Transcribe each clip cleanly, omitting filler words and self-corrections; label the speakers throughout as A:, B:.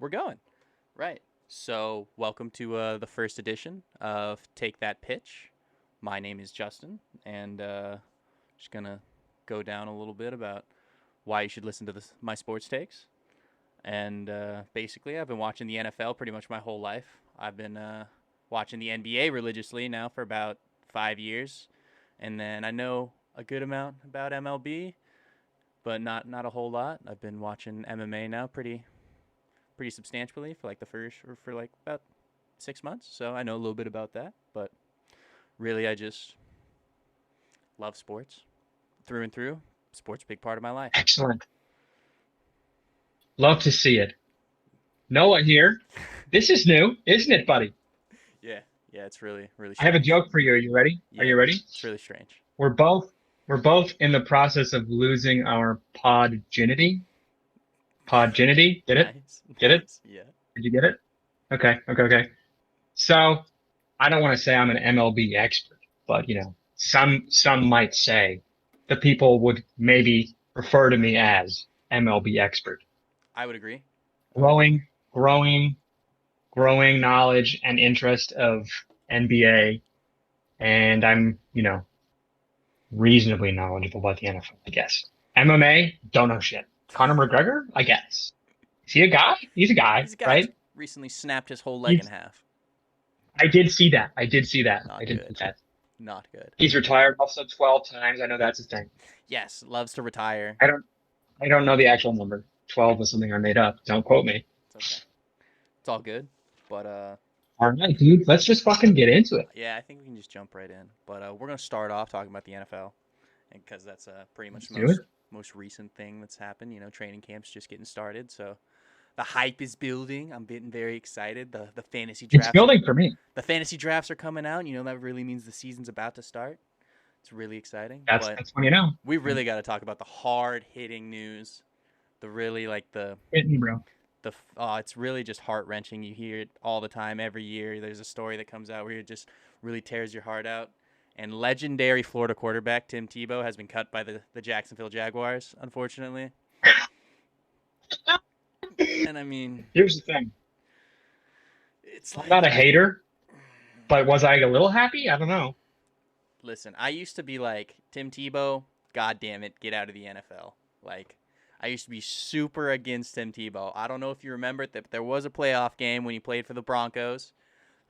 A: We're going. Right. So, welcome to the first edition of Take That Pitch. My name is Justin, and just gonna go down a little bit about why you should listen to my sports takes. And basically, I've been watching the NFL pretty much my whole life. I've been watching the NBA religiously now for about 5 years, and then I know a good amount about MLB, but not a whole lot. I've been watching MMA now pretty substantially for like the first or for like about 6 months. So I know a little bit about that, but really I just love sports through and through. Sports a big part of my life.
B: Excellent. Love to see it. Noah here. This is new, isn't it, buddy?
A: Yeah, yeah, it's really
B: I have a
A: strange.
B: joke for you. Are you ready? Are
A: Yeah,
B: you ready?
A: it's really strange.
B: We're both we're both in the process of losing our podginity. Podginity. Get it?
A: Nice,
B: Get it?
A: nice. Yeah.
B: Did you get it? Okay. So I don't want to say I'm an MLB expert, but some might say the people would maybe refer to me as MLB expert.
A: I would agree. I would agree.
B: Growing, growing, growing knowledge and interest of NBA, and I'm reasonably knowledgeable about the NFL, I guess. MMA, don't know shit. Conor McGregor, I guess. Is he a guy? He's a guy,
A: He's a guy who
B: right?
A: recently snapped his whole leg in
B: He's,
A: half.
B: I did see that. I did see that. I
A: Not
B: did see
A: good.
B: that.
A: Not good.
B: He's retired also 12 times. I know that's his thing.
A: Yes, loves to retire.
B: I don't I don't know the actual number. 12 was something I made up. Don't quote me.
A: It's okay. It's all good. But
B: All right, dude, let's just fucking get into it.
A: yeah, I think we can just jump right in. But we're gonna start off talking about the NFL, and because that's pretty much
B: Let's
A: the
B: do it.
A: most recent thing that's happened. You know, training camp's just getting started, so the hype is building. I'm getting very excited. The fantasy
B: It's
A: drafts are
B: building for me.
A: the fantasy drafts are coming out. You know, that really means the season's about to start. It's really exciting.
B: That's
A: But
B: that's when you know.
A: we really got to talk about the hard hitting news. The really like
B: Hit me, bro.
A: it's really just heart wrenching. You hear it all the time, every year. There's a story that comes out where it just really tears your heart out. And legendary Florida quarterback Tim Tebow has been cut by the Jacksonville Jaguars, unfortunately. And I mean,
B: Here's the thing.
A: it's
B: I'm not
A: like,
B: a hater, but was I a little happy? I don't know.
A: listen, I used to be like, Tim Tebow, god damn it, get out of the NFL. Like, I used to be super against Tim Tebow. I don't know if you remember it, that there was a playoff game when he played for the Broncos,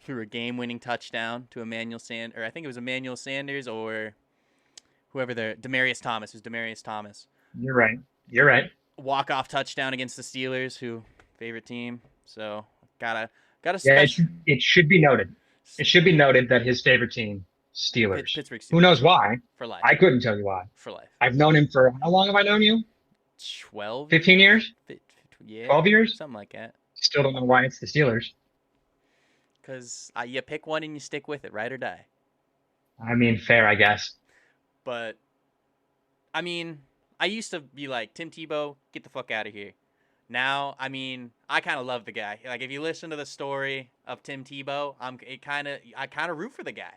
A: threw a game-winning touchdown to Emmanuel Sanders, or I think it was Emmanuel Sanders or whoever Demarius Thomas. It was Demarius Thomas.
B: You're right. You're right.
A: Walk-off touchdown against the Steelers, who favorite team. So got a
B: Yeah,
A: special
B: it should be noted. It should be noted that his favorite team, Steelers.
A: Pittsburgh
B: Who knows
A: Steelers
B: why?
A: for life.
B: I couldn't tell you why.
A: For life.
B: I've known him for how long have I known you?
A: 12
B: 15
A: years?
B: years?
A: Yeah,
B: 12 years?
A: something like that.
B: Still don't know why it's the Steelers.
A: Because you pick one and you stick with it, right or die.
B: I mean, fair, I guess.
A: But, I mean, I used to be like, Tim Tebow, get the fuck out of here. Now, I mean, I kind of love the guy. Like, if you listen to the story of Tim Tebow, I kind of root for the guy.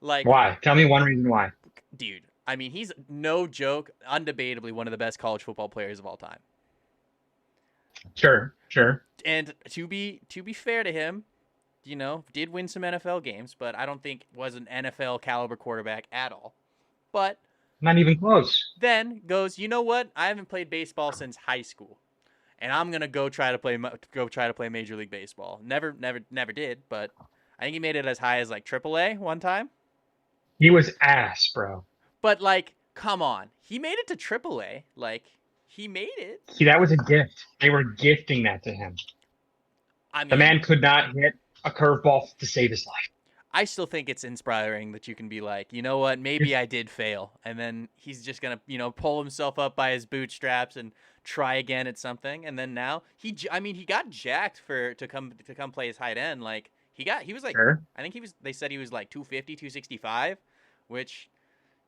A: Like,
B: Why? Tell me one reason why.
A: dude, I mean, he's no joke, undebatably one of the best college football players of all time.
B: Sure.
A: And to be fair to him, did win some NFL games, but I don't think was an NFL caliber quarterback at all. But
B: Not even close.
A: then goes, you know what? I haven't played baseball since high school, and I'm gonna go try to play Major League Baseball. Never did, but I think he made it as high as like AAA one time.
B: He was ass, bro.
A: But like, come on, he made it to AAA. Like, he made it.
B: See, that was a gift. They were gifting that to him.
A: I
B: The
A: mean,
B: man could not hit a curveball to save his life.
A: I still think it's inspiring that you can be like, you know what, maybe I did fail. And then he's just going to, pull himself up by his bootstraps and try again at something. And then now he got jacked to come play his tight end. Like he was like,
B: Sure.
A: I think they said he was like 250, 265, which,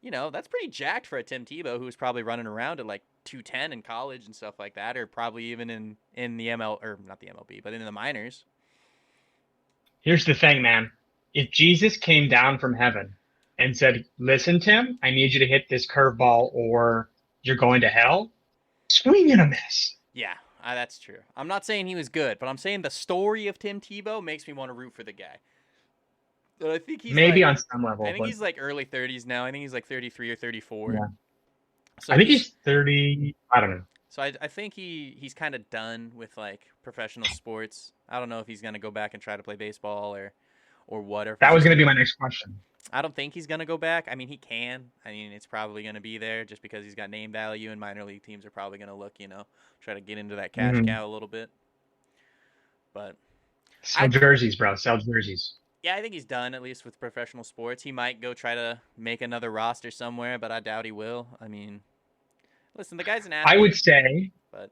A: that's pretty jacked for a Tim Tebow who was probably running around at like 210 in college and stuff like that, or probably even in the or not the MLB, but in the minors.
B: Here's the thing, man. If Jesus came down from heaven and said, "Listen, Tim, I need you to hit this curveball or you're going to hell," swing and a miss.
A: Yeah, That's true. I'm not saying he was good, but I'm saying the story of Tim Tebow makes me want to root for the guy. But I think he's
B: Maybe
A: like,
B: on some level, but
A: early 30s now. I think he's like 33 or 34.
B: yeah, I
A: So
B: think
A: he's
B: he's 30. I don't know.
A: I think he's kind of done with like professional sports. I don't know if he's gonna go back and try to play baseball or what, or if he's
B: That was
A: just
B: going to
A: gonna.
B: be my next question.
A: I don't think he's gonna go back. I mean, he can. I mean, it's probably gonna be there just because he's got name value, and minor league teams are probably gonna look, try to get into that cash
B: Hmm.
A: cow a little bit. But
B: Sell
A: I
B: jerseys, bro. Sell jerseys.
A: Yeah, I think he's done at least with professional sports. He might go try to make another roster somewhere, but I doubt he will. I mean, listen, the guy's an
B: I would
A: athlete,
B: say,
A: but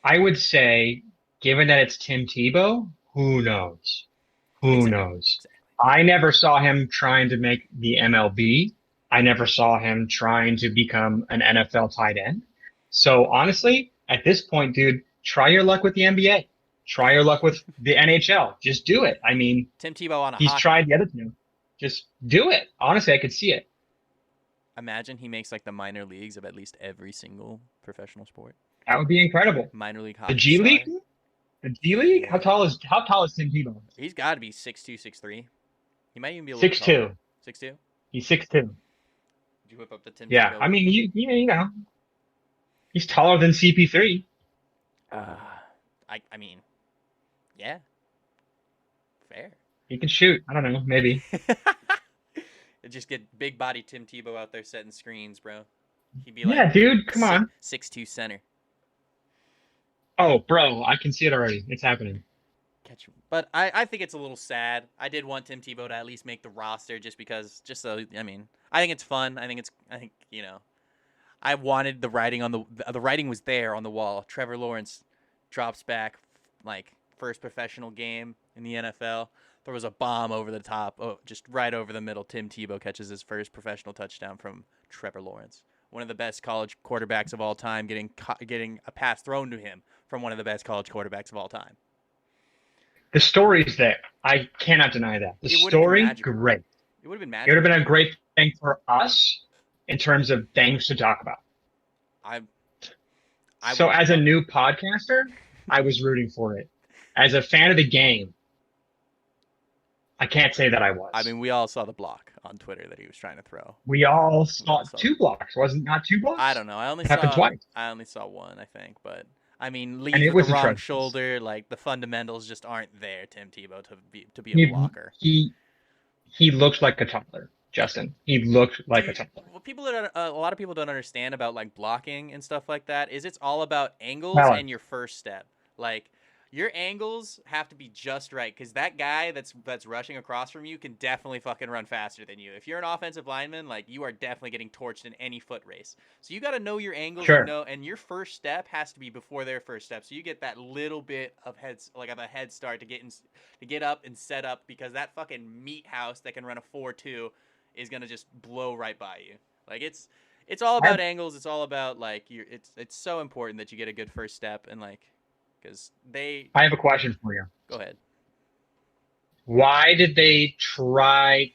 B: I would say, given that it's Tim Tebow, who knows? Who
A: exactly,
B: knows?
A: exactly.
B: I never saw him trying to make the MLB. I never saw him trying to become an NFL tight end. So honestly, at this point, dude, try your luck with the NBA. Try your luck with the NHL. Just do it. I mean,
A: Tim Tebow on a
B: he's
A: hockey.
B: tried the other two. Just do it. Honestly, I could see it.
A: Imagine he makes like the minor leagues of at least every single professional sport.
B: That would be incredible.
A: Minor league
B: The
A: hockey
B: G League?
A: star.
B: The G League?
A: Yeah.
B: How tall is Tim Tebow?
A: He's got to be 6'2", 6'3". He might even be a little
B: Six
A: taller.
B: two.
A: 6'2"?
B: He's 6'2".
A: Did you whip up the Tim
B: Yeah,
A: Tebow?
B: I mean, you know, he's taller than CP3.
A: Uh, I mean, yeah, fair.
B: He can shoot. I don't know, maybe.
A: Just get big body Tim Tebow out there setting screens, bro. He'd be like
B: Yeah, dude, come
A: six
B: on.
A: 6'2" center.
B: Oh, bro, I can see it already. It's happening.
A: Catch him. But I think it's a little sad. I did want Tim Tebow to at least make the roster just because, just so, I mean, I think it's fun. I think, I wanted the writing on the writing was there on the wall. Trevor Lawrence drops back, like, first professional game in the NFL. There was a bomb over the top, just right over the middle. Tim Tebow catches his first professional touchdown from Trevor Lawrence, one of the best college quarterbacks of all time, getting a pass thrown to him from one of the best college quarterbacks of all time.
B: The story's there. I cannot deny that. The
A: It would have been
B: story,
A: magical.
B: great.
A: It would have been
B: It would have
A: magical.
B: been a great thing for us in terms of things to talk about.
A: I I
B: So
A: would
B: as a
A: love.
B: new podcaster, I was rooting for it. As a fan of the game, I can't say that I
A: I
B: was.
A: mean, we all saw the block on Twitter that he was trying to throw.
B: We all
A: We all
B: saw
A: saw
B: two
A: the.
B: blocks. Wasn't not two
A: I
B: blocks?
A: don't know. I only
B: It happened
A: saw.
B: twice,
A: I only saw one, I think. But I mean,
B: and
A: leads
B: it
A: with the
B: was
A: wrong
B: atrocious.
A: shoulder. Like the fundamentals just aren't there. Tim Tebow to be a
B: He
A: blocker.
B: he he looked like a toddler, Justin. He looked like a
A: Dude,
B: toddler.
A: what a lot of people don't understand about like blocking and stuff like that is it's all about angles
B: Well,
A: and your first step. Like your angles have to be just right because that guy that's rushing across from you can definitely fucking run faster than you. If you're an offensive lineman, like you are definitely getting torched in any foot race. So you got to know your angles and
B: sure.
A: know, and your first step has to be before their first step. So you get that little bit of a head start to get up and set up because that fucking meat house that can run a 4-2 is gonna just blow right by you. Like it's all
B: I
A: about
B: have,
A: angles. It's all about like it's so important that you get a good first step and like because they
B: I have a question for you.
A: go ahead.
B: Why did they try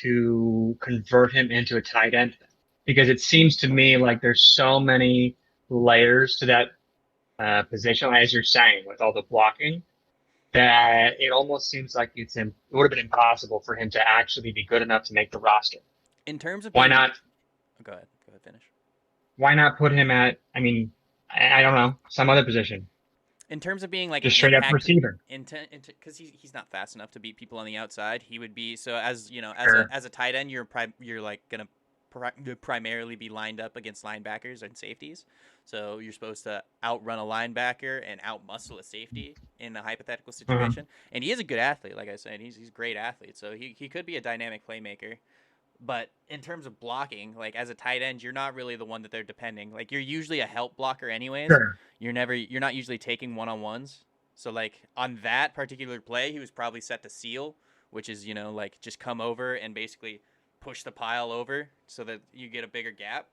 B: to convert him into a tight end? Because it seems to me like there's so many layers to that position, as you're saying, with all the blocking, that it almost seems like it would have been impossible for him to actually be good enough to make the roster.
A: In terms of
B: Why
A: being,
B: not?
A: go ahead, finish.
B: Why not put him at? I mean, I don't know, some other position,
A: In terms of being like an
B: just straight up
A: impact
B: receiver.
A: because he's not fast enough to beat people on the outside. He would be so as you know
B: Sure.
A: as a tight end, you're like gonna primarily be lined up against linebackers and safeties. So you're supposed to outrun a linebacker and outmuscle a safety in a hypothetical
B: Uh-huh.
A: situation. And he is a good athlete, like I said. He's a great athlete. So he could be a dynamic playmaker. But in terms of blocking, like as a tight end, you're not really the one that they're depending. Like you're usually a help blocker anyways.
B: Sure.
A: You're not usually taking one-on-ones. So like on that particular play, he was probably set to seal, which is, like just come over and basically push the pile over so that you get a bigger gap.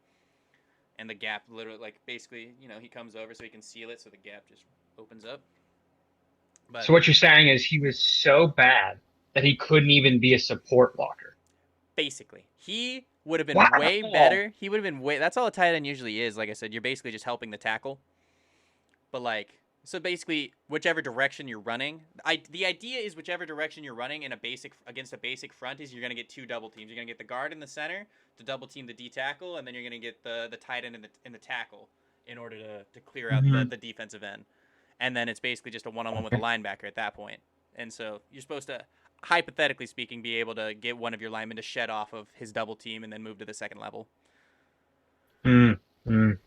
A: And the gap literally like basically, he comes over so he can seal it so the gap just opens up. But
B: So what you're saying is he was so bad that he couldn't even be a support blocker.
A: basically, he would have been way
B: Wow.
A: better. He would have been way. That's all a tight end usually is. Like I said, you're basically just helping the tackle. But like, so basically, whichever direction you're running, the idea is whichever direction you're running in a basic against a basic front is you're gonna get two double teams. You're gonna get the guard in the center to double team the D tackle, and then you're gonna get the tight end in the tackle in order to clear out
B: Hmm.
A: the defensive end. And then it's basically just a one on one with a
B: Okay.
A: linebacker at that point. And so you're supposed to, hypothetically speaking, be able to get one of your linemen to shed off of his double team and then move to the second level.
B: Mm,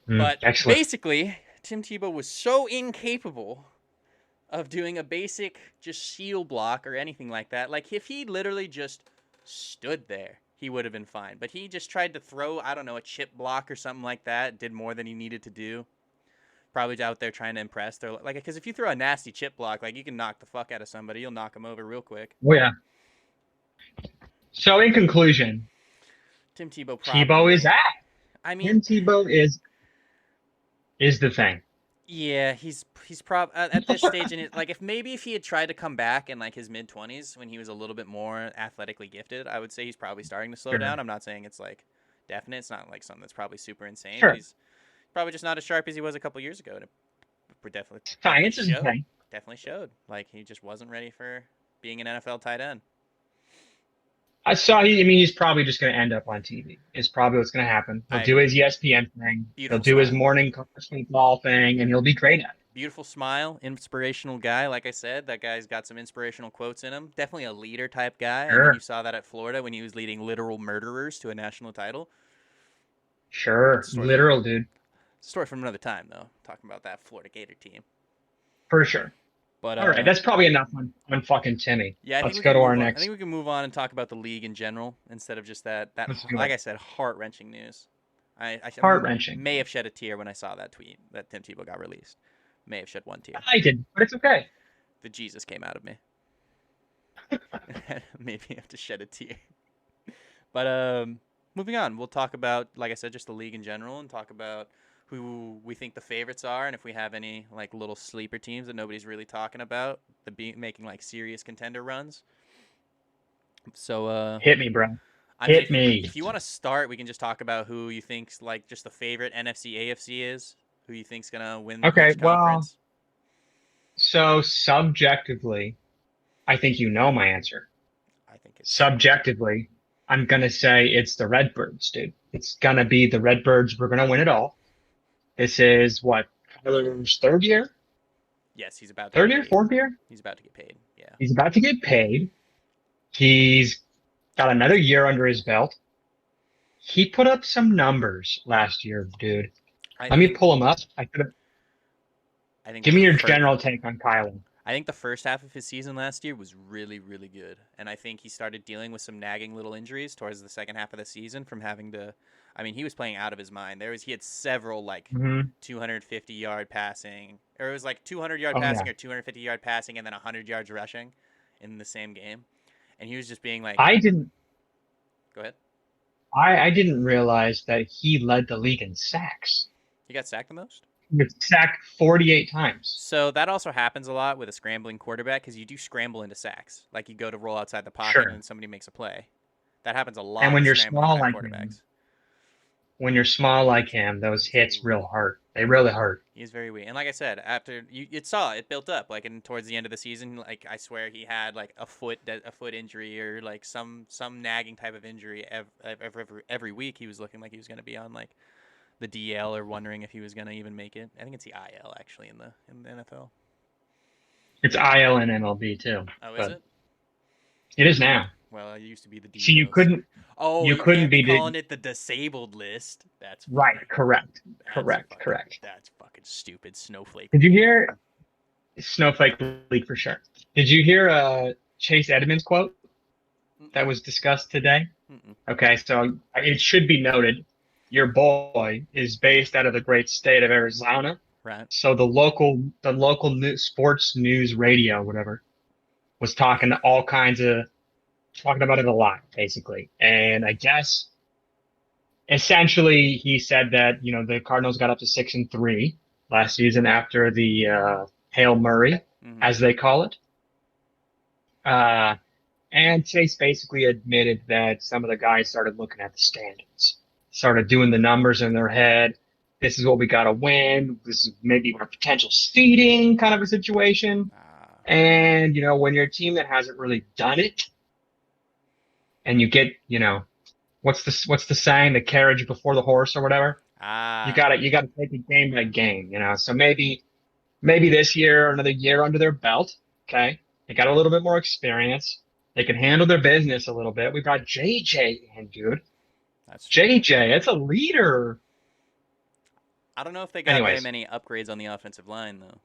A: But
B: Excellent.
A: basically, Tim Tebow was so incapable of doing a basic just shield block or anything like that. Like if he literally just stood there, he would have been fine. But he just tried to throw, I don't know, a chip block or something like that. Did more than he needed to do. Probably out there trying to impress. They're like, because if you throw a nasty chip block, like you can knock the fuck out of somebody. You'll knock them over real quick.
B: Oh, yeah. So in conclusion,
A: Tim Tebow
B: Tebow is
A: probably.
B: at.
A: I mean,
B: Tim Tebow is the thing.
A: yeah, he's at this stage in it. Like if he had tried to come back in like his mid-20s when he was a little bit more athletically gifted, I would say he's probably starting to slow
B: Sure.
A: down. I'm not saying it's like definite. It's not like something that's probably super insane, but
B: Sure.
A: he's probably just not as sharp as he was a couple years ago. And it definitely
B: Science is the
A: showed.
B: thing.
A: Definitely showed. Like he just wasn't ready for being an NFL tight end.
B: I saw I mean, he's probably just going to end up on TV. Is probably what's going to happen. He'll
A: I
B: do his
A: agree.
B: ESPN thing. He'll
A: Beautiful
B: do his
A: smile.
B: morning college football thing, and he'll be great at it.
A: Beautiful smile, inspirational guy. Like I said, that guy's got some inspirational quotes in him. Definitely a leader type guy. I mean, you
B: Sure.
A: saw that at Florida when he was leading literal murderers to a national title.
B: Sure.
A: It's a
B: Literal, dude.
A: story from another time, though. Talking about that Florida Gator team.
B: For sure.
A: But
B: All right. That's probably enough on fucking Timmy.
A: yeah, I think
B: Let's
A: we
B: go
A: can
B: to our
A: move on. I think
B: next.
A: we can move on and talk about the league in general instead of just that
B: Let's do
A: like
B: it.
A: I said, heart wrenching news. I
B: Heart wrenching.
A: may have shed a tear when I saw that tweet that Tim Tebow got released. May have shed one tear.
B: I did, but it's okay.
A: The Jesus came out of me. Maybe I have to shed a tear. But moving on, we'll talk about, like I said, just the league in general, and talk about who we think the favorites are, and if we have any like little sleeper teams that nobody's really talking about, making like serious contender runs. So,
B: Hit me, bro.
A: I mean,
B: Hit me.
A: if you want to start, we can just talk about who you think's like just the favorite NFC AFC is, who you think's gonna win
B: Okay.
A: each
B: Well,
A: conference.
B: so subjectively, I think you know my answer.
A: I think it's
B: Subjectively, I'm gonna say it's the Redbirds, dude. It's gonna be the Redbirds. We're gonna win it all. This is what Kyler's third year,
A: yes, he's about to get
B: third year,
A: paid.
B: fourth year.
A: He's about to get paid. Yeah,
B: He's about to get paid. He's got another year under his belt. He put up some numbers last year, dude.
A: I
B: Let me
A: think
B: pull them up.
A: I think
B: Give me your general take on Kyler.
A: I think the first half of his season last year was really, really good. And I think he started dealing with some nagging little injuries towards the second half of the season from having to. I mean, he was playing out of his mind. He had several like
B: Hmm.
A: 250-yard passing, or it was like 200-yard
B: Oh yeah,
A: passing or 250-yard passing and then 100 yards rushing in the same game. And he was just being like,
B: I didn't.
A: go ahead.
B: I didn't realize that he led the league in sacks.
A: He got sacked the most.
B: He was sacked 48 times.
A: So that also happens a lot with a scrambling quarterback because you do scramble into sacks. Like you go to roll outside the pocket
B: Sure.
A: and somebody makes a play. That happens a
B: And
A: lot with scrambling type quarterbacks.
B: when you're small like him, those
A: He's very
B: hits real
A: weak.
B: hurt. They really hurt.
A: He is very weak. And like I said, after it built up. Like in towards the end of the season, like I swear he had like a foot injury or like some nagging type of injury every week. He was looking like he was going to be on like the DL or wondering if he was going to even make it. I think it's the IL actually in the NFL.
B: It's IL and MLB too,
A: Oh, is
B: but
A: it?
B: it is now.
A: Well, it used to be the
B: So you
A: DL.
B: couldn't
A: Oh,
B: you
A: you
B: couldn't
A: can't be
B: be
A: calling it the disabled list. That's
B: right.
A: fucking.
B: Correct.
A: That's
B: Correct.
A: fucking.
B: Correct.
A: That's fucking stupid. Snowflake
B: Did you
A: league.
B: hear Snowflake League for sure? Did you hear Chase Edmonds quote that
A: Mm-mm.
B: was discussed today?
A: Mm-mm.
B: Okay, so it should be noted, your boy is based out of the great state of Arizona.
A: Right.
B: So the local news, sports news radio, whatever, was talking about it a lot, basically. And I guess essentially he said that, the Cardinals got up to 6-3 last season after the Hail Murray,
A: Mm-hmm.
B: as they call it. Uh, and Chase basically admitted that some of the guys started looking at the standings, started doing the numbers in their head. This is what we got to win. This is maybe our potential seeding kind of a situation.
A: Ah,
B: And, when you're a team that hasn't really done it and you get, what's the saying, the carriage before the horse or whatever? You
A: ah,
B: got to you got to take it game by game. So maybe this year, another year under their belt. Okay. They got a little bit more experience. They can handle their business a little bit. We brought JJ in, dude.
A: that's true.
B: JJ, it's a leader.
A: I don't know if they got very
B: Anyways,
A: many upgrades on the offensive line though.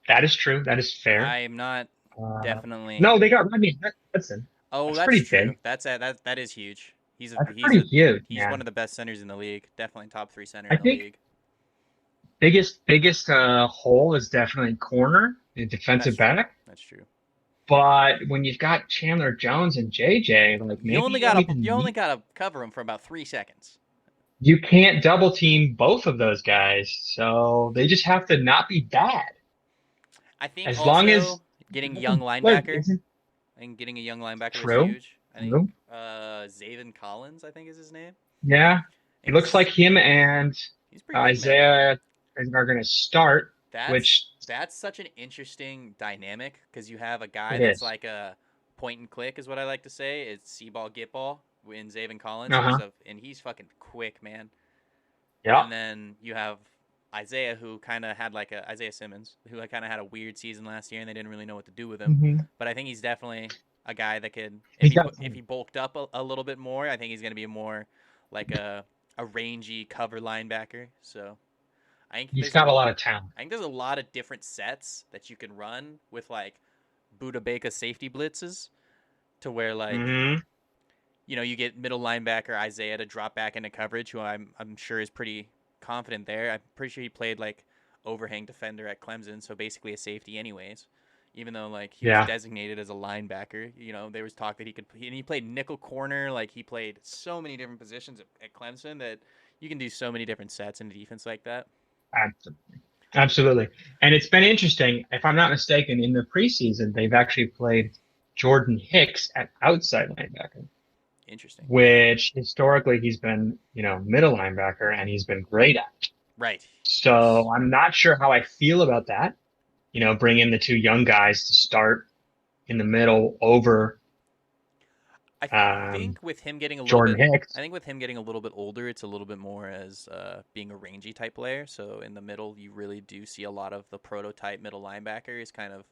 B: that is true. That is fair.
A: I'm not
B: No,
A: definitely.
B: they got Rodney Hudson.
A: Oh,
B: That's
A: that's
B: pretty
A: true.
B: big.
A: That is huge.
B: That's pretty huge,
A: He's one
B: man.
A: of the best centers in the league. Definitely top 3 center
B: I
A: in the
B: think
A: league.
B: biggest hole is definitely corner, the
A: That's
B: defensive
A: true.
B: back.
A: That's true.
B: But when you've got Chandler Jones and JJ, like maybe you don't
A: You
B: even
A: only
B: need.
A: gotta cover him for about 3 seconds.
B: You can't double team both of those guys, so they just have to not be bad.
A: I think
B: As long as
A: also getting young
B: look,
A: linebacker.
B: isn't
A: I think getting a young linebacker was
B: true.
A: huge. I think
B: True.
A: Zaven Collins, I think is his name.
B: Yeah,
A: I
B: it
A: think
B: looks like him and
A: he's pretty good, man.
B: Isaiah are going to start,
A: That's
B: which
A: that's such an interesting dynamic because you have a guy
B: it
A: that's
B: is.
A: like a point and click is what I like to say. It's see ball get ball in Zaven Collins.
B: Uh-huh.
A: He's fucking quick, man.
B: Yeah.
A: And then you have Isaiah who kind of had like a Isaiah Simmons who kind of had a weird season last year and they didn't really know what to do with him.
B: Hmm.
A: But I think he's definitely a guy that could
B: He's got
A: if he bulked up a little bit more, I think he's going to be more like a rangy cover linebacker. So
B: he's got a lot of talent.
A: I think there's a lot of different sets that you can run with like Buda Baker safety blitzes to where like
B: Hmm.
A: you get middle linebacker Isaiah to drop back into coverage, who I'm sure is pretty confident there. I'm pretty sure he played like overhang defender at Clemson, so basically a safety anyways. Even though like he was
B: Yeah.
A: designated as a linebacker, there was talk that he played nickel corner, like he played so many different positions at Clemson that you can do so many different sets in a defense like that.
B: Absolutely. Absolutely. And it's been interesting. If I'm not mistaken, in the preseason, they've actually played Jordan Hicks at outside linebacker,
A: Interesting.
B: which historically he's been, middle linebacker and he's been great at.
A: Right.
B: So
A: Yes.
B: I'm not sure how I feel about that. Bring in the two young guys to start in the middle over
A: I
B: um,
A: think with him getting a little
B: Jordan
A: bit,
B: Hicks.
A: I think with him getting a little bit older, it's a little bit more as being a rangy type player. So in the middle, you really do see a lot of the prototype middle linebacker is kind of,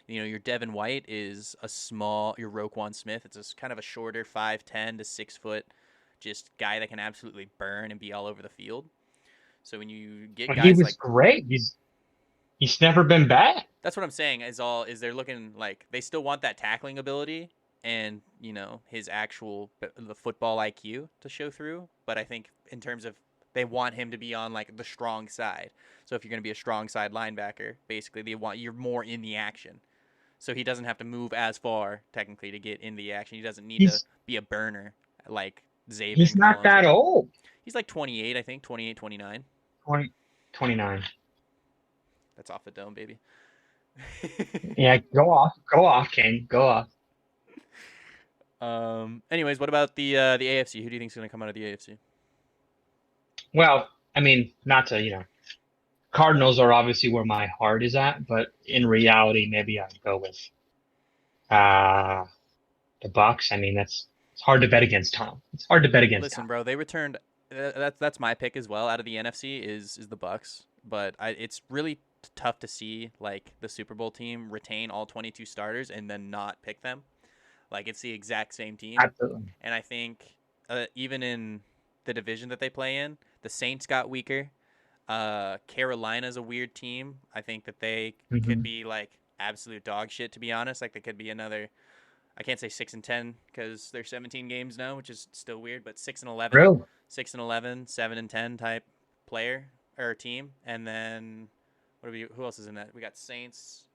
A: your Devin White is a small, your Roquan Smith. It's kind of a shorter 5'10" to 6 foot, just guy that can absolutely burn and be all over the field. So when you get
B: But he
A: guys
B: was
A: like
B: great. He's never been bad.
A: that's what I'm saying is they're looking like they still want that tackling ability and his actual the football IQ to show through, but I think in terms of they want him to be on like the strong side. So if you're going to be a strong side linebacker, basically they want you're more in the action. So he doesn't have to move as far technically to get in the action. He doesn't need to
B: He's
A: be a burner like
B: he's
A: Zaven
B: not
A: Collins
B: that
A: are.
B: old.
A: He's like 28, I think, 28, 29.
B: 20, 29.
A: That's off the dome, baby.
B: Yeah, go off, King, go off.
A: Anyways, what about the AFC? Who do you think is going to come out of the AFC?
B: Well, I mean, not to, Cardinals are obviously where my heart is at, but in reality, maybe I'd go with uh the Bucks. I mean, it's hard to bet against Tom. It's hard to bet against Tom.
A: Listen, bro, they returned. That's my pick as well. Out of the NFC is the Bucks, but it's really tough to see like the Super Bowl team retain all 22 starters and then not pick them. Like it's the exact same team,
B: Absolutely.
A: and I think even in the division that they play in, the Saints got weaker. Carolina's a weird team. I think that they could
B: Hmm.
A: be like absolute dog shit. To be honest, like they could be another. I can't say 6-10 because they're 17 games now, which is still weird. But 6-11,
B: Really?
A: 6-11, 7-10 type player or team. And then who else is in that? We got Saints,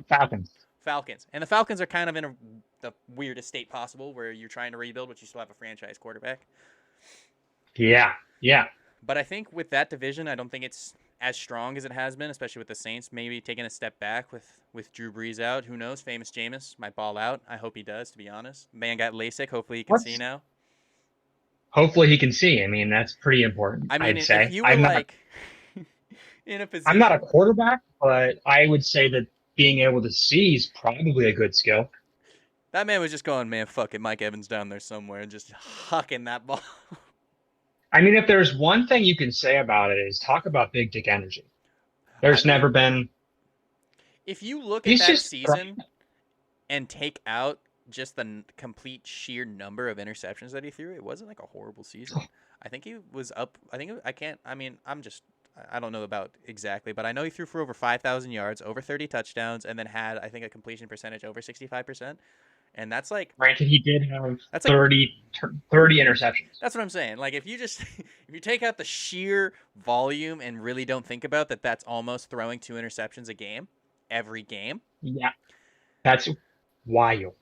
B: Falcons.
A: Falcons, and the Falcons are kind of in the weirdest state possible, where you're trying to rebuild, but you still have a franchise quarterback.
B: Yeah. Yeah.
A: But I think with that division, I don't think it's as strong as it has been, especially with the Saints maybe taking a step back with Drew Brees out. Who knows? Famous Jameis might ball out. I hope he does, to be honest. Man got LASIK. Hopefully he can see
B: What's
A: now.
B: hopefully he can see. I mean, that's pretty important,
A: I mean,
B: I'd
A: if
B: say.
A: you were like in a
B: I'm not a
A: position,
B: quarterback, but I would say that being able to see is probably a good skill.
A: that man was just going, man, fuck it, Mike Evans down there somewhere and just hucking that ball.
B: I mean, if there's one thing you can say about it is talk about big dick energy.
A: I
B: There's
A: mean,
B: never been.
A: if you look at
B: He's
A: that
B: just
A: season and take out just the complete sheer number of interceptions that he threw, it wasn't like a horrible season. I think he was up. I think I can't. I mean, I don't know about exactly, but I know he threw for over 5,000 yards, over 30 touchdowns, and then had I think a completion percentage over 65%. And that's like
B: granted. He did have
A: that's like
B: 30 interceptions.
A: that's what I'm saying. Like if you just if you take out the sheer volume and really don't think about that, that's almost throwing 2 interceptions a game, every game.
B: Yeah, that's wild.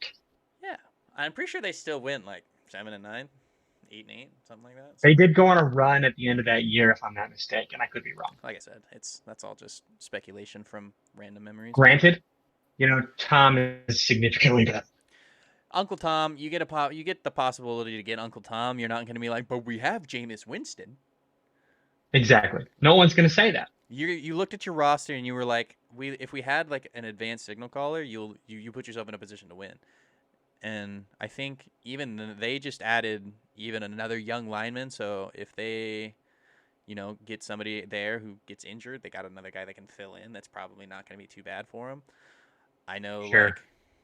A: Yeah, I'm pretty sure they still win like 7-9, 8-8, something like that.
B: They
A: So,
B: did go on a run at the end of that year, if I'm not mistaken. I could be wrong.
A: like I said, that's all just speculation from random memories. But
B: Granted, Tom is significantly better.
A: Uncle Tom, you get the possibility to get Uncle Tom. You're not going to be like, but we have Jameis Winston.
B: Exactly. No one's going to say that.
A: You looked at your roster and you were like, if we had like an advanced signal caller, you put yourself in a position to win. And I think even they just added even another young lineman. So if they, get somebody there who gets injured, they got another guy that can fill in. That's probably not going to be too bad for them. I know,
B: Sure.
A: like,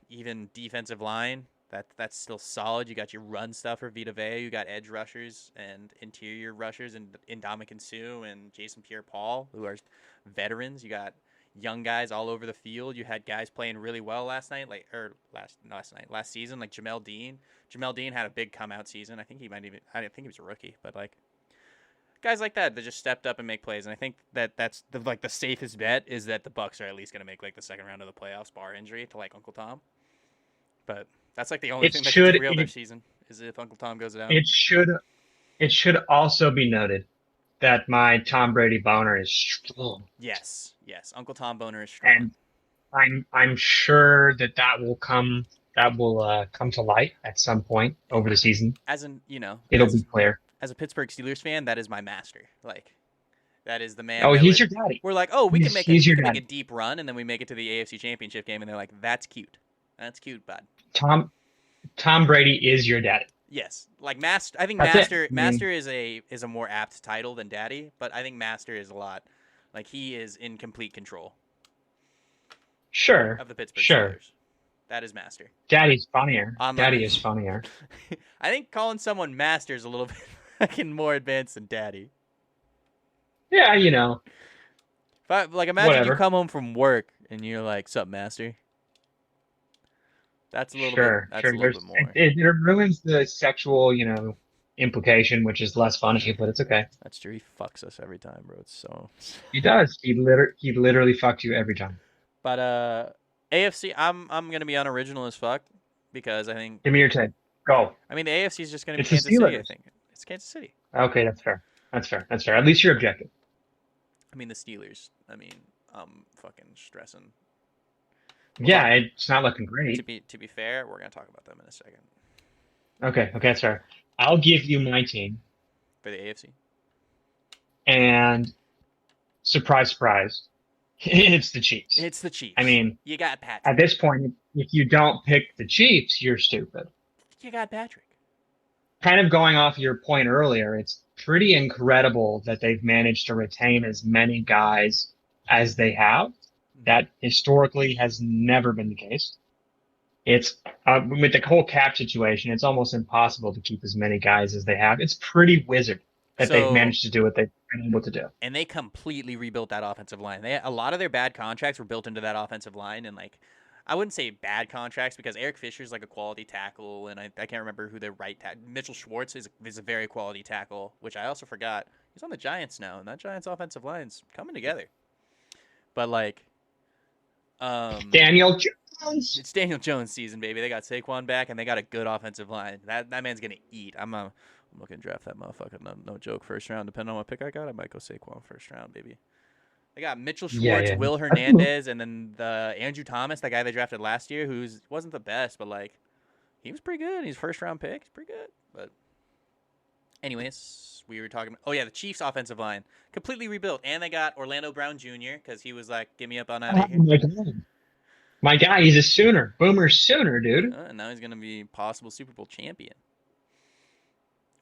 A: even defensive line, that's still solid. You got your run stuffer, Vita Vea. You got edge rushers and interior rushers in Dominican Sue and Jason Pierre-Paul, who are veterans. You got young guys all over the field. You had guys playing really well last night, last season, like Jamel Dean. Jamel Dean had a big come out season. I didn't think he was a rookie, but like guys like that just stepped up and make plays. And I think that's the safest bet is that the Bucks are at least going to make like the second round of the playoffs, bar injury to like Uncle Tom. But that's like the only
B: It
A: thing that could
B: should
A: derail their
B: it,
A: season is if Uncle Tom goes down.
B: it should it should also be noted that my Tom Brady boner is strong,
A: Yes, yes, Uncle Tom Boner is strong.
B: and I'm sure that will come to light at some point over the season.
A: As an
B: It'll be clear.
A: as a Pittsburgh Steelers fan, that is my master. Like that is the man
B: Oh,
A: that
B: he's
A: would.
B: your daddy.
A: We're like, oh,
B: He's
A: we
B: your
A: can make a
B: daddy.
A: deep run, and then we make it to the AFC Championship game, and they're like, that's cute, bud.
B: Tom Tom Brady is your daddy.
A: Yes, like master. I think
B: That's it.
A: master
B: I mean,
A: master is a more apt title than daddy, but I think master is a lot. Like he is in complete control
B: sure,
A: of the Pittsburgh
B: sure.
A: Steelers. That is master.
B: Daddy's funnier.
A: Unlike,
B: Daddy is funnier.
A: I think calling someone master is a little bit fucking more advanced than daddy.
B: Yeah,
A: If I, like, imagine you
B: whatever.
A: come home from work and you're like, "Sup, master?" That's a little bit.
B: Sure,
A: That's
B: sure.
A: a little
B: There's
A: bit more.
B: it ruins the sexual, implication, which is less funny, but it's okay.
A: That's true. He fucks us every time, bro. It's so.
B: He does. He literally fucks you every time.
A: But AFC, I'm gonna be unoriginal as fuck because I think
B: Give me your take. Go.
A: the AFC is just gonna be
B: It's the
A: Kansas City. I
B: Steelers.
A: think it's Kansas City.
B: Okay, that's fair. That's fair. That's fair. At least you're objective.
A: The Steelers. I'm fucking stressing. We'll
B: Yeah,
A: talk.
B: it's not looking
A: To
B: great.
A: be fair, we're gonna talk about them in a second
B: Okay, that's fair. I'll give you my team,
A: for the AFC.
B: and surprise, surprise, it's the Chiefs.
A: It's the
B: I
A: Chiefs.
B: mean,
A: You got
B: at
A: Patrick.
B: this point, if you don't pick the Chiefs, you're stupid.
A: You got Patrick.
B: Kind of going off your point earlier, it's pretty incredible that they've managed to retain as many guys as they have. That historically has never been the case. It's with the whole cap situation, it's almost impossible to keep as many guys as they have. It's pretty wizard that they've
A: So
B: managed to do what they've been able to do.
A: and they completely rebuilt that offensive line. A lot of their bad contracts were built into that offensive line, and like I wouldn't say bad contracts because Eric Fisher's like a quality tackle, and I can't remember who their right tackle. Mitchell Schwartz is a very quality tackle, which I also forgot. He's on the Giants now, and that Giants offensive line's coming together. But like,
B: Daniel Jones.
A: it's Daniel Jones season, baby. They got Saquon back, and they got a good offensive line. That man's gonna eat. I'm looking to draft that motherfucker. No joke. First round, depending on what pick I got, I might go Saquon first round, baby. They got Mitchell
B: Yeah,
A: Schwartz,
B: yeah.
A: Will Hernandez, and then the Andrew Thomas, the guy they drafted last year, wasn't the best, but like he was pretty good. He's first round pick. He's pretty good, but Anyways, we were talking. Oh yeah, the Chiefs' offensive line completely rebuilt, and they got Orlando Brown Jr. because he was like, "Get me up on out of
B: Oh
A: here."
B: my God. My guy, he's a Sooner. Boomer Sooner, dude.
A: And now he's gonna be possible Super Bowl champion,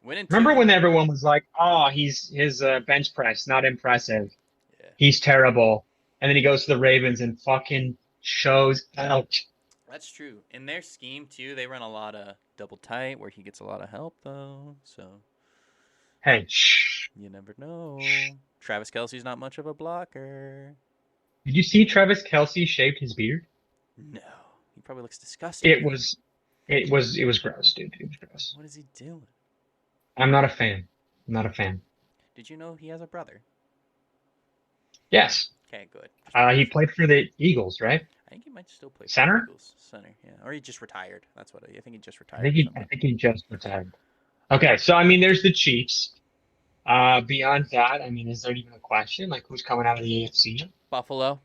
A: winning
B: Remember
A: two.
B: when everyone was like, "Oh, he's his bench press not impressive.
A: Yeah,
B: He's terrible," and then he goes to the Ravens and fucking shows out.
A: that's true. In their scheme too, they run a lot of double tight where he gets a lot of help though. So
B: Hey, shh.
A: you never know. Travis Kelsey's not much of a blocker.
B: Did you see Travis Kelsey shaved his beard?
A: No, he probably looks disgusting
B: It
A: now.
B: was, it was gross, dude. It was gross.
A: What is he doing?
B: I'm not a fan. I'm not a fan.
A: Did you know he has a brother?
B: Yes,
A: Okay, good. Just
B: he
A: making sure.
B: played for the Eagles, right?
A: I think he might still play for the
B: Center.
A: Eagles. Center, yeah. Or he just retired. That's what I think he just
B: I
A: retired
B: think
A: or
B: I
A: something.
B: think he just retired. Okay, so I mean, there's the Chiefs. Beyond that, I mean, is there even a question? Like, who's coming out of the AFC?
A: Buffalo.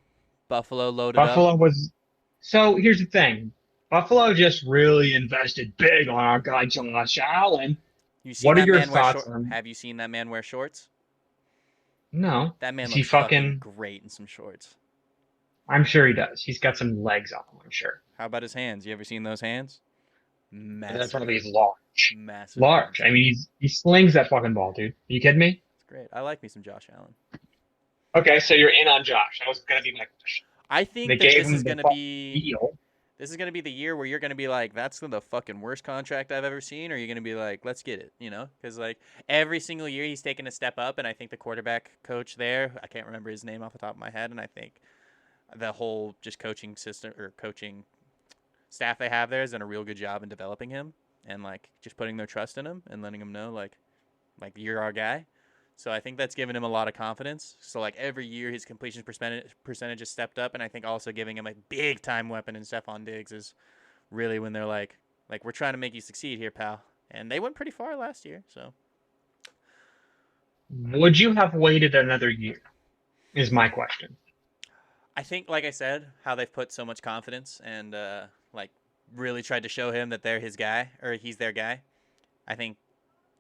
A: Buffalo loaded up.
B: Buffalo was. So here's the thing. Buffalo just really invested big on our guy Josh Allen.
A: You seen
B: What are
A: that
B: your
A: man wear
B: thoughts
A: short?
B: on?
A: Have you seen that man wear shorts?
B: No,
A: That man
B: is he
A: looks fucking
B: fucking?
A: great in some shorts.
B: I'm sure he does. He's got some legs on him. I'm sure.
A: How about his hands? You ever seen those hands?
B: That
A: Massive.
B: probably is large.
A: Massive
B: Large.
A: hands.
B: I mean, he slings that fucking ball, dude. Are you kidding me?
A: It's great. I like me some Josh Allen.
B: Okay, so you're in on Josh. That was gonna be my question.
A: I
B: They
A: think that
B: gave
A: this is
B: him the
A: gonna
B: fucking
A: be
B: deal.
A: this is gonna be the year where you're gonna be like, that's the fucking worst contract I've ever seen, or you're gonna be like, let's get it, you know? Because like every single year he's taken a step up, and I think the quarterback coach there, I can't remember his name off the top of my head, and I think the whole just coaching system or coaching staff they have there has done a real good job in developing him and like just putting their trust in him and letting him know like you're our guy. So I think that's given him a lot of confidence. So like every year his completion percentage has stepped up, and I think also giving him a big time weapon in Stephon Diggs is really when they're like we're trying to make you succeed here, pal. And they went pretty far last year, so
B: Would you have waited another year? Is my question.
A: I think, like I said, how they've put so much confidence and like really tried to show him that they're his guy or he's their guy. I think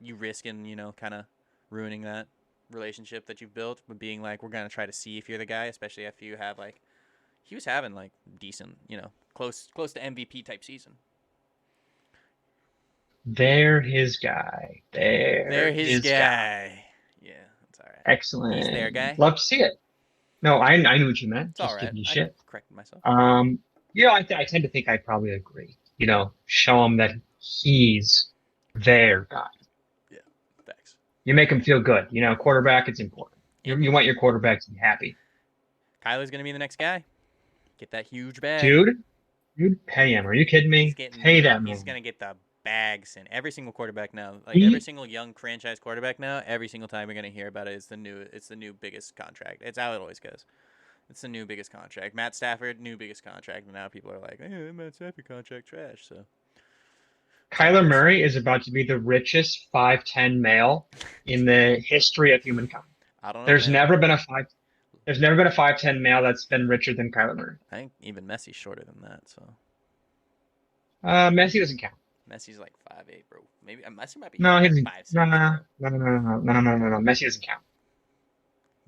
A: you risk in kind of ruining that relationship that you've built with being like we're gonna try to see if you're the guy, especially if you have like he was having like decent, close to MVP type season.
B: They're his guy.
A: They're
B: They're
A: his
B: his guy.
A: guy. Yeah, that's all right. He's their
B: Excellent.
A: guy.
B: Love to see it. No, I knew what you meant.
A: It's all
B: Just
A: right.
B: giving you
A: I
B: shit.
A: corrected myself.
B: Um, I tend to think I probably agree. Show him that he's their guy.
A: Yeah, thanks.
B: You make him feel good. Quarterback, it's important.
A: And
B: You want your quarterback to be happy.
A: Kyler's gonna be the next guy. Get that huge bag.
B: Dude, pay him. Are you kidding
A: He's
B: me?
A: getting
B: Pay
A: the.
B: that
A: He's
B: man.
A: gonna get the bags, and every single quarterback now, like every
B: He,
A: single young franchise quarterback now, every single time you're gonna hear about it, it's the new biggest contract. It's how it always goes. It's the new biggest contract. Matt Stafford, new biggest contract, and now people are like, Matt Stafford contract trash. So it's how it
B: Kyler
A: goes.
B: Murray is about to be the richest 5'10" male in the history of humankind.
A: I don't know,
B: There's
A: man.
B: never been a five. There's never been a 5'10" male that's been richer than Kyler Murray.
A: I think even Messi's shorter than that. So
B: Messi doesn't count.
A: Messi's like 5'8", bro. Maybe Messi might be
B: No,
A: hitting
B: he
A: like
B: doesn't. No,
A: 5'6",
B: no,
A: bro.
B: no, no, no, no, no, no, no, no, no. Messi doesn't count.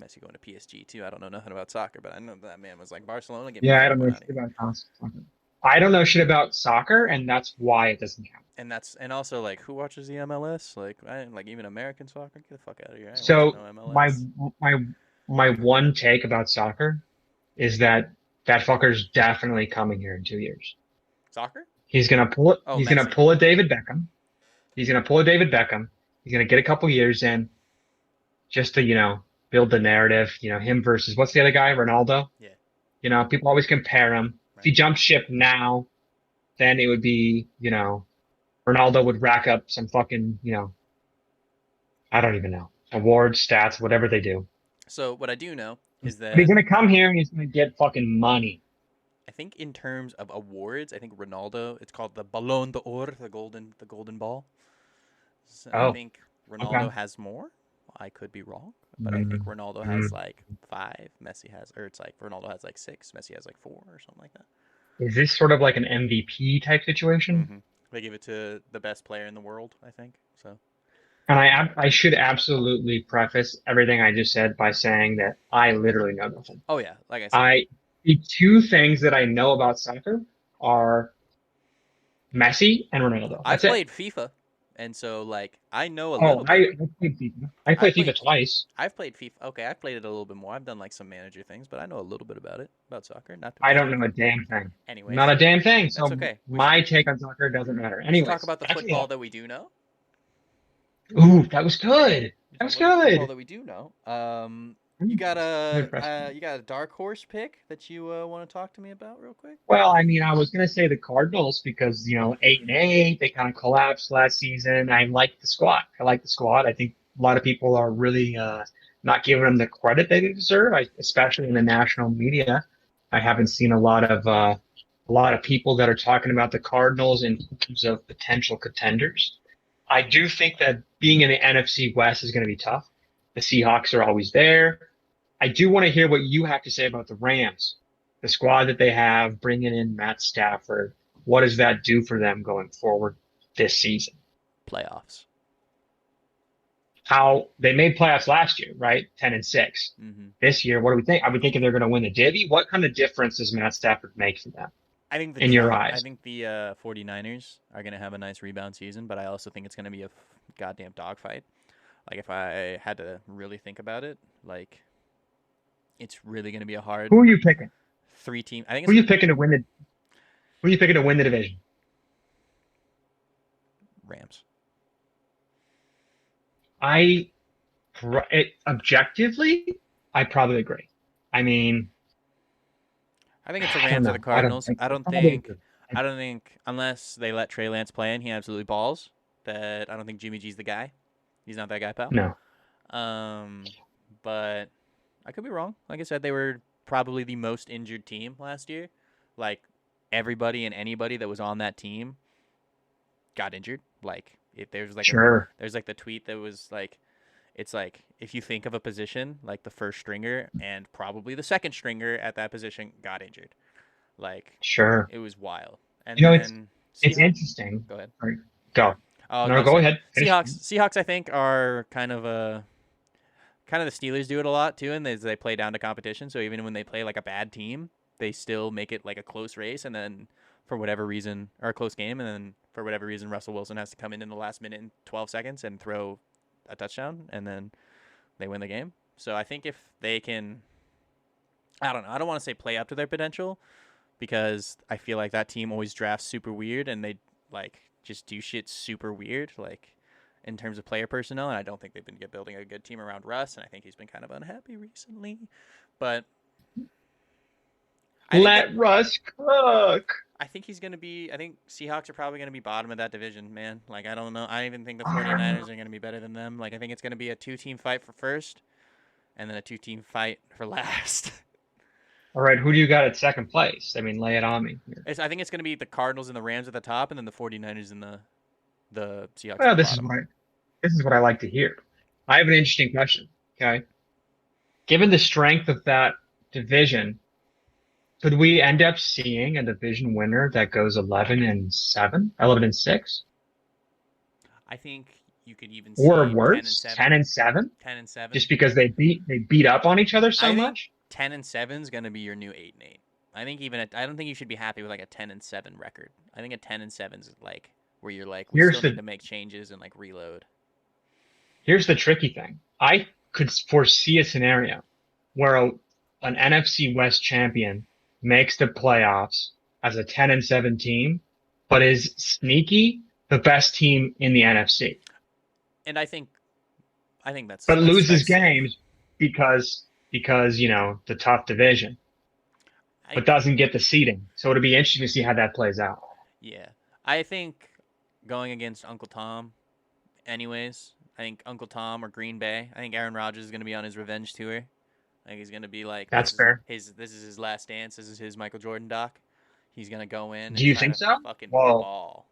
A: Messi going to PSG too. I don't know nothing about soccer, but I know that man was like Barcelona. Get me the
B: Yeah, I
A: fuck
B: don't know
A: out of
B: shit
A: here.
B: about soccer. I don't know shit about soccer, and that's why it doesn't count.
A: And also like who watches the MLS? Like I like even American soccer. Get the fuck out of here. I ain't watching
B: So
A: no
B: my
A: MLS.
B: my my one take about soccer is that fucker's definitely coming here in 2 years.
A: Soccer?
B: He's gonna pull it.
A: Oh,
B: He's gonna
A: Messi.
B: pull a David Beckham. He's gonna pull a David Beckham. He's gonna get a couple years in just to build the narrative. Him versus what's the other guy? Ronaldo.
A: Yeah.
B: People always compare him. If he
A: Right.
B: jumped ship now, then it would be Ronaldo would rack up some fucking I don't even know awards, stats, whatever they do.
A: So what I do know is
B: But he's
A: that
B: gonna come here and he's gonna get fucking money.
A: I think in terms of awards, I think Ronaldo. It's called the Ballon d'Or, the golden ball. So I
B: Oh,
A: think
B: okay.
A: Ronaldo has more. I could be wrong, but I think
B: mm
A: Ronaldo has
B: mm.
A: like 5. Messi has, or it's like Ronaldo has like 6. Messi has like 4 or something like that.
B: Is this sort of like an MVP type situation?
A: Mm-hmm. They give it to the best player in the world, I think. So
B: And I should absolutely preface everything I just said by saying that I literally know nothing.
A: Oh yeah, like I said,
B: I The two things that I know about soccer are Messi and Ronaldo.
A: I've
B: That's it.
A: played FIFA, and so like I know a
B: Oh,
A: little bit.
B: I played FIFA. I
A: I
B: played
A: played
B: FIFA twice.
A: I've played FIFA. Okay, I've played it a little bit more. I've done like some manager things, but I know a little bit about it, about soccer. Not to
B: I
A: brag.
B: don't know a damn thing. Not
A: Anyways,
B: a damn thing.
A: that's
B: So
A: okay.
B: my take on soccer doesn't matter.
A: We should talk
B: Anyways,
A: about the
B: that's
A: football
B: it.
A: that we do know.
B: Ooh, that was good.
A: We
B: That
A: talk
B: was
A: about the football
B: good.
A: that we do know. You
B: Ooh,
A: got
B: that
A: a
B: impressed me.
A: you got a dark horse pick that you want to talk to me about real quick?
B: Well, I mean, I was gonna say the Cardinals because 8-8, they kind of collapsed last season. I like the squad. I like the squad. I think a lot of people are really not giving them the credit they deserve, especially in the national media. I haven't seen a lot of people that are talking about the Cardinals in terms of potential contenders. I do think that being in the NFC West is going to be tough. The Seahawks are always there. I do want to hear what you have to say about the Rams, the squad that they have, bringing in Matt Stafford. What does that do for them going forward this season?
A: Playoffs.
B: How they made playoffs last year, right? 10-6.
A: Mm-hmm.
B: This year, what do we think? Are we thinking they're going to win the Divvy? What kind of difference does Matt Stafford make for them in your
A: I
B: eyes?
A: think the 49ers are going to have a nice rebound season, but I also think it's going to be a goddamn dogfight. Like if I had to really think about it, like it's really going to be a hard
B: Who are you picking?
A: three team. I think
B: Who
A: it's
B: are you picking to win the Who are you picking to win the division?
A: Rams.
B: I objectively, I probably agree. I mean,
A: I think it's the
B: I don't
A: Rams or the
B: know. I don't.
A: Cardinals.
B: I probably agree.
A: I don't think unless they let Trey Lance play and he absolutely balls, that I don't think Jimmy G's the guy. He's not that guy, pal.
B: No,
A: Um, but I could be wrong. Like I said, they were probably the most injured team last year. Like everybody and anybody that was on that team got injured. Like if
B: sure,
A: there's like the tweet that was like it's like if you think of a position like the first stringer and probably the second stringer at that position got injured. Like
B: sure.
A: it was wild. And
B: You know, it's
A: then
B: it's
A: Seahawks.
B: interesting.
A: Go ahead.
B: All right, go.
A: I was
B: No,
A: about to
B: go
A: say
B: ahead. Finish.
A: Seahawks. I think are kind of the Steelers do it a lot too, and they play down to competition. So even when they play like a bad team, they still make it like a close race, and then for whatever reason, or a close game, and then for whatever reason, Russell Wilson has to come in the last minute and 12 seconds and throw a touchdown, and then they win the game. So I think if they can, I don't know, I don't want to say play up to their potential because I feel like that team always drafts super weird and they like just do shit super weird, like in terms of player personnel. And I don't think they've been building a good team around Russ, and I think he's been kind of unhappy recently. But I think that
B: Let Russ cook.
A: I think he's going to be. I think Seahawks are probably going to be bottom of that division, man. Like, I don't know. I even think the 49ers are going to be better than them. Like, I think it's going to be a two-team fight for first and then a two-team fight for last.
B: All right, who do you got at second place? I mean, lay it on me here.
A: I think it's going to be the Cardinals and the Rams at the top, and then the 49ers and the Seahawks at
B: Well,
A: the bottom.
B: this is what I like to hear. I have an interesting question. Okay, given the strength of that division, could we end up seeing a division winner that goes 11-7, 11-6,
A: I think you could even
B: or
A: see 10 and
B: worse,
A: 7.
B: 10-7,
A: 10 and 7.
B: just because they beat up on each other so
A: I think
B: much?
A: 10 and 7 is going to be your new 8 and 8. I think I don't think you should be happy with like a 10 and 7 record. I think a 10 and 7 is like where you're like we
B: Here's
A: still need
B: the
A: to make changes and like reload.
B: here's the tricky thing. I could foresee a scenario where an NFC West champion makes the playoffs as a 10-7 team, but is sneaky the best team in the NFC,
A: And I think
B: but loses
A: that's safe.
B: games because the tough division,
A: I
B: but doesn't get the seeding. So it'll be interesting to see how that plays out.
A: Yeah. I think going against Uncle Tom anyways. I think Uncle Tom or Green Bay. I think Aaron Rodgers is going to be on his revenge tour. I think he's going to be like
B: That's fair.
A: this is his last dance. This is his Michael Jordan doc. He's going to go in
B: Do
A: and
B: you
A: try
B: think
A: to
B: so?
A: fucking
B: Well,
A: ball.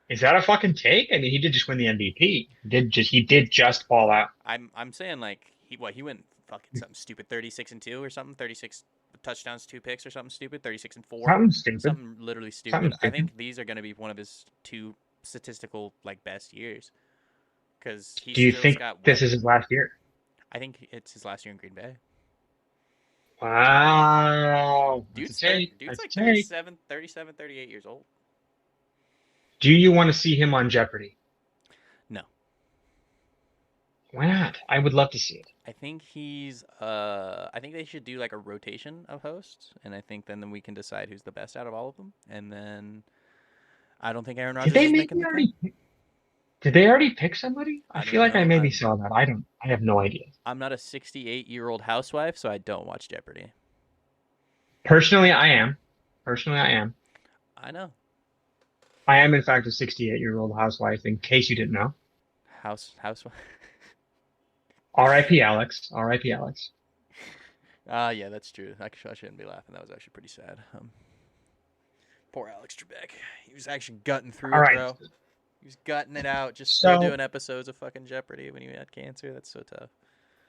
B: is that a fucking take? I mean, he did just win the MVP. He did just ball out.
A: I'm saying like he went fucking something stupid 36 and 2 or something, 36 touchdowns, 2 picks or something stupid, 36 and 4.
B: Something stupid.
A: Something literally
B: Something
A: stupid. I
B: stupid.
A: think these are going to be one of his two statistical like best years because he
B: Do you
A: still's
B: think
A: got
B: this
A: what?
B: is his last year?
A: I think it's his last year in Green Bay.
B: Wow. That's a
A: Dude's
B: take.
A: dude's
B: That's a
A: like
B: take.
A: 37, 37, 38 years old.
B: Do you want to see him on Jeopardy?
A: No,
B: Why not? I would love to see it.
A: I think he's. I think they should do like a rotation of hosts, and I think then we can decide who's the best out of all of them. And then I don't think Aaron
B: Did
A: Rodgers
B: they
A: is
B: maybe
A: making the cut.
B: already? Did they already pick somebody? I
A: I
B: feel
A: don't
B: like I
A: know.
B: maybe saw that. I don't. I have no idea.
A: I'm not a 68-year-old housewife, so I don't watch Jeopardy.
B: Personally, I am. Personally, I am.
A: I know.
B: I am, in fact, a 68-year-old housewife, in case you didn't know.
A: Housewife.
B: R.I.P. Alex. R.I.P. Alex.
A: Yeah, that's true. I shouldn't be laughing. That was actually pretty sad. Poor Alex Trebek. He was actually gutting through
B: All
A: it,
B: right.
A: bro. He was gutting it out, just still
B: So,
A: doing episodes of fucking Jeopardy when he had cancer. That's so tough.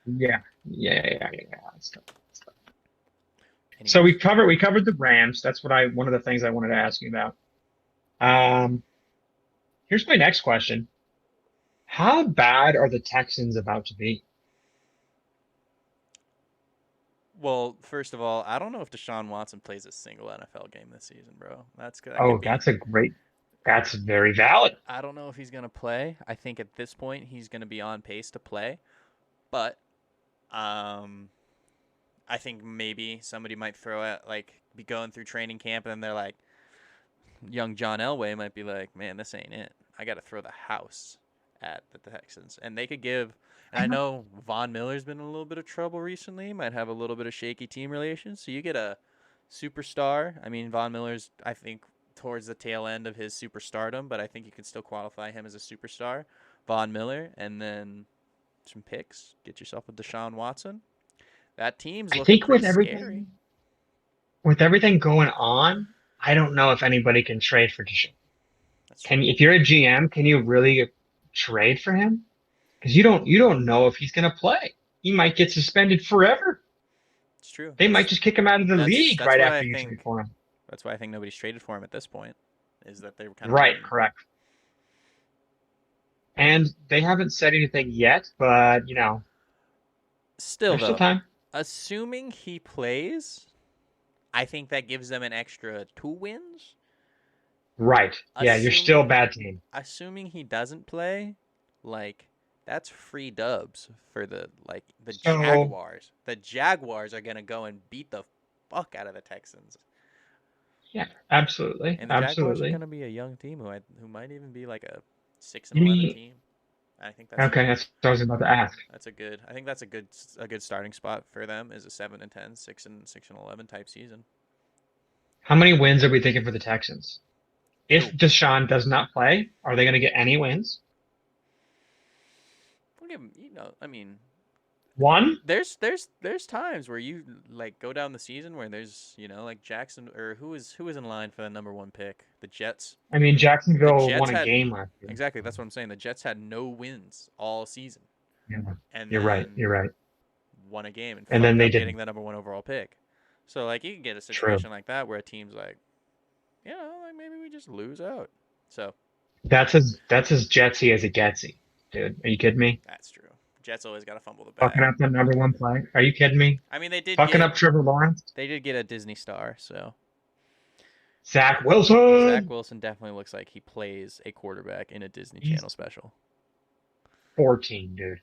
B: yeah. That's tough. That's tough. So
A: Anyways,
B: we covered the Rams. That's one of the things I wanted to ask you about. Um, Here's my next question. How bad are the Texans about to be?
A: well, first of all, I don't know if Deshaun Watson plays a single NFL game this season, bro. That could
B: Oh,
A: be.
B: that's very valid.
A: I don't know if he's gonna play. I think at this point he's gonna be on pace to play, but um, I think maybe somebody might throw out like be going through training camp and then they're like, young John Elway might be like, man, this ain't it. I got to throw the house at the Texans. And they could give, and
B: I
A: I
B: don't,
A: know Von Miller's been in a little bit of trouble recently, might have a little bit of shaky team relations. So you get a superstar. I mean, Von Miller's, I think, towards the tail end of his superstardom, but I think you can still qualify him as a superstar. Von Miller, and then some picks. Get yourself a Deshaun Watson. That team's
B: I
A: looking
B: think
A: pretty scary.
B: with everything going on, I don't know if anybody can trade for Deshaun.
A: That's true.
B: If you're a GM, can you really trade for him? Because you don't know if he's going to play. He might get suspended forever.
A: It's true.
B: They might just kick him out of the league
A: That's
B: right
A: why I
B: after you trade
A: think
B: for him.
A: nobody's traded for him at this point. Is that they're kind of
B: Right,
A: waiting.
B: correct. And they haven't said anything yet, but
A: Still
B: there's still
A: though,
B: time.
A: assuming he plays, I think that gives them an extra 2 wins.
B: Right. Yeah, you're still a
A: Assuming
B: bad team.
A: assuming he doesn't play, like that's free dubs for the
B: So
A: Jaguars. The Jaguars are gonna go and beat the fuck out of the Texans,
B: yeah, absolutely,
A: and the Jaguars are
B: absolutely.
A: gonna be a young team who might even be like a six and
B: You
A: 11
B: mean
A: team. I think
B: okay? That's what I was about to ask.
A: that's a good. I think that's a good starting spot for them is a 7 and 10, 6 and 11 type season.
B: How many wins are we thinking for the Texans? If
A: Who?
B: Deshaun does not play, are they going to get any wins?
A: We'll give 'em- I mean,
B: One?
A: there's times where you like go down the season where there's like Jackson or who was in line for the number one pick, the Jets.
B: I mean,
A: The
B: Jacksonville
A: Jets
B: won a
A: had
B: game last year.
A: exactly that's what I'm saying. The Jets had no wins all season,
B: Yeah,
A: and
B: you're right.
A: then
B: You're right.
A: won a game and
B: And then
A: fucked
B: they
A: up getting
B: didn't.
A: the number one overall pick. So like you can get a
B: True.
A: situation like that where a team's like, like maybe we just lose out. So
B: That's as Jetsy as it gets. Dude, are you kidding me?
A: that's true. Jets always got to fumble the
B: Fucking
A: bag.
B: up the number one play? Are you kidding me?
A: I mean,
B: Fucking up Trevor Lawrence?
A: they did get a Disney star, so
B: Zach
A: Zach
B: Wilson?
A: Wilson definitely looks like he plays a quarterback in a Disney
B: He's
A: Channel special.
B: 14, dude.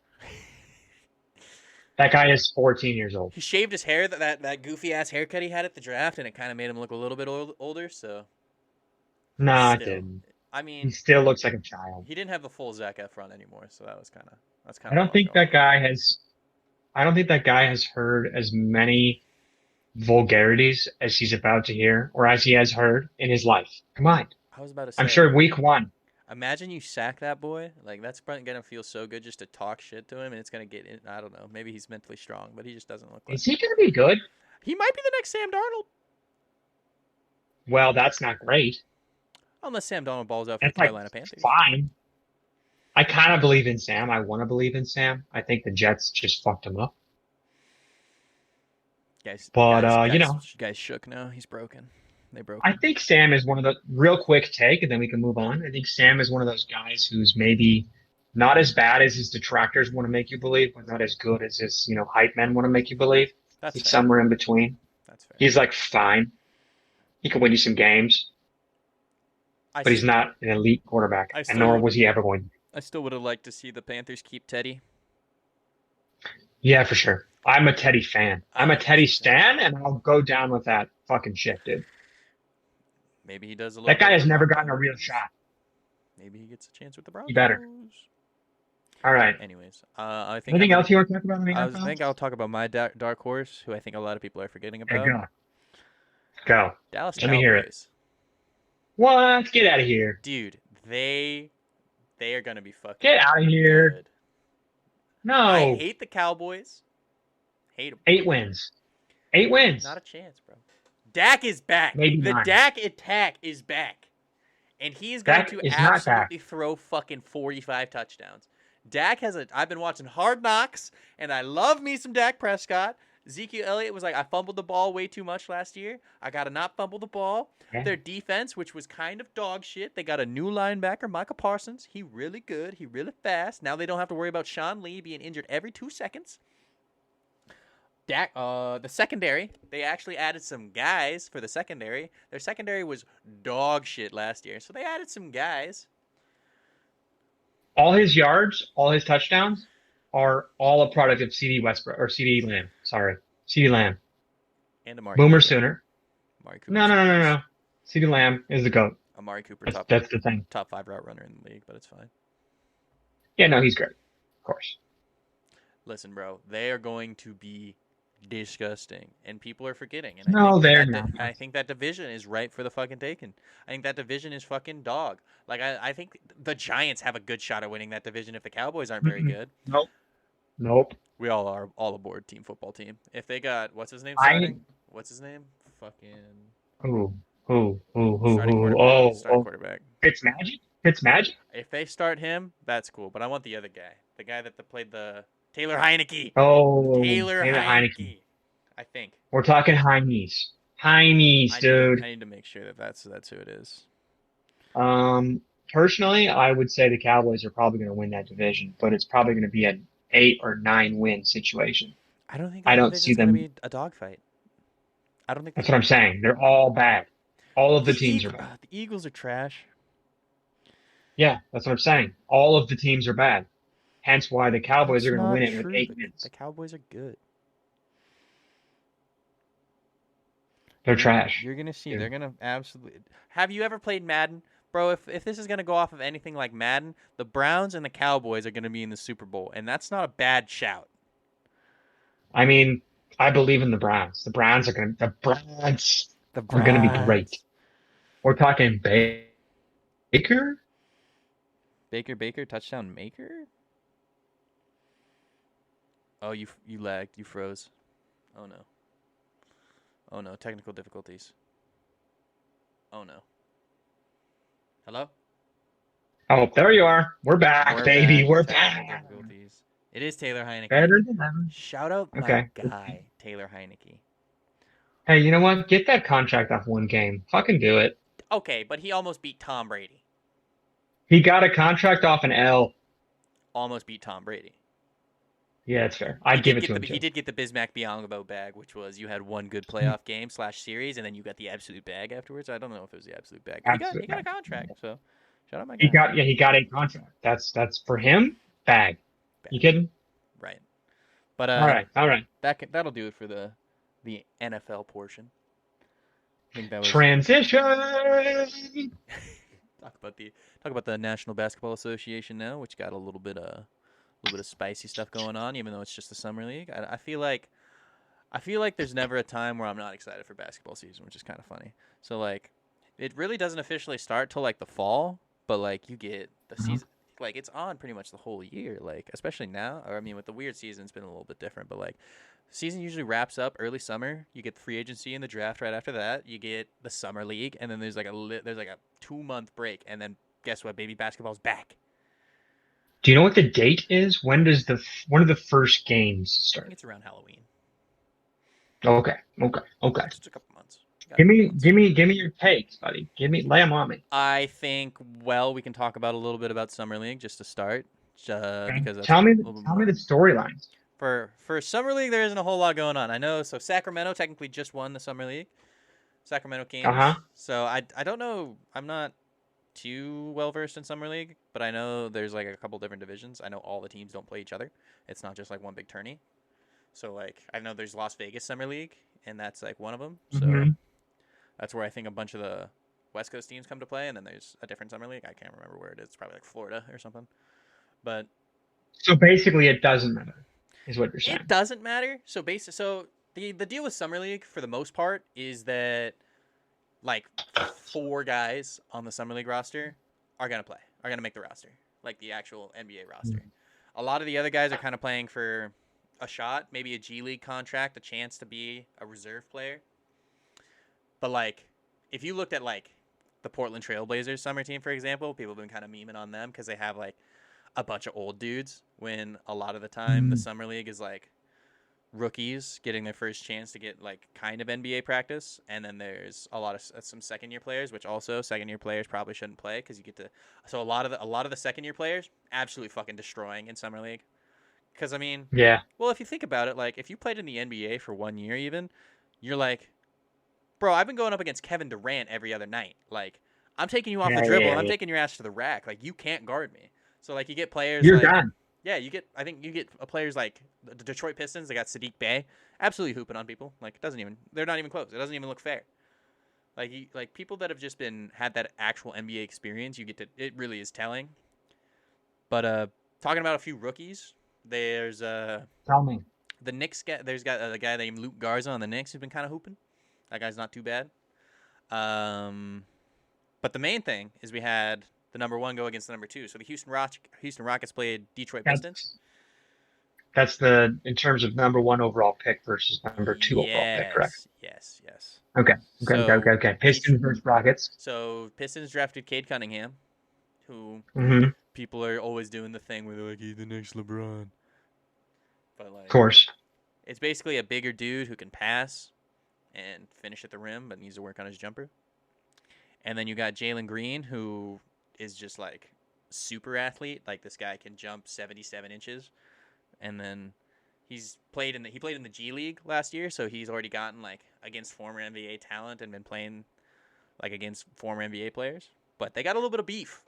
B: That guy is 14 years old.
A: He shaved his hair, that goofy ass haircut he had at the draft, and it kind of made him look a little bit older. So
B: Nah, it
A: still,
B: didn't.
A: I
B: He
A: mean,
B: still looks like a child.
A: he didn't have the full Zac Efron anymore, so that's kind
B: I
A: of
B: don't
A: all I'm
B: think
A: going
B: that
A: with.
B: guy has I don't think that guy has heard as many vulgarities as he's about to hear or as he has heard in his life. Come on.
A: I was about to
B: I'm
A: say,
B: sure week one.
A: imagine you sack that boy. Like that's probably gonna feel so good just to talk shit to him, and it's gonna get. I don't know. Maybe he's mentally strong, but he just doesn't look like.
B: Is he going to be good?
A: He might be the next Sam Darnold,
B: Well, that's not great.
A: unless Sam Darnold balls out for the
B: That's like
A: Carolina Panthers.
B: fine. I kind of believe in Sam. I want to believe in Sam. I think the Jets just fucked him up.
A: Guys,
B: But
A: guys shook now. He's broken. They broke
B: I
A: him.
B: think Sam is one of the real quick take, and then we can move on. I think Sam is one of those guys who's maybe Not as bad as his detractors want to make you believe, but not as good as his, hype men want to make you believe.
A: That's
B: He's
A: fair.
B: somewhere in between.
A: That's fair.
B: He's like fine. He can win you some games,
A: I
B: but he's
A: st-
B: not an elite quarterback,
A: I
B: and
A: still
B: nor
A: would
B: was he ever going to be.
A: I still would have liked to see the Panthers keep Teddy.
B: Yeah, for sure. I'm a Teddy fan.
A: I
B: I'm a
A: am
B: Teddy
A: too, Teddy.
B: stan, and I'll go down with that fucking shit, dude.
A: Maybe he does a little
B: That
A: bit
B: guy
A: with
B: has
A: the
B: never gotten a real
A: Broncos.
B: shot.
A: Maybe he gets a chance with the
B: You better.
A: Broncos.
B: All right.
A: Anyways, I think I'm
B: Anything
A: gonna.
B: else you want to talk about in the
A: I was
B: NFL?
A: think I'll talk about my dark horse, who I think a lot of people are forgetting
B: Yeah,
A: about.
B: go. Go.
A: Dallas
B: Let me hear it.
A: Cowboys.
B: What? Get out of here.
A: Dude, they are gonna be
B: Get
A: fucking
B: out of here.
A: good. I
B: No.
A: hate the Cowboys. Hate them.
B: 8 wins. 8 wins.
A: Not a chance, bro. Dak is back.
B: Maybe
A: The
B: 9.
A: Dak attack is back. And he is going
B: Dak
A: to
B: is not back.
A: absolutely throw fucking 45 touchdowns. Dak has a. I've been watching Hard Knocks, and I love me some Dak Prescott. Ezekiel Elliott was like, I fumbled the ball way too much last year. I got to not fumble the ball.
B: Yeah.
A: Their defense, which was kind of dog shit, they got a new linebacker, Micah Parsons. He really good. He really fast. Now they don't have to worry about Sean Lee being injured every 2 seconds. The secondary, they actually added some guys for the secondary. Their secondary was dog shit last year, so they added some guys.
B: All his yards, all his touchdowns are all a product of CD Westbrook or CD Lamb. Sorry. CD Lamb.
A: And Amari
B: Boomer
A: Cooper.
B: Sooner.
A: Amari
B: No,
A: Cooper's
B: no, no, no,
A: nice.
B: no. CD Lamb is the GOAT.
A: Amari Cooper,
B: That's the thing.
A: top 5 route runner in the league, but it's fine.
B: Yeah, no, he's great. Of course.
A: Listen, bro, they are going to be disgusting, and people are forgetting. And
B: No, they're not.
A: I think that division is ripe for the fucking taking. I think that division is fucking dog. Like I think the Giants have a good shot at winning that division if the Cowboys aren't very
B: Mm-mm.
A: good.
B: Nope. Nope.
A: We all are all aboard team football team. If they got what's his name
B: I
A: starting? What's his name? Fucking
B: who
A: starting
B: who
A: quarterback. Starting
B: oh
A: quarterback.
B: Fitzmagic? Fitzmagic?
A: If they start him, that's cool. But I want the other guy. The guy that played the Taylor Heineke.
B: Oh,
A: Taylor
B: Taylor Heineke.
A: Heineke. I think.
B: We're talking high knees. High knees, dude.
A: I need to make sure that that's who it is.
B: Personally, I would say the Cowboys are probably going to win that division, but it's probably going to be an 8 or 9 win situation.
A: I don't think
B: I
A: that
B: don't see
A: division's gonna
B: them.
A: be a dogfight. I don't think
B: That's what I'm saying. They're all bad. All of the teams are bad.
A: The Eagles are trash.
B: Yeah, that's what I'm saying. All of the teams are bad. Hence why the Cowboys
A: That's
B: are going to
A: not
B: win it with
A: true.
B: 8 wins.
A: The Cowboys are good.
B: They're trash.
A: You're gonna see.
B: Dude.
A: They're gonna absolutely. Have you ever played Madden, bro? If this is gonna go off of anything like Madden, the Browns and the Cowboys are gonna be in the Super Bowl, and that's not a bad shout.
B: I mean, I believe in the Browns. The Browns
A: The
B: are going to be great.
A: Browns.
B: We're talking Baker?
A: Baker touchdown maker. Oh, you lagged. You froze. Oh no. Oh no. Technical difficulties. Oh no. Hello.
B: Oh, there you are. We're back,
A: We're
B: baby.
A: back.
B: We're
A: Technical
B: back.
A: difficulties. It is Taylor Heineke.
B: Better than ever.
A: Shout out my
B: Okay.
A: guy, Taylor Heineke.
B: Hey, you know what? Get that contract off one game. Fucking do it.
A: Okay, but he almost beat Tom Brady.
B: He got a contract off an L.
A: Almost beat Tom Brady.
B: Yeah, it's fair. I'd give it to him
A: He
B: too.
A: did get the Bismack Biyombo bag, which was you had one good playoff game / series, and then you got the absolute bag afterwards. I don't know if it was the absolute bag. But he got a contract, so shout out my guy.
B: He got a contract. That's for him. Bag. You kidding?
A: Right. But
B: All right.
A: that'll do it for the NFL portion. I think that was
B: Transition.
A: talk about the National Basketball Association now, which got a little bit of spicy stuff going on, even though it's just the summer league. I feel like there's never a time where I'm not excited for basketball season, which is kind of funny. So like, it really doesn't officially start till like the fall, but like you get the season, like it's on pretty much the whole year. Like especially now, or I mean with the weird season, it's been a little bit different, but like. Season usually wraps up early summer. You get the free agency and the draft right after that. You get the summer league, and then there's like a 2-month break, and then guess what, baby, basketball's back.
B: Do you know what the date is? When do the first games
A: I
B: start?
A: think it's around Halloween.
B: Okay.
A: It's just a couple months.
B: Give me your takes, buddy. Lay them on me.
A: I think we can talk about a little bit about summer league just to start.
B: Okay.
A: because that's a little bit
B: Tell me
A: more.
B: the storylines.
A: For summer league, there isn't a whole lot going on. I know. So Sacramento technically just won the summer league. Sacramento
B: Uh-huh.
A: Kings. So I don't know. I'm not too well versed in summer league, but I know there's like a couple different divisions. I know all the teams don't play each other. It's not just like one big tourney. So like I know there's Las Vegas Summer League, and that's like one of them. So
B: Hmm.
A: that's where I think a bunch of the West Coast teams come to play, and then there's a different summer league. I can't remember where it is. It's probably like Florida or something. But
B: So basically, it doesn't matter, is what you're
A: it
B: saying.
A: doesn't matter. So the deal with summer league for the most part is that like four guys on the summer league roster are gonna make the roster, like the actual NBA roster. A lot of the other guys are kind of playing for a shot, maybe a G League contract, a chance to be a reserve player. But like, if you looked at like the Portland Trailblazers summer team, for example, people have been kind of memeing on them because they have like a bunch of old dudes. When a lot of the time the
B: Mm.
A: summer league is like rookies getting their first chance to get like kind of NBA practice, and then there's a lot of some second year players, which also second year players probably shouldn't play because you get to. So a lot of the second year players absolutely fucking destroying in summer league. Because I mean,
B: Yeah.
A: well, if you think about it, like if you played in the NBA for 1 year, even you're like, bro, I've been going up against Kevin Durant every other night. Like, I'm taking you off the
B: Yeah,
A: dribble
B: yeah,
A: and I'm
B: yeah.
A: taking your ass to the rack. Like, you can't guard me. So like, you get players
B: You're
A: like,
B: done.
A: yeah, you get. I think you get players like the Detroit Pistons. They got Sadiq Bey, absolutely hooping on people. Like, it doesn't even. They're not even close. It doesn't even look fair. Like people that have just been had that actual NBA experience, you get to. It really is telling. But talking about a few rookies, there's
B: Tell me.
A: the Knicks. There's got a guy named Luke Garza on the Knicks who's been kind of hooping. That guy's not too bad. Um, but the main thing is we had the number one go against the number two. So the Houston Rockets played Detroit Pistons.
B: That's that's the in terms of number one overall pick versus number two overall pick, correct?
A: Yes.
B: Okay.
A: So
B: Okay.
A: Detroit.
B: Pistons versus Rockets.
A: So Pistons drafted Cade Cunningham, who
B: Hmm.
A: people are always doing the thing where they're like, he's the next LeBron. But
B: Of
A: like,
B: course.
A: it's basically a bigger dude who can pass and finish at the rim, but needs to work on his jumper. And then you got Jalen Green, who is just like super athlete. Like this guy can jump 77 inches, and then he played in the G League last year, so he's already gotten like against former NBA talent and been playing like against former NBA players. But they got a little bit of beef,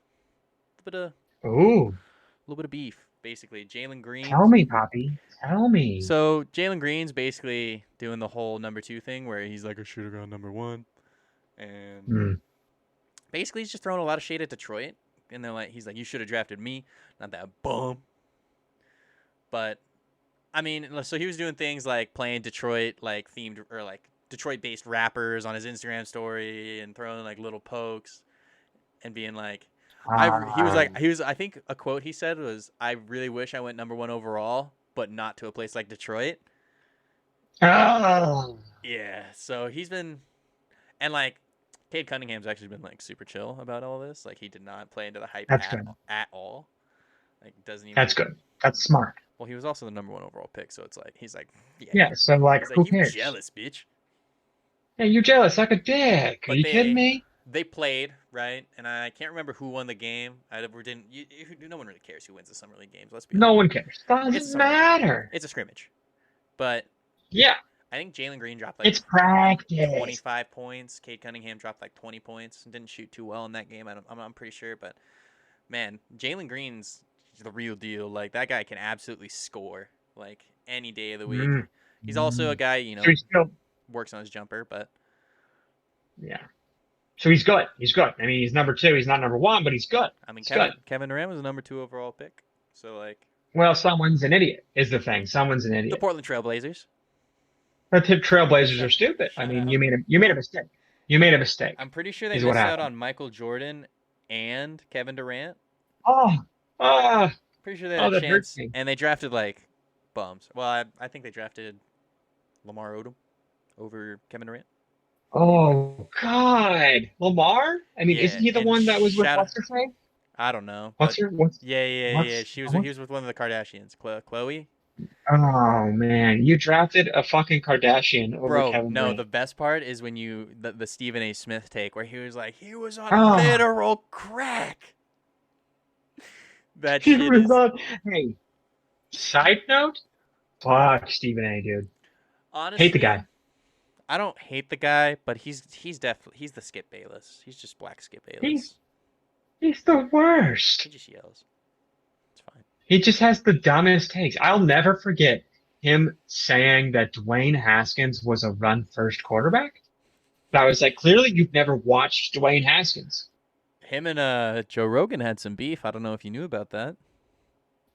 B: Ooh.
A: a little bit of beef. Basically, Jalen
B: Tell
A: Green's.
B: me, Poppy. Tell me.
A: So Jalen Green's basically doing the whole number two thing, where he's like, I should have gone number one, and
B: Mm.
A: basically he's just throwing a lot of shade at Detroit. And they're like, he's like, you should have drafted me, not that bum. But I mean, so he was doing things like playing Detroit like themed or like Detroit based rappers on his Instagram story and throwing like little pokes and being like,
B: Um,
A: he was I think a quote he said was, I really wish I went number one overall, but not to a place like Detroit.
B: oh,
A: Yeah, so he's been and like Cade Cunningham's actually been like super chill about all this. Like he did not play into the hype
B: that's good.
A: at all. Like doesn't
B: That's
A: even.
B: good. That's smart.
A: Well, he was also the number one overall pick, so it's like he's like, yeah,
B: Yeah. So, like,
A: he's like
B: who
A: you
B: cares?
A: jealous bitch.
B: Hey, you jealous? Suck a dick. Are
A: But
B: you kidding me?
A: they played right, and I can't remember who won the game. I never didn't. No one really cares who wins the summer league games. Let's be
B: No
A: honest.
B: one cares.
A: It's a
B: Doesn't
A: summer league.
B: matter.
A: It's a scrimmage, but
B: Yeah.
A: I think Jalen Green dropped like
B: It's practice.
A: 25 points. Cade Cunningham dropped like 20 points. Didn't shoot too well in that game. I'm pretty sure, but man, Jalen Green's the real deal. Like that guy can absolutely score like any day of the week.
B: Mm.
A: He's also a
B: Mm.
A: guy,
B: So he's still,
A: works on his jumper, but
B: yeah. So he's good. He's good. I mean, he's number two. He's not number one, but he's good.
A: I mean
B: He's good.
A: Kevin Durant was a number two overall pick. So like
B: Well, someone's an idiot is the thing. Someone's an
A: the
B: idiot.
A: Portland Trailblazers.
B: But the Trailblazers are
A: Shout,
B: stupid. I
A: shout
B: mean,
A: out.
B: you made a mistake. You made a mistake.
A: I'm pretty sure they
B: Is what
A: missed out
B: happened.
A: on Michael Jordan and Kevin Durant.
B: Oh, oh,
A: Pretty sure they had
B: oh,
A: a
B: that hurts
A: chance,
B: me.
A: and they drafted like bums. Well, I think they drafted Lamar Odom over Kevin Durant.
B: Oh God, Lamar. I mean, isn't
A: Yeah,
B: he the
A: and
B: one that was with
A: shout.
B: what's her name?
A: I don't know,
B: What's
A: but
B: her?
A: yeah.
B: What's?
A: He was with one of the Kardashians, Chloe.
B: Oh man, you drafted a fucking Kardashian over
A: Bro,
B: Kevin
A: no,
B: Durant.
A: the best part is when the Stephen A. Smith take where he was like, he was on
B: Oh,
A: literal crack. That
B: He
A: shit
B: was
A: is
B: on. Hey, side note, fuck Stephen A. Dude, hate the
A: honestly.
B: guy.
A: I don't hate the guy, but he's definitely he's the Skip Bayless. He's just black Skip
B: He's
A: Bayless.
B: he's the
A: He
B: worst.
A: just yells. It's fine.
B: He just has the dumbest takes. I'll never forget him saying that Dwayne Haskins was a run first quarterback. And I was like, clearly you've never watched Dwayne Haskins.
A: Him and Joe Rogan had some beef. I don't know if you knew about that.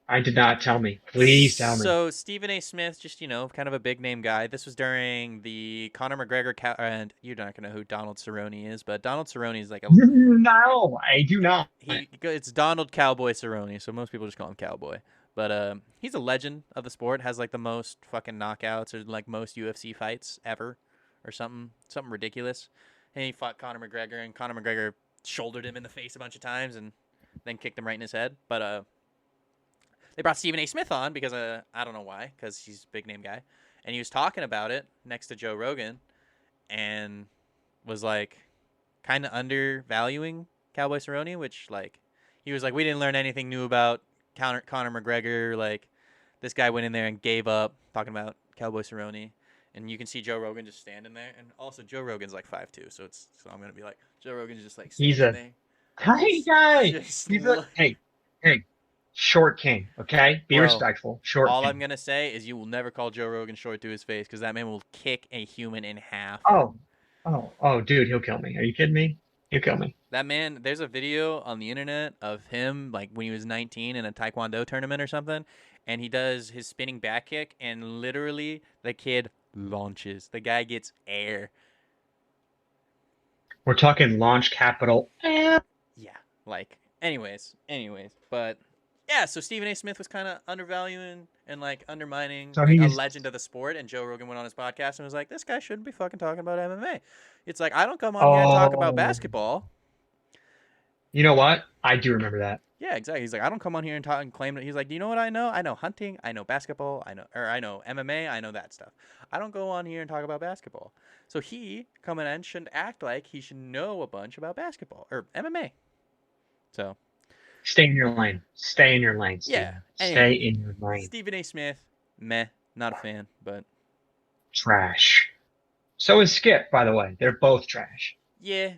B: I did not tell me. Please tell me.
A: So Stephen A. Smith, just kind of a big name guy. This was during the Conor McGregor and you're not gonna know who Donald Cerrone is, but Donald Cerrone is like a
B: No, I do not.
A: it's Donald Cowboy Cerrone, so most people just call him Cowboy. But he's a legend of the sport. Has like the most fucking knockouts or like most UFC fights ever, or something ridiculous. And he fought Conor McGregor, and Conor McGregor shouldered him in the face a bunch of times, and then kicked him right in his head. But they brought Stephen A. Smith on because I don't know why, because he's a big name guy, and he was talking about it next to Joe Rogan, and was like kind of undervaluing Cowboy Cerrone, which like he was like, we didn't learn anything new about Conor McGregor. Like this guy went in there and gave up, talking about Cowboy Cerrone. And you can see Joe Rogan just standing there, and also Joe Rogan's like 5'2", so I'm gonna be like Joe Rogan's just like
B: He's
A: standing
B: a
A: there,
B: tiny
A: just
B: guy.
A: just
B: He's a hey, short king. Okay, be
A: bro.
B: respectful. Short
A: All I'm
B: king.
A: gonna say is you will never call Joe Rogan short to his face because that man will kick a human in half.
B: Oh, oh, dude, he'll kill me. Are you kidding me? He'll kill me.
A: That man, there's a video on the internet of him like when he was 19 in a taekwondo tournament or something, and he does his spinning back kick, and literally the kid launches. The guy gets air.
B: We're talking launch capital.
A: Yeah, like anyways, but yeah. So Stephen A. Smith was kind of undervaluing and like undermining
B: So
A: like a
B: he's,
A: legend of the sport, and Joe Rogan went on his podcast and was like, "This guy shouldn't be fucking talking about MMA." It's like I don't come on here and talk about
B: oh,
A: basketball.
B: you know what? I do remember that.
A: Yeah, exactly. He's like, I don't come on here and talk and claim that. He's like, do you know what I know? I know hunting. I know basketball. I know MMA. I know that stuff. I don't go on here and talk about basketball. So he coming in shouldn't act like he should know a bunch about basketball or MMA. So
B: Stay in your lane. Stay in your lane,
A: yeah.
B: Steven. Stay
A: Anyways,
B: in your lane.
A: Stephen A. Smith, meh, not a fan, but
B: Trash. So is Skip, by the way. They're both trash.
A: yeah.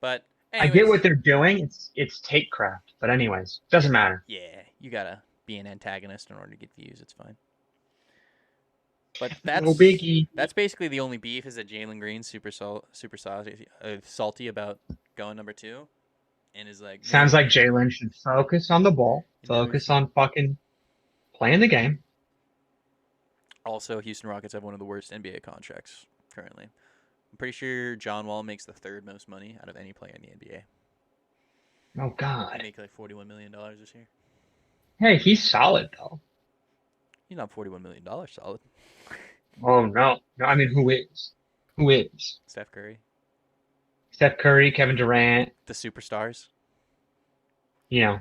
A: But
B: I get
A: anyways,
B: what they're doing. It's take craft. But anyways, doesn't matter.
A: yeah, you gotta be an antagonist in order to get views. It's fine. But
B: No biggie.
A: that's basically the only beef is that Jalen Green's super salty about going number 2, and is like
B: Sounds like Jalen should focus on the ball,
A: never
B: focus
A: seen.
B: on fucking playing the game.
A: Also, Houston Rockets have one of the worst NBA contracts currently. I'm pretty sure John Wall makes the third most money out of any player in the NBA.
B: Oh
A: They
B: God.
A: make like $41 million this year.
B: Hey, he's solid though.
A: He's not $41 million solid.
B: Oh no. No, I mean who is? Who is?
A: Steph Curry,
B: Steph Curry, Kevin Durant,
A: the superstars.
B: you know,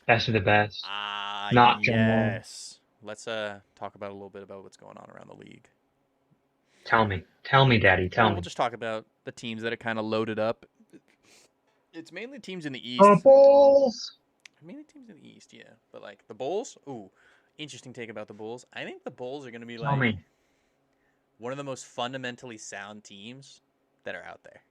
B: best of the best.
A: Ah,
B: Not John Wall.
A: yes. Let's talk about a little bit about what's going on around the league.
B: Tell me. Tell me, Daddy. Tell
A: Well, we'll
B: me.
A: just talk about the teams that are kind of loaded up. It's mainly teams in the
B: The
A: East.
B: Bulls.
A: Mainly teams in the East, yeah. But like the Bulls, ooh, interesting take about the Bulls. I think the Bulls are going to be
B: Tell
A: like
B: me.
A: one of the most fundamentally sound teams that are out there.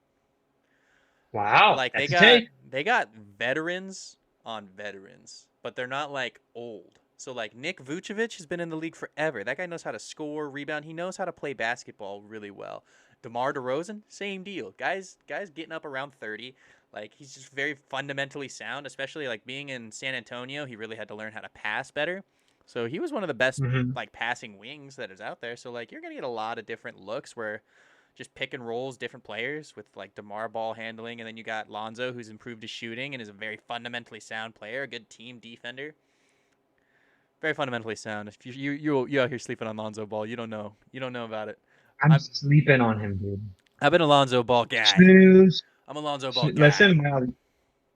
B: Wow,
A: Like
B: that's a take.
A: they got veterans on veterans, but they're not like old. So like Nick Vucevic has been in the league forever. That guy knows how to score, rebound. He knows how to play basketball really well. DeMar DeRozan, same deal. Guys getting up around 30. Like he's just very fundamentally sound, especially like being in San Antonio, he really had to learn how to pass better. So he was one of the best
B: Hmm.
A: like passing wings that is out there. So like you're going to get a lot of different looks where just pick and rolls different players with like DeMar ball handling, and then you got Lonzo who's improved his shooting and is a very fundamentally sound player, a good team defender. Very fundamentally sound. If you out here sleeping on Lonzo Ball, you don't know about it.
B: I'm
A: I'm
B: sleeping on him, dude.
A: I've been a Lonzo Ball guy.
B: Snooze.
A: I'm a Lonzo Ball guy.
B: Listen,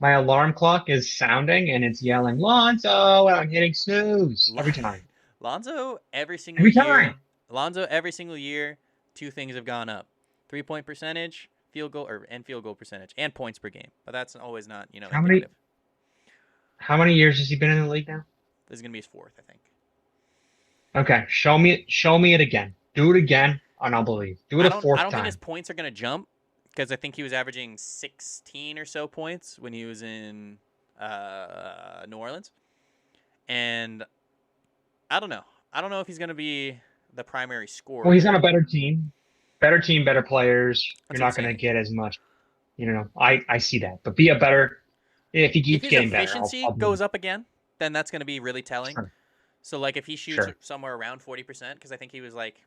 B: my alarm clock is sounding and it's yelling, Lonzo, and I'm hitting snooze every time.
A: Lonzo every single
B: Every time.
A: year. Lonzo every single year. Two things have gone up: 3-point percentage, field goal percentage, and points per game. But that's always not
B: How many?
A: indicative.
B: How many years has he been in the league now?
A: This is gonna be his fourth, I think.
B: Okay, show me it again. Do it again, and I'll believe. Do it
A: I
B: a
A: don't I
B: fourth
A: don't think his
B: time.
A: points are gonna jump because I think he was averaging 16 or so points when he was in New Orleans, and I don't know. I don't know if he's gonna be the primary
B: Well,
A: scorer
B: he's on a
A: there.
B: better team. Better team, better players.
A: That's
B: You're
A: what I'm
B: not going to
A: saying.
B: get as much. I see that. But be a better. If he
A: If
B: keeps
A: his
B: getting better, I'll
A: efficiency
B: believe
A: goes
B: it.
A: up again, then that's gonna be really telling.
B: Sure,
A: So like if he shoots
B: sure.
A: somewhere around 40%, because I think he was like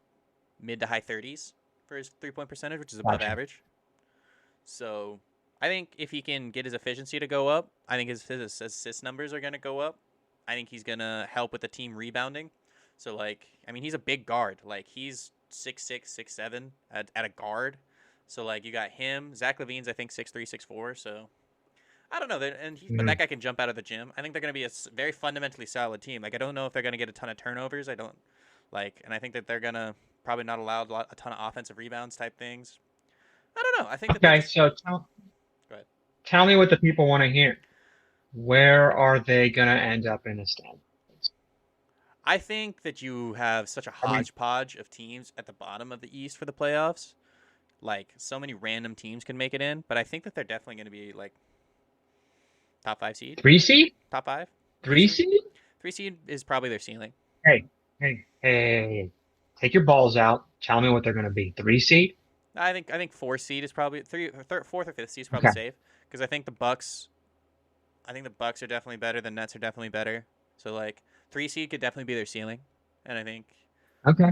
A: mid to high 30s for his 3 point percentage, which is above
B: Gotcha.
A: average. So I think if he can get his efficiency to go up, I think his assist numbers are going to go up. I think he's going to help with the team rebounding. So, like, I mean, he's a big guard. Like, he's 6'6", 6'7" at a guard. So, like, you got him. Zach Levine's, I think, 6'3", 6'4". So, I don't know. But that
B: Mm.
A: guy can jump out of the gym. I think they're going to be a very fundamentally solid team. Like, I don't know if they're going to get a ton of turnovers. I don't, like, and I think that they're going to probably not allow a ton of offensive rebounds type things. I don't know. I think that they're
B: Okay,
A: just.
B: so
A: Go ahead.
B: tell me what the people want to hear. Where are they going to end up in the standings?
A: I think that you have such a
B: Are we
A: hodgepodge of teams at the bottom of the East for the playoffs. Like so many random teams can make it in, but I think that they're definitely going to be like top five seed,
B: three seed?
A: top five, three
B: Three
A: seed.
B: seed?
A: 3 seed is probably their ceiling.
B: Hey, hey. Take your balls out. Tell me what they're going to be. Three seed?
A: I think 4 seed is probably fourth or fifth seed is probably
B: Okay,
A: safe because I think the Bucks. I think the Bucks are definitely better. The Nets are definitely better. So like 3 seed could definitely be their ceiling, and I think
B: okay.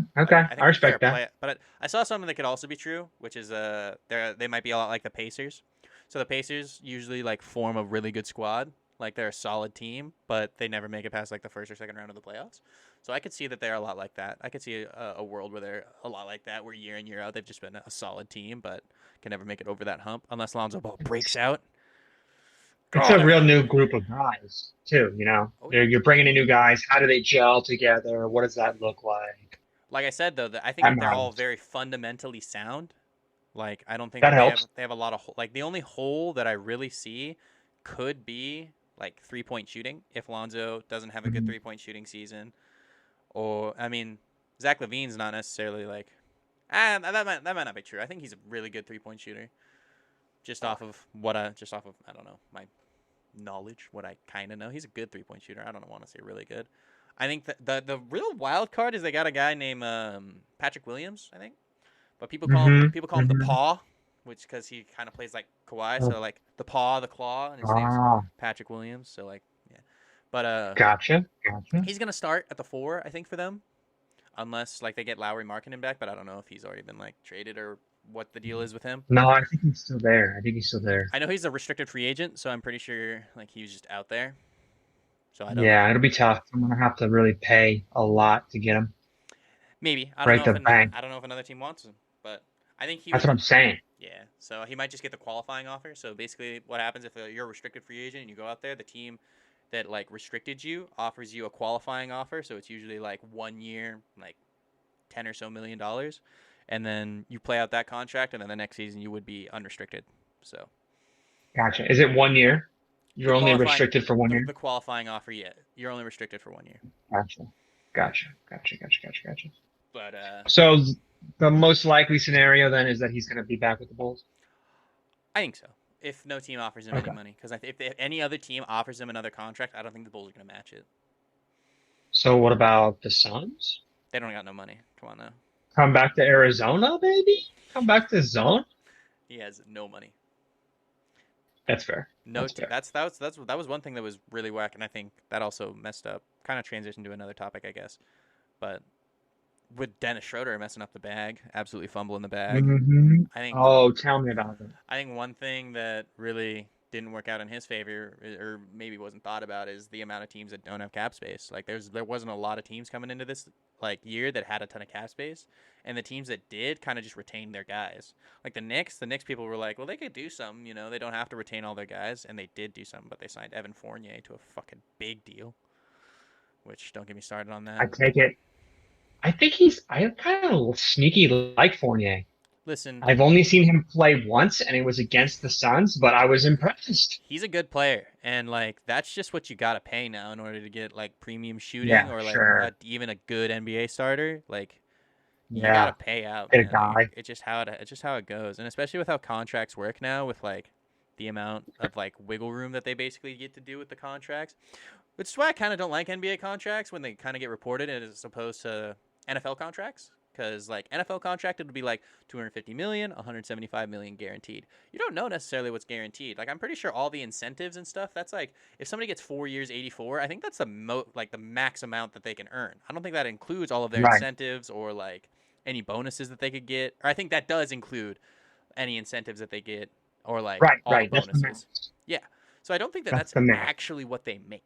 A: I
B: I
A: think that they're a
B: respect that.
A: play. But I saw something that could also be true, which is they might be a lot like the Pacers. So the Pacers usually like form a really good squad, like they're a solid team, but they never make it past like the first or second round of the playoffs. So I could see that they're a lot like that. I could see a world where they're a lot like that, where year in year out they've just been a solid team, but can never make it over that hump unless Lonzo Ball breaks out.
B: It's
A: God,
B: a real new group of guys too, you know.
A: oh yeah.
B: You're bringing in new guys. How do they gel together? What does that look like?
A: Like I said though, I think
B: That
A: that they're all
B: matters.
A: very fundamentally sound. Like I don't think
B: That
A: that
B: helps.
A: they have a lot of like the only hole that I really see could be like 3 point shooting if Lonzo doesn't have a good
B: Mhm.
A: 3 point shooting season. Or I mean, Zach Levine's not necessarily like that might not be true. I think he's a really good 3 point shooter. Just off of I don't know my knowledge, what I kind of know. He's a good 3 point shooter. I don't want to say really good. I think that the real wild card is they got a guy named Patrick Williams. I think but
B: Hmm.
A: people call him the
B: Hmm.
A: Paw, which because he kind of plays like Kawhi,
B: Oh,
A: so like the Paw, the Claw, and his name's
B: ah,
A: Patrick Williams. So like yeah, but
B: gotcha.
A: he's gonna start at the 4, I think, for them, unless like they get Lowry Markkinen back. But I don't know if he's already been like traded or what the deal is with him.
B: No, I think he's still there. I think he's still there.
A: I know he's a restricted free agent, so I'm pretty sure like he was just out there. So I don't know.
B: Yeah, it'll be tough. I'm gonna have to really pay a lot to get him.
A: Maybe
B: Break the bank.
A: I don't know if another team wants him, but I think he
B: That's
A: would.
B: what I'm saying.
A: Yeah, so he might just get the qualifying offer. So basically, what happens if you're a restricted free agent and you go out there, the team that like restricted you offers you a qualifying offer. So it's usually like 1 year, like $10 or so million, and then you play out that contract, and then the next season you would be unrestricted. So
B: Gotcha. Is it 1 year?
A: the
B: You're only
A: qualifying,
B: restricted for 1 year?
A: the qualifying offer, yeah, you're only restricted for 1 year.
B: Gotcha.
A: But
B: So the most likely scenario then is that he's gonna be back with the Bulls.
A: I think so. If no team offers him any
B: Okay.
A: money, because if any other team offers him another contract, I don't think the Bulls are going to match it.
B: So what about the Suns?
A: They don't got no money. Come on now.
B: Come back to Arizona, baby? Come back to zone?
A: He has no money.
B: That's fair.
A: No,
B: That's fair.
A: that was one thing that was really whack, and I think that also messed up. Kind of transitioned to another topic, I guess. But with Dennis Schroeder messing up the bag, absolutely fumbling the bag.
B: Hmm.
A: I think
B: Oh, tell me about it.
A: I think one thing that really didn't work out in his favor, or maybe wasn't thought about, is the amount of teams that don't have cap space. Like there wasn't a lot of teams coming into this like year that had a ton of cap space, and the teams that did kind of just retained their guys. Like the Knicks people were like, well, they could do something, they don't have to retain all their guys, and they did do something, but they signed Evan Fournier to a fucking big deal. Which don't get me started on
B: I
A: that.
B: take it. I kind of sneaky like Fournier.
A: Listen,
B: I've only seen him play once, and it was against the Suns, but I was impressed.
A: he's a good player, and like that's just what you gotta pay now in order to get like premium shooting
B: Yeah,
A: or like
B: sure.
A: even a good NBA starter. Like you gotta
B: Yeah,
A: pay out,
B: get a
A: man. Like
B: guy.
A: it's just how it goes, and especially with how contracts work now, with like the amount of like wiggle room that they basically get to do with the contracts. Which is why I kind of don't like NBA contracts when they kind of get reported as opposed to NFL contracts. Because like NFL contract, it would be like 250 million, 175 million guaranteed. You don't know necessarily what's guaranteed. Like I'm pretty sure all the incentives and stuff. That's like if somebody gets 4 years, 84. I think that's like the max amount that they can earn. I don't think that includes all of their
B: Right,
A: incentives or like any bonuses that they could get. Or I think that does include any incentives that they get or like
B: right,
A: all the
B: right. That's the
A: bonuses.
B: max.
A: Yeah. So I don't think that
B: That's
A: that's
B: the max.
A: actually what they make.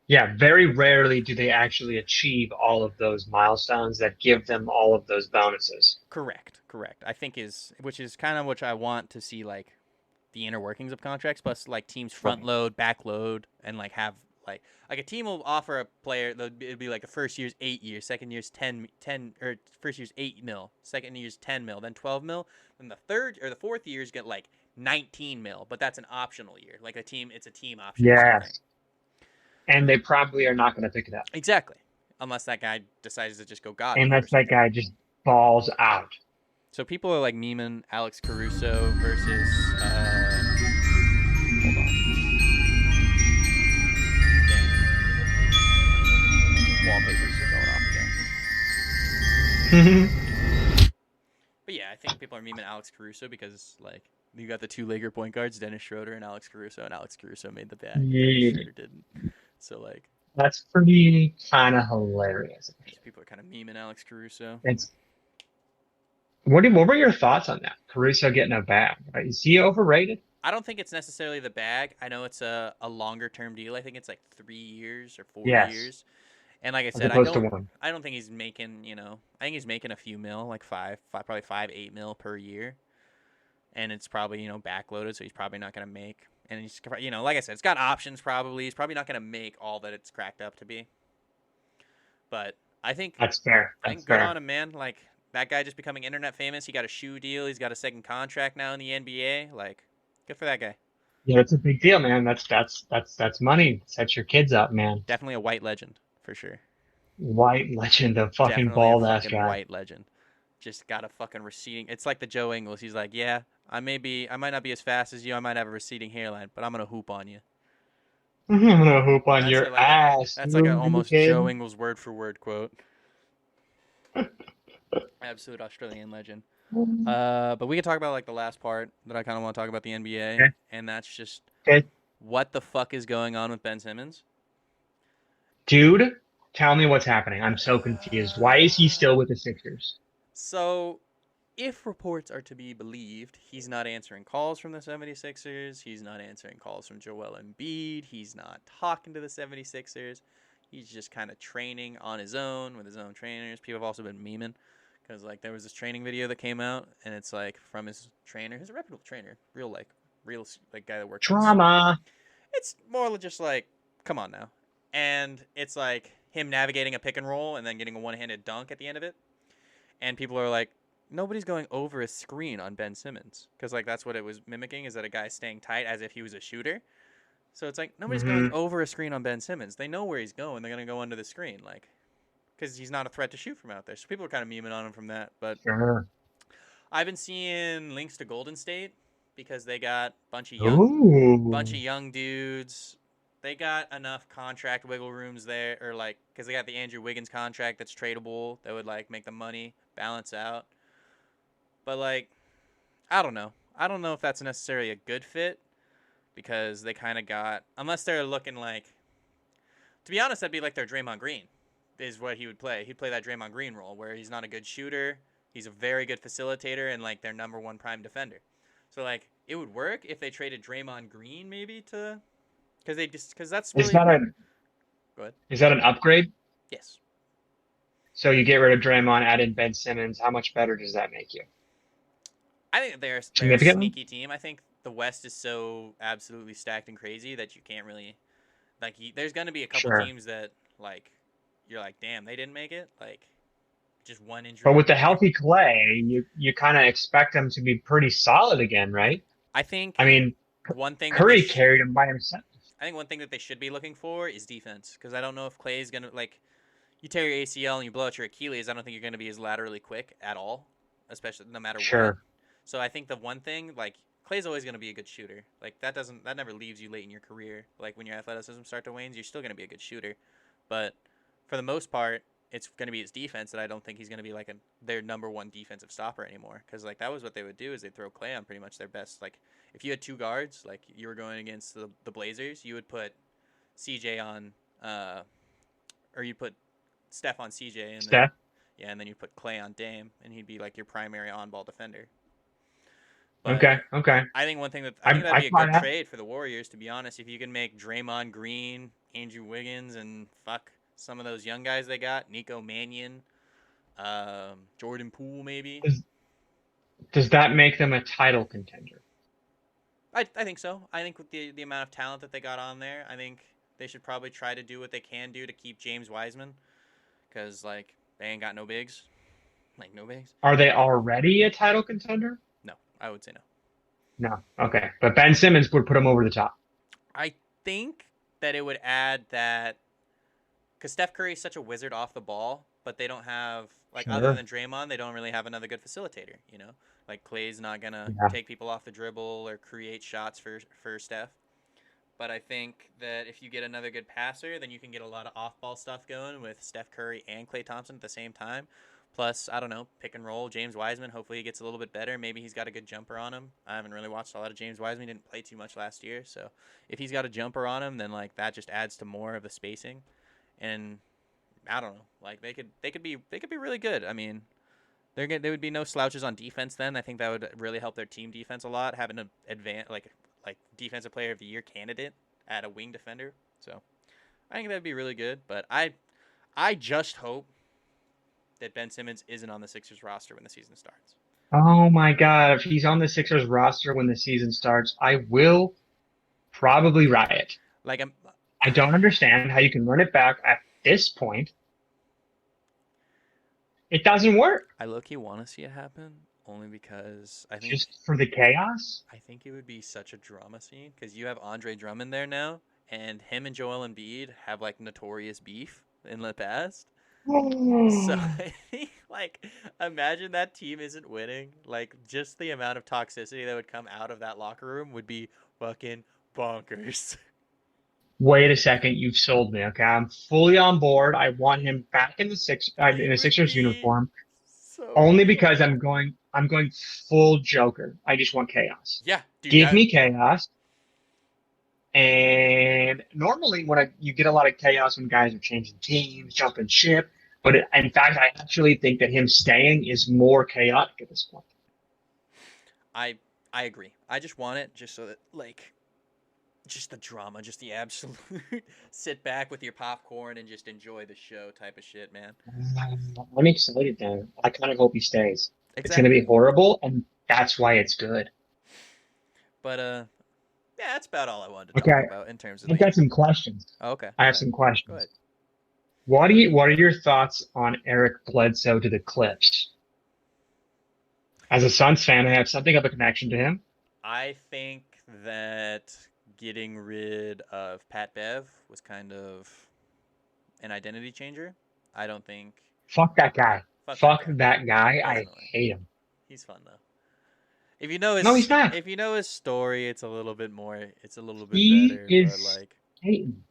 B: Yeah, very rarely do they actually achieve all of those milestones that give them all of those bonuses.
A: Correct, correct. I think is which is kind of what I want to see, like the inner workings of contracts, plus like teams front
B: Right.
A: load, back load, and like have like a team will offer a player. It'd be like the first year's 8 years, second year's 10, or first year's 8 mil, second year's 10 mil, then 12 mil, then the third or the fourth years get like 19 mil, but that's an optional year. Like it's a team option or something.
B: Yes. And they probably are not going to pick it up
A: Exactly, unless that guy decides to just go god mode or
B: unless that
A: something.
B: guy just balls out.
A: So people are like memeing Alex Caruso versus hold on. Dang. Wallpaper's going off again. But yeah, I think people are memeing Alex Caruso because like you got the two Laker point guards, Dennis Schroeder and Alex Caruso, and Alex Caruso made the bag and Dennis
B: Yeah,
A: Schroeder didn't. So like
B: that's pretty kind of hilarious.
A: so people are kind of memeing Alex Caruso.
B: It's what were your thoughts on that? Caruso getting a bag. Right? Is he overrated?
A: I don't think it's necessarily the bag. I know it's a longer term deal. I think it's like 3 years or four
B: Yes,
A: years. And like I
B: as
A: said,
B: opposed to one.
A: I don't think he's making, I think he's making a few mil, like probably 5, 8 mil per year. And it's probably, backloaded, so he's probably not going to make. And he's, like I said, it's got options probably. He's probably not going to make all that it's cracked up to be. But I think,
B: That's fair.
A: I
B: That's
A: think good on
B: fair.
A: him, man. Like that guy just becoming internet famous. He got a shoe deal. He's got a second contract now in the NBA. Like, good for that guy.
B: Yeah, it's a big deal, man. That's money. Set your kids up, man.
A: Definitely a white legend for sure.
B: White legend, a fucking
A: Definitely a
B: bald ass
A: fucking
B: guy.
A: white legend. Just got a fucking receding. It's like the Joe Ingles. He's like, yeah, I might not be as fast as you. I might have a receding hairline, but I'm gonna hoop on you.
B: I'm gonna hoop on
A: That's
B: your
A: like a
B: ass,
A: that's like a
B: you
A: almost Joe
B: kid.
A: Ingles word for word quote. Absolute Australian legend. But we can talk about like the last part that I kind of want to talk about the NBA,
B: Okay,
A: and that's just
B: okay.
A: what the fuck is going on with Ben Simmons.
B: Dude, tell me what's happening. I'm so confused. Why is he still with the Sixers?
A: So, if reports are to be believed, he's not answering calls from the 76ers. He's not answering calls from Joel Embiid. He's not talking to the 76ers. He's just kind of training on his own with his own trainers. People have also been memeing because like there was this training video that came out and it's like from his trainer. He's a reputable trainer, real like guy that works on.
B: Drama.
A: It's more just like, come on now, and it's like him navigating a pick and roll and then getting a one-handed dunk at the end of it. And people are like, nobody's going over a screen on Ben Simmons because like that's what it was mimicking, is that a guy staying tight as if he was a shooter. So it's like nobody's going
B: Hmm.
A: over a screen on Ben Simmons. They know where he's going. They're gonna go under the screen, like because he's not a threat to shoot from out there. So people are kind of memeing on him from that. But
B: Sure.
A: I've been seeing links to Golden State because they got bunch of
B: Ooh.
A: young dudes. They got enough contract wiggle rooms there, or like because they got the Andrew Wiggins contract that's tradable that would like make the money balance out. But like, I don't know. I don't know if that's necessarily a good fit because they kind of got, unless they're looking like, to be honest, that'd be like their Draymond Green is what he would play. He'd play that Draymond Green role where he's not a good shooter, he's a very good facilitator and like their number one prime defender. So like it would work if they traded Draymond Green maybe to, because that's
B: Is
A: really,
B: that a
A: go ahead.
B: is that an upgrade?
A: Yes.
B: So you get rid of Draymond, add in Ben Simmons. How much better does that make you?
A: I think they're a
B: Significantly?
A: sneaky team. I think the West is so absolutely stacked and crazy that you can't really like. There's gonna be a couple
B: Sure.
A: teams that like you're like, damn, they didn't make it. Like Just one injury
B: But with the
A: away.
B: healthy Clay, you kind of expect him to be pretty solid again, right?
A: I think
B: I mean,
A: one thing that
B: Curry carried him by himself.
A: I think one thing that they should be looking for is defense, because I don't know if Clay is gonna like you tear your ACL and you blow out your Achilles. I don't think you're gonna be as laterally quick at all, especially no matter what.
B: Sure.
A: So I think the one thing like Clay's always gonna be a good shooter. Like that never leaves you late in your career. Like when your athleticism start to wane, you're still gonna be a good shooter. But for the most part, it's going to be his defense that I don't think he's going to be like their number one defensive stopper anymore. Because like that was what they would do is they'd throw Clay on pretty much their best. Like if you had two guards, like you were going against the Blazers, you would put CJ on, or you put Steph on CJ, and then
B: Steph.
A: yeah, and then you put Clay on Dame, and he'd be like your primary on-ball defender. But
B: Okay. Okay.
A: I think one thing that I think that'd
B: I
A: be a
B: find
A: good
B: that.
A: trade for the Warriors, to be honest. If you can make Draymond Green, Andrew Wiggins, and fuck some of those young guys they got, Nico Mannion, Jordan Poole, maybe.
B: Does that make them a title contender?
A: I think so. I think with the amount of talent that they got on there, I think they should probably try to do what they can do to keep James Wiseman, because like they ain't got no bigs, like no bigs.
B: Are they already a title contender?
A: No, I would say no.
B: No. Okay. But Ben Simmons would put them over the top.
A: I think that it would add that because Steph Curry is such a wizard off the ball, but they don't have like other
B: Sure.
A: than Draymond, they don't really have another good facilitator. You know, like Clay's not gonna
B: Yeah.
A: take people off the dribble or create shots for Steph. But I think that if you get another good passer, then you can get a lot of off-ball stuff going with Steph Curry and Klay Thompson at the same time. Plus, I don't know, pick and roll. James Wiseman, hopefully he gets a little bit better. Maybe he's got a good jumper on him. I haven't really watched a lot of James Wiseman. He didn't play too much last year, so if he's got a jumper on him, then like that just adds to more of the spacing. And I don't know, like they could be really good. I mean, there would be no slouches on defense then. I think that would really help their team defense a lot, having an like defensive player of the year candidate at a wing defender. So I think that'd be really good. But I just hope that Ben Simmons isn't on the Sixers roster when the season starts.
B: Oh my God. If he's on the Sixers roster when the season starts, I will probably riot.
A: Like I'm,
B: I don't understand how you can run it back at this point. It doesn't work
A: I low key want to see it happen only because
B: just for the chaos.
A: I think it would be such a drama scene because you have Andre Drummond there now, and him and Joel Embiid have like notorious beef in the past. So I think like imagine that team isn't winning. Like just the amount of toxicity that would come out of that locker room would be fucking bonkers.
B: Wait a second, you've sold me. Okay, I'm fully on board. I want him back in the in
A: It
B: a
A: would
B: Sixers
A: be
B: uniform,
A: so
B: only because
A: fun.
B: I'm going full Joker. I just want chaos.
A: Yeah, dude,
B: Give
A: that
B: me chaos. And normally, you get a lot of chaos when guys are changing teams, jumping ship. But in fact, I actually think that him staying is more chaotic at this point.
A: I I agree. I just want it just so that like just the drama, just the absolute sit back with your popcorn and just enjoy the show type of shit, man.
B: I'm excited then. I kind of hope he stays. It's going to be
A: Exactly.
B: horrible, and that's why it's good.
A: But yeah, that's about all I wanted to talk
B: Okay,
A: about in terms of
B: I've
A: the.
B: got some questions.
A: Oh, okay,
B: I
A: go
B: have
A: ahead.
B: some
A: Go ahead.
B: questions. What are your thoughts on Eric Bledsoe to the Clips? As a Suns fan, I have something of a connection to him.
A: I think that getting rid of Pat Bev was kind of an identity changer. I don't think.
B: Fuck that guy.
A: Fuck that
B: Fuck
A: guy.
B: that guy.
A: Guy's
B: I
A: annoying.
B: hate him.
A: He's fun though.
B: No, he's not.
A: If you know his story, it's a little bit more. It's a little bit
B: He
A: better, but
B: is
A: like
B: hating.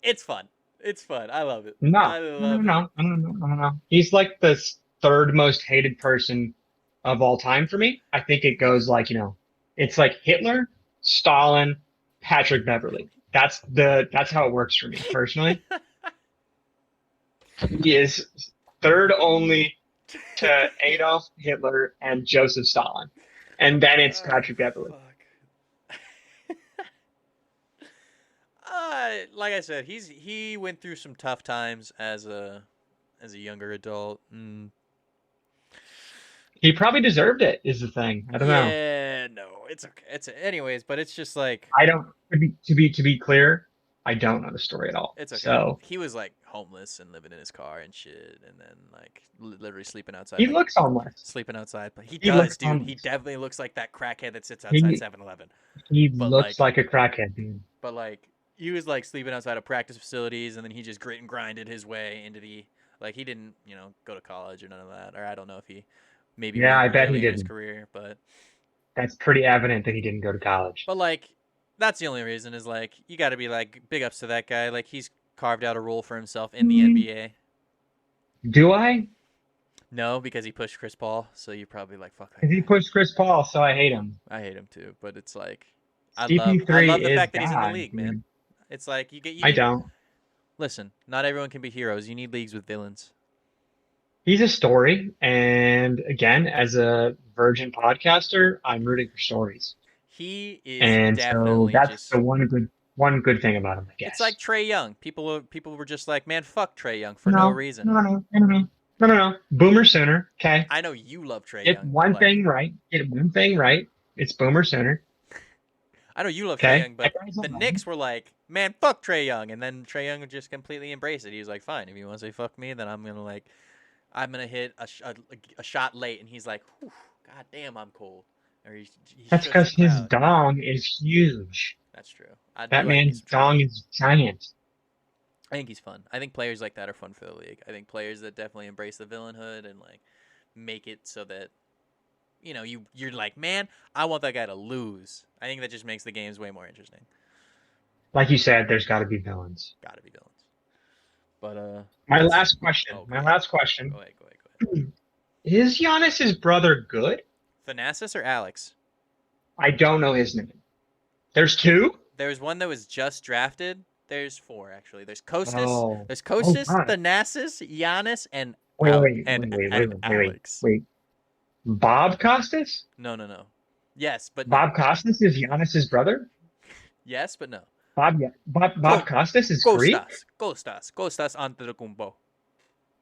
A: it's fun. It's fun. I love it.
B: No,
A: I
B: no, no,
A: love it.
B: no, no, no, no, no, no. He's like the third most hated person of all time for me. I think it goes like, it's like Hitler, Stalin, Patrick Beverly. That's how it works for me personally. He is third only to Adolf Hitler and Joseph Stalin. And then it's
A: Oh
B: Patrick Beverly.
A: fuck. Like I said, he went through some tough times as a younger adult.
B: He probably deserved it, is the thing. I don't know.
A: Yeah, no, it's okay. Anyways, but it's just like
B: I don't to be clear. I don't know the story at all.
A: It's okay.
B: So
A: He was like homeless and living in his car and shit, and then like literally sleeping outside,
B: he
A: like
B: looks homeless.
A: sleeping outside. But he
B: He
A: does,
B: looks
A: dude. He
B: homeless.
A: definitely looks like that crackhead that sits outside
B: He
A: 7-Eleven.
B: he
A: But
B: looks
A: like,
B: like a crackhead, dude.
A: but like, he was like sleeping outside of practice facilities, and then he just grit and grinded his way into the like. He didn't, go to college or none of that, or I don't know if he maybe
B: Yeah,
A: went
B: I bet he
A: earlier in his
B: didn't.
A: career, but
B: That's pretty evident that he didn't go to college.
A: like, that's the only reason is like you got to be like big ups to that guy. Like he's carved out a role for himself in the
B: Mm,
A: NBA.
B: do I?
A: No, because he pushed Chris Paul, so you're probably like, fuck that
B: Because he
A: guy.
B: pushed Chris Paul, so I hate him.
A: I hate him too, but it's like, I love
B: CP3
A: the
B: is
A: fact that he's in the
B: God,
A: league, man.
B: dude.
A: It's like you
B: I
A: need.
B: don't.
A: Listen, not everyone can be heroes. You need leagues with villains.
B: He's a story, and again, as a virgin podcaster, I'm rooting for stories.
A: He is
B: And so
A: definitely
B: that's
A: just.
B: the one good thing about him, I
A: It's like
B: guess.
A: Trey Young. People were just like, man, fuck Trey Young for no
B: No,
A: reason.
B: no, no, no, no, no, no, no, no. Boomer sooner. Okay.
A: I know you love Trey
B: Get
A: Young, but
B: one
A: like,
B: thing right. Get one thing right. It's Boomer sooner.
A: I know you love Trey
B: Okay.
A: Young,
B: That
A: but
B: guy's
A: the
B: 11.
A: Knicks were like, man, fuck Trey Young, and then Trey Young just completely embraced it. He was like, fine, if you want to say fuck me, then I'm gonna hit a shot late, and he's like, whew, God damn, I'm cold, or he
B: That's
A: shows the
B: because his
A: crowd.
B: dong is huge.
A: That's true. I do
B: That
A: like me
B: man's
A: some Trey
B: dong
A: Young.
B: is giant.
A: I think he's fun. I think players like that are fun for the league. I think players that definitely embrace the villainhood and like make it so that you're like, man, I want that guy to lose. I think that just makes the games way more interesting.
B: Like you said, there's got to be villains.
A: Got to be villains. But
B: My
A: let's.
B: last question.
A: Oh, go
B: My
A: ahead.
B: last question.
A: Go ahead. Go ahead. Go ahead.
B: Is Giannis's brother good?
A: Thanasis or Alex?
B: I don't know his name. There's two?
A: There's one that was just drafted. There's four actually. There's Kostas.
B: Oh.
A: There's
B: Oh
A: Kostas,
B: God.
A: Thanasis, Giannis, and
B: Wait, wait,
A: and
B: wait, wait, wait,
A: and
B: wait, wait, wait,
A: Alex.
B: wait. Bob Costas?
A: No, no, no. Yes, but no.
B: Bob Costas is Giannis's brother?
A: Yes, but no.
B: Bob, yeah. Bob
A: Co-
B: Costas is Greek?
A: Kostas Antetokounmpo.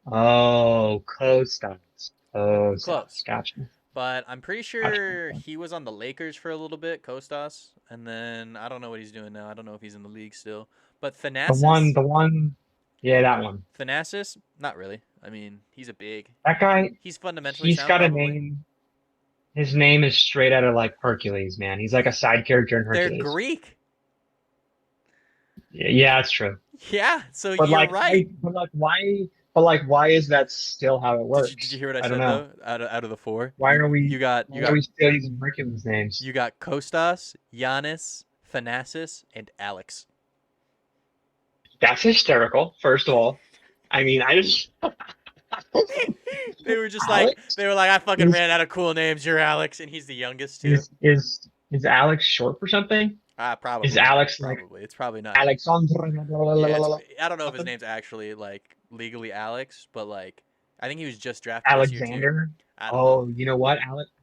B: Oh, Kostas. Kostas.
A: Close.
B: Gotcha.
A: But I'm pretty sure
B: Gotcha.
A: he was on the Lakers for a little bit, Kostas, and then I don't know what he's doing now. I don't know if he's in the league still. But
B: The one, yeah, that one.
A: Thanasis, not really. I mean, he's a big.
B: That guy,
A: He's fundamentally
B: he's
A: sound,
B: got a
A: probably.
B: name. His name is straight out of like Hercules, man. He's like a side character in
A: They're
B: Hercules.
A: Greek.
B: Yeah, it's true.
A: Yeah, so
B: But
A: you're
B: like,
A: right.
B: why is that still how it
A: Did you
B: works?
A: hear what I
B: I don't
A: said
B: know.
A: though? Out of the four,
B: Why are we,
A: you got you
B: why are
A: got
B: we still using Hercules names?
A: you got Kostas, Giannis, Thanasis, and Alex.
B: That's hysterical, first of all. I mean, I just,
A: They were just like
B: Alex
A: I fucking
B: is,
A: ran out of cool names. You're Alex, and he's the youngest too.
B: is Alex short for something? Is
A: Probably,
B: Alex like
A: probably. It's probably not.
B: Alexandra
A: Yeah, I don't know if his
B: something?
A: name's actually like legally Alex, but like I think he was just drafted this year too.
B: Alexander?
A: I don't know.
B: Oh, you know what?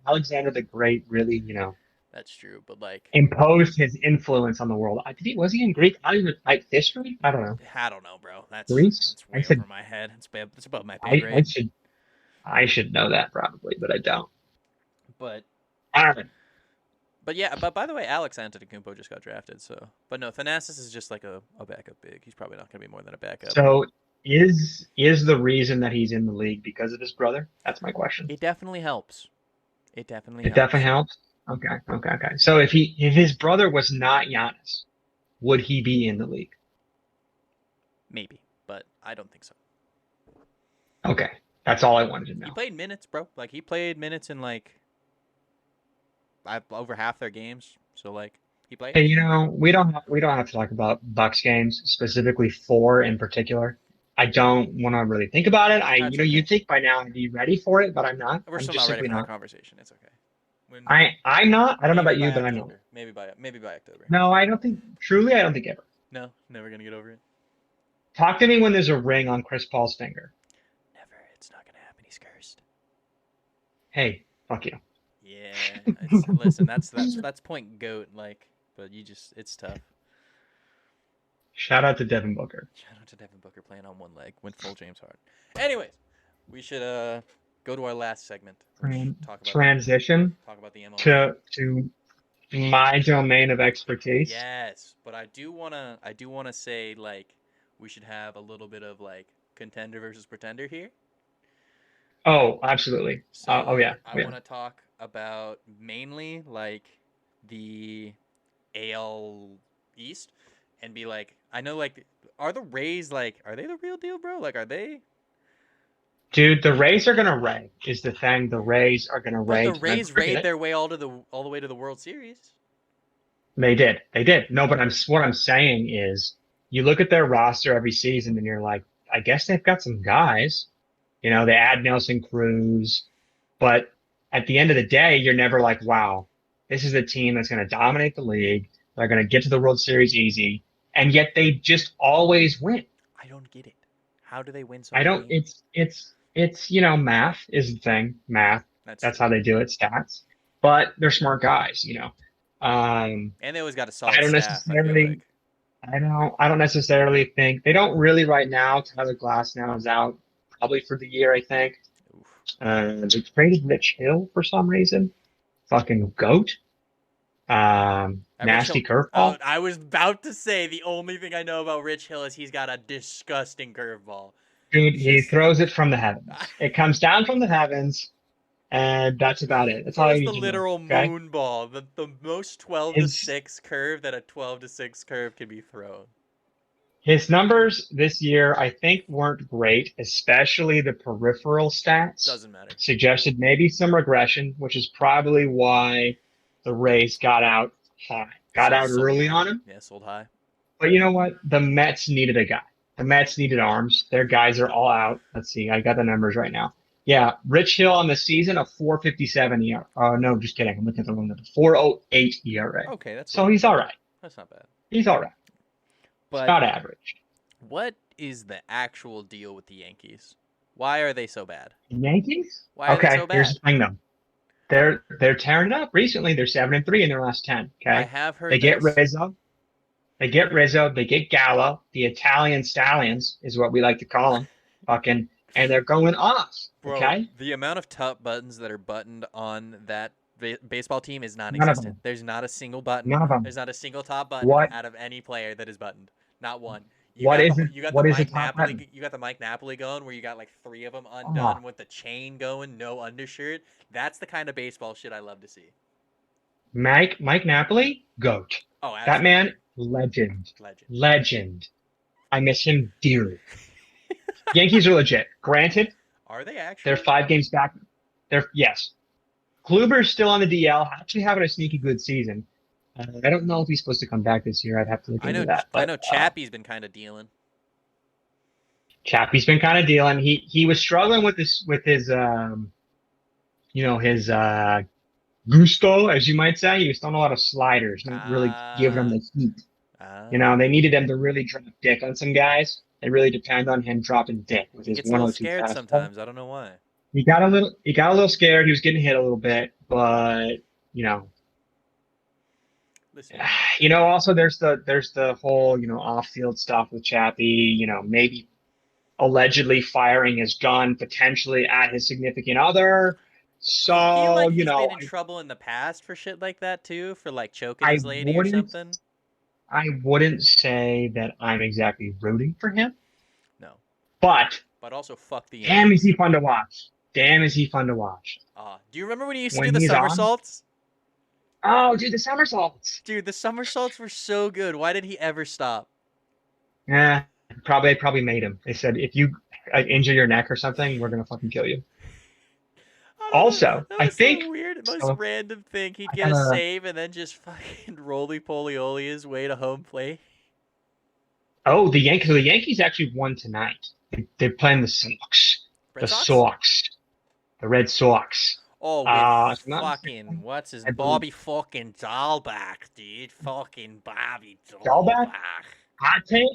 B: Alexander the Great really,
A: That's true, but like
B: imposed his influence on the world. Was he in Greek? I don't even like history. I don't know.
A: I don't know, bro.
B: Greece?
A: That's
B: I
A: way over
B: said
A: my head. It's above my pay
B: I
A: grade.
B: should know that probably, but I don't.
A: But
B: All right.
A: yeah, but by the way, Alex Antetokounmpo just got drafted. So, but no, Thanasis is just like a backup big. He's probably not going to be more than a backup.
B: So is the reason that he's in the league because of his brother? That's my question.
A: It definitely helps. It definitely
B: It definitely
A: helps.
B: helps. Okay, okay, okay. So if his brother was not Giannis, would he be in the league?
A: Maybe, but I don't think so.
B: Okay, that's all I wanted to
A: He
B: know.
A: played minutes, bro. Like he played minutes in like over half their games. So like he played.
B: Hey, we don't have to talk about Bucks games, specifically four in particular. I don't want to really think about it.
A: That's
B: You
A: okay.
B: think by now I'd be ready for it, but I'm not.
A: We're
B: I'm
A: still
B: just
A: not ready
B: simply
A: for that
B: not.
A: conversation. It's okay. When
B: I'm not. I don't know
A: maybe
B: about you,
A: by
B: but I'm not.
A: October. Maybe by October.
B: No, I don't think. Truly, I don't think ever.
A: No, never gonna get over it.
B: Talk to me when there's a ring on Chris Paul's finger.
A: Never. It's not gonna happen. He's cursed.
B: Hey, fuck you.
A: Yeah. Listen. That's point goat. Like, but it's tough.
B: Shout out to Devin Booker.
A: Shout out to Devin Booker playing on one leg. Went full James Harden. Anyways, we should go to our last segment. Which talk about
B: Transition
A: the MLB.
B: to My domain of expertise.
A: Yes, but I do wanna say like we should have a little bit of like contender versus pretender here.
B: Oh, absolutely.
A: So
B: Oh yeah,
A: like I
B: yeah.
A: want to talk about mainly like the AL East and be like I know like are the Rays like are they the real deal, bro? Like are they?
B: Dude, the Rays are gonna ray is the thing. The Rays are gonna
A: But the
B: ray. And
A: Rays
B: forget
A: raid
B: it.
A: their way all the way to the World Series.
B: They did. They did. No, but what I'm saying is, you look at their roster every season, and you're like, I guess they've got some guys. They add Nelson Cruz, but at the end of the day, you're never like, wow, this is a team that's going to dominate the league. They're going to get to the World Series easy, and yet they just always win.
A: I don't get it. How do they win so
B: I
A: many
B: don't.
A: games?
B: It's math is the thing. Math.
A: That's
B: That's
A: true.
B: how they do it. Stats. But they're smart guys.
A: And they always got a
B: I
A: solid
B: don't
A: staff, I feel
B: necessarily.
A: like.
B: I don't necessarily think they don't really right now. Tyler Glass now is out probably for the year, I think.
A: Oof.
B: They traded Rich Hill for some reason. Fucking goat.
A: Rich
B: Nasty
A: Hill. Oh,
B: curveball.
A: I was about to say the only thing I know about Rich Hill is he's got a disgusting curveball.
B: Dude, he
A: Just
B: throws it from the heavens. It comes down from the heavens, and that's about it. That's all I
A: throws the
B: need to know.
A: literal
B: Okay.
A: moon ball, the most 12 to
B: His
A: 6 curve that a 12 to 6 curve can be thrown.
B: his numbers this year, I think, weren't great, especially the peripheral stats
A: Doesn't matter.
B: suggested maybe some regression, which is probably why the Rays got out high, got out
A: Sold
B: early
A: high.
B: on him.
A: Yeah, sold high.
B: But you know what? The Mets needed a guy. The Mets needed arms. Their guys are all out. Let's see. I got the numbers right now. Yeah, Rich Hill on the season, a 4.57 ERA. No, just kidding. I'm looking at the wrong number. 4.08 ERA.
A: Okay, that's
B: So
A: pretty
B: he's
A: good.
B: all right.
A: That's not bad.
B: He's all right. It's
A: But
B: not average.
A: what is the actual deal with the Yankees? Why are they so bad?
B: Yankees?
A: Why are they
B: Okay,
A: so
B: here's
A: bad?
B: the thing though. They're tearing it up recently. They're 7-3 in their last 10.
A: I
B: Okay.
A: have
B: They
A: heard
B: get
A: this.
B: Rizzo. They get Rizzo. They get Gallo. The Italian Stallions is what we like to call them. Fucking, and they're going off.
A: Bro,
B: Okay.
A: the amount of top buttons that are buttoned on that baseball team is
B: None of
A: non-existent.
B: them.
A: There's not a single button.
B: None of them.
A: There's not a single top button
B: What
A: out of any player that is buttoned. Not one. You
B: what
A: got the
B: is it?
A: you got the
B: What is a
A: Mike
B: top
A: Napoli
B: button?
A: you got the Mike Napoli going where you got like 3 of them
B: Oh,
A: undone with the chain going, no undershirt. That's the kind of baseball shit I love to see.
B: Mike Napoli, goat.
A: Oh,
B: That
A: absolutely.
B: man, legend,
A: Legend.
B: legend. I miss him dearly. Yankees are legit. Granted,
A: Are they
B: they're
A: actually?
B: 5 games back. They're yes. Kluber's still on the DL, actually having a sneaky good season. I don't know if he's supposed to come back this year. I'd have to look
A: I
B: into
A: know
B: that.
A: I
B: But
A: know Chappie's been kind of dealing.
B: Chappie's been kind of dealing. He was struggling with his gusto, as you might say. He was throwing a lot of sliders, not really giving him
A: Ah,
B: the heat. They
A: ah.
B: needed him to really drop dick on some guys. They really depend on him dropping dick with
A: He
B: his
A: gets a little
B: 102
A: scared
B: fastball.
A: sometimes. I don't know why.
B: He got a little scared. He was getting hit a little bit, but you know,
A: Listen,
B: also there's the whole off-field stuff with Chappie. Maybe allegedly firing his gun potentially at his significant other.
A: I feel
B: So
A: like he's been in trouble in the past for shit like that too, for like choking
B: I
A: his lady or
B: wouldn't
A: something.
B: I wouldn't say that I'm exactly rooting for him,
A: No,
B: but
A: but also fuck the
B: damn, is he
A: Yankees.
B: fun to watch. Damn, is he fun to watch.
A: Do you remember when he used to do
B: When
A: the
B: he's on,
A: somersaults?
B: oh, dude, the somersaults.
A: Dude, the somersaults were so good. Why did he ever stop?
B: Yeah, probably made him. They said if you injure your neck or something, we're gonna fucking kill you.
A: I don't know.
B: Also,
A: That
B: I
A: was
B: think
A: so weird. Most
B: so.
A: random thing. He'd
B: I
A: get
B: got
A: a
B: a.
A: save and then just fucking roly poly oly his way to home plate.
B: Oh, the Yankees. So the Yankees actually won tonight. They're playing the Sox.
A: Red
B: The
A: Sox?
B: Sox. The Red Sox.
A: Oh, with
B: If I'm not
A: fucking
B: mistaken,
A: what's his
B: I believe
A: Bobby fucking Dahlback, dude. Fucking Bobby
B: Dalbec.
A: Dahlback.
B: Hot take.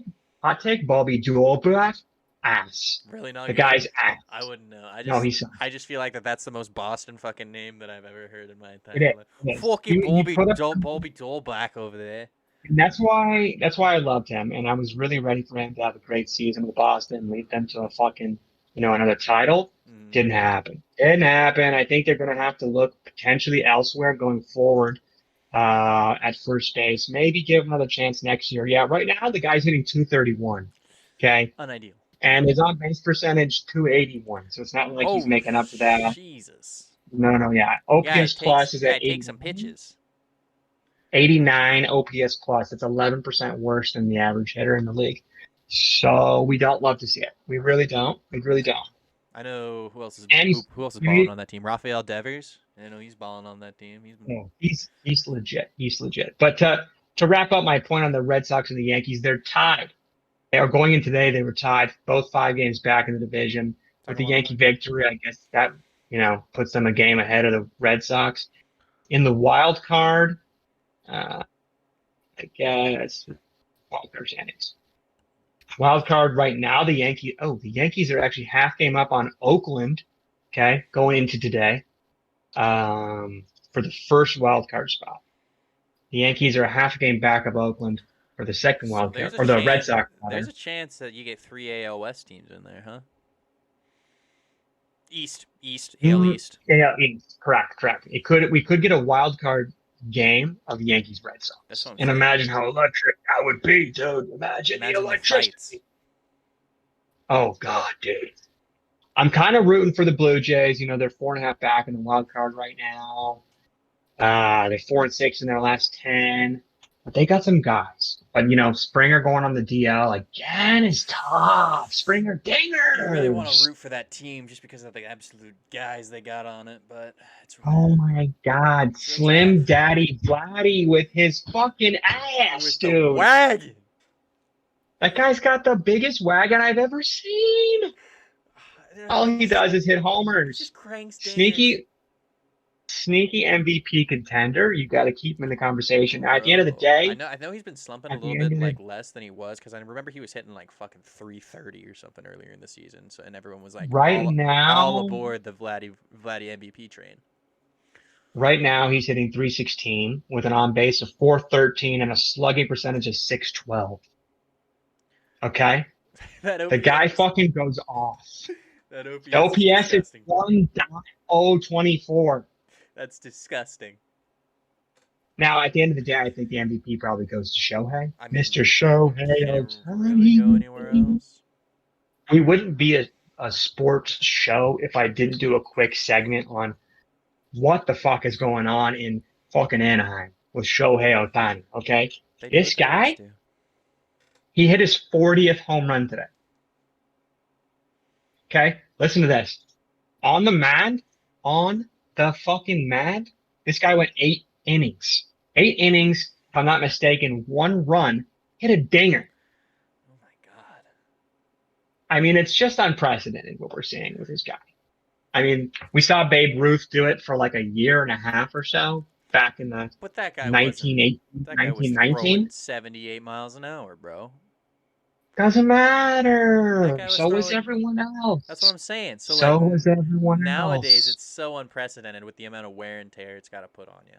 B: Hot take. Bobby Jorbrat. Ass.
A: Really not
B: The
A: good.
B: guy's ass.
A: I wouldn't know. I
B: No,
A: just
B: he sucks.
A: I just feel like that's the most Boston fucking name that I've ever heard in my
B: It
A: entire
B: is.
A: life.
B: It is.
A: Fucking
B: You put up.
A: Bobby Dahlback over there.
B: And that's why I loved him, and I was really ready for him to have a great season with Boston, lead them to a fucking another title.
A: Mm.
B: Didn't happen. Didn't happen. I think they're going to have to look potentially elsewhere going forward. at first base. Maybe give him another chance next year. Yeah, right now the guy's hitting 231. Okay.
A: Unideal.
B: And his on base percentage 281. So it's not like he's
A: Oh,
B: making up for that.
A: Jesus.
B: No, no, yeah. OPS plus is at
A: It takes some
B: 89.
A: pitches.
B: 89 OPS plus. It's 11% worse than the average hitter in the league. So we don't love to see it. We really don't. We really don't.
A: I know
B: And
A: who else is balling
B: you,
A: on that team. Rafael Devers. I know he's balling on that team. He's been
B: oh, he's legit. He's legit. But to wrap up my point on the Red Sox and the Yankees, they're tied. They are going in today. They were tied, both 5 games back in the division. With
A: talking
B: the
A: about
B: Yankee
A: that.
B: victory, I guess that puts them a game ahead of the Red Sox. In the wild card, uh, I guess wild card standings. Wild card right now, the Yankees. Oh, the Yankees are actually half game up on Oakland. Okay, going into today, for the first wild card spot. The Yankees are a half game back of Oakland for the second
A: So
B: wild card, or the Red Sox
A: there's
B: rather.
A: a chance that you get three AL West teams in there, huh? East, AL East.
B: Yeah, correct, correct. We could get a wild card game of Yankees Red
A: That's what
B: Sox,
A: I'm
B: and
A: saying.
B: imagine how electric that would be, dude. Imagine the
A: Imagine the fights.
B: electricity. Oh God, dude. I'm kind of rooting for the Blue Jays. They're 4.5 back in the wild card right now. They're 4-6 in their last 10, but they got some guys. But Springer going on the DL again is tough. Springer
A: You really want to
B: dingers.
A: root for that team just because of the absolute guys they got on it, but
B: Oh my God,
A: it's real tough.
B: Slim Daddy Vladdy with his fucking ass,
A: With the
B: dude.
A: wagon.
B: That guy's got the biggest wagon I've ever seen. All he does is hit
A: He
B: homers.
A: just cranks dingers.
B: Sneaky, sneaky MVP contender. You got to keep him in the conversation. Now, at the end of the
A: Bro,
B: day,
A: I know he's been slumping a
B: at
A: little
B: the end
A: bit
B: of the
A: like less than he was because I remember he was hitting like fucking 330 or something earlier in the season. So and everyone was like
B: right
A: all
B: now,
A: aboard the Vladdy MVP train.
B: right now he's hitting 316 with an on base of 413 and a slugging percentage of 612. Okay,
A: That
B: the guy
A: OPS,
B: fucking goes off.
A: that OPS is
B: OPS is
A: disgusting, bro.
B: 1.024.
A: That's disgusting.
B: Now, at the end of the day, I think the MVP probably goes to Shohei.
A: I mean,
B: Mr. Shohei
A: can it really go anywhere
B: Ohtani.
A: else?
B: We wouldn't be a sports show if I didn't do a quick segment on what the fuck is going on in fucking Anaheim with Shohei Ohtani, okay?
A: They do
B: This
A: what they always
B: guy,
A: do.
B: he hit his 40th home run today. Okay? Listen to this. On the mound, on the fucking mound, this guy went 8 innings. 8 innings, if I'm not mistaken, 1 run, hit a dinger.
A: Oh my god.
B: I mean, it's just unprecedented what we're seeing with this guy. I mean, we saw Babe Ruth do it for like a year and a half or so back in the
A: But that guy wasn't.
B: 1918,
A: That guy was throwing
B: 1919.
A: 78 miles an hour, bro.
B: Doesn't
A: That
B: matter.
A: guy was
B: So was
A: throwing.
B: everyone
A: That's what
B: else.
A: I'm saying. So like
B: So was everyone
A: nowadays,
B: else.
A: it's so unprecedented with the amount of wear and tear it's got to put on you.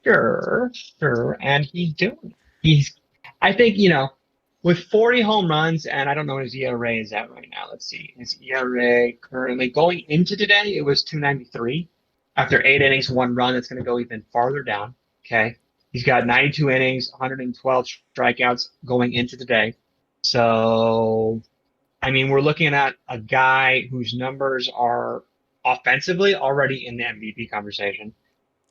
B: Sure, sure. And he's doing it. I think, with 40 home runs, and I don't know what his ERA is at right now. Let's see. His ERA currently going into today, it was 293. After 8 innings, 1 run, it's going to go even farther down. Okay. He's got 92 innings, 112 strikeouts going into today. So, I mean, we're looking at a guy whose numbers are offensively already in the MVP conversation.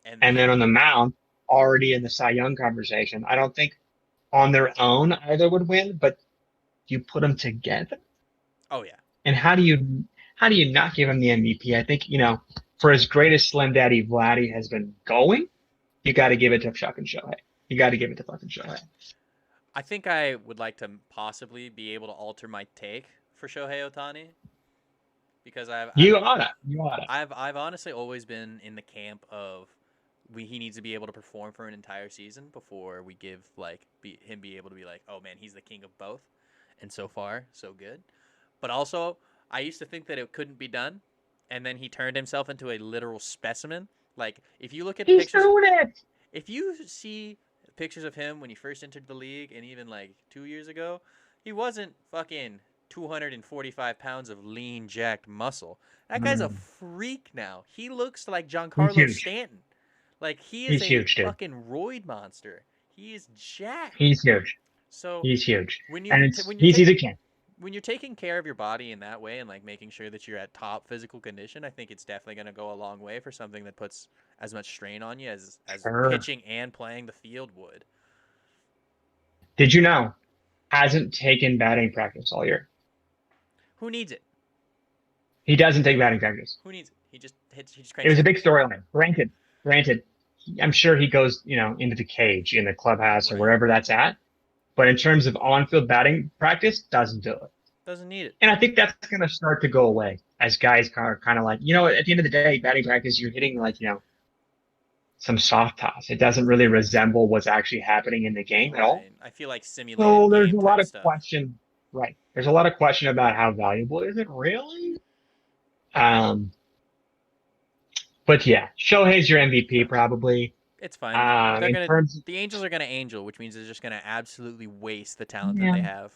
A: And
B: And then
A: then,
B: on the mound, already in the Cy Young conversation. I don't think on their own either would win, but you put them together.
A: oh yeah,
B: And how do you not give him the MVP? I think, for as great as Slim Daddy Vladdy has been going, you got to give it to fucking Shohei. You got to give it to fucking Shohei.
A: I think I would like to possibly be able to alter my take for Shohei Ohtani because
B: You oughta. You oughta.
A: I've honestly always been in the camp of he needs to be able to perform for an entire season before we give him be able to be like, oh man, he's the king of both, and so far so good. But also, I used to think that it couldn't be done, and then he turned himself into a literal specimen. Like if you look at
B: He's
A: pictures,
B: doing it.
A: if you see pictures of him when he first entered the league, and even like 2 years ago, he wasn't fucking 245 pounds of lean, jacked muscle. That guy's a freak now. He looks like
B: He's
A: Giancarlo
B: huge.
A: Stanton. Like he is
B: He's
A: a
B: huge, dude.
A: fucking roid monster. He is jacked.
B: He's huge.
A: So
B: He's huge.
A: when
B: And
A: you
B: it's he's a king.
A: when you're taking care of your body in that way and like making sure that you're at top physical condition, I think it's definitely going to go a long way for something that puts as much strain on you as
B: Sure.
A: pitching and playing the field would.
B: Did you know? Hasn't taken batting practice all year.
A: Who needs it?
B: He doesn't take batting practice.
A: Who needs it? He just hits. He just
B: It
A: cranks
B: was a big
A: hitters.
B: storyline. Granted, I'm sure he goes, into the cage in the clubhouse or
A: Right.
B: wherever that's at. But in terms of on-field batting practice, doesn't do it.
A: Doesn't need it.
B: And I think that's going to start to go away as guys are kind of like, at the end of the day, batting practice, you're hitting like, some soft toss. It doesn't really resemble what's actually happening in the game at all.
A: Right. I feel like simulated
B: So there's
A: game
B: a lot
A: type
B: of
A: stuff.
B: question, right? There's a lot of question about how valuable is it really? Um, but yeah, Shohei's your MVP probably.
A: It's fine. They're
B: In
A: gonna.
B: terms,
A: The Angels are gonna angel, which means they're just gonna absolutely waste the talent that
B: yeah,
A: they have.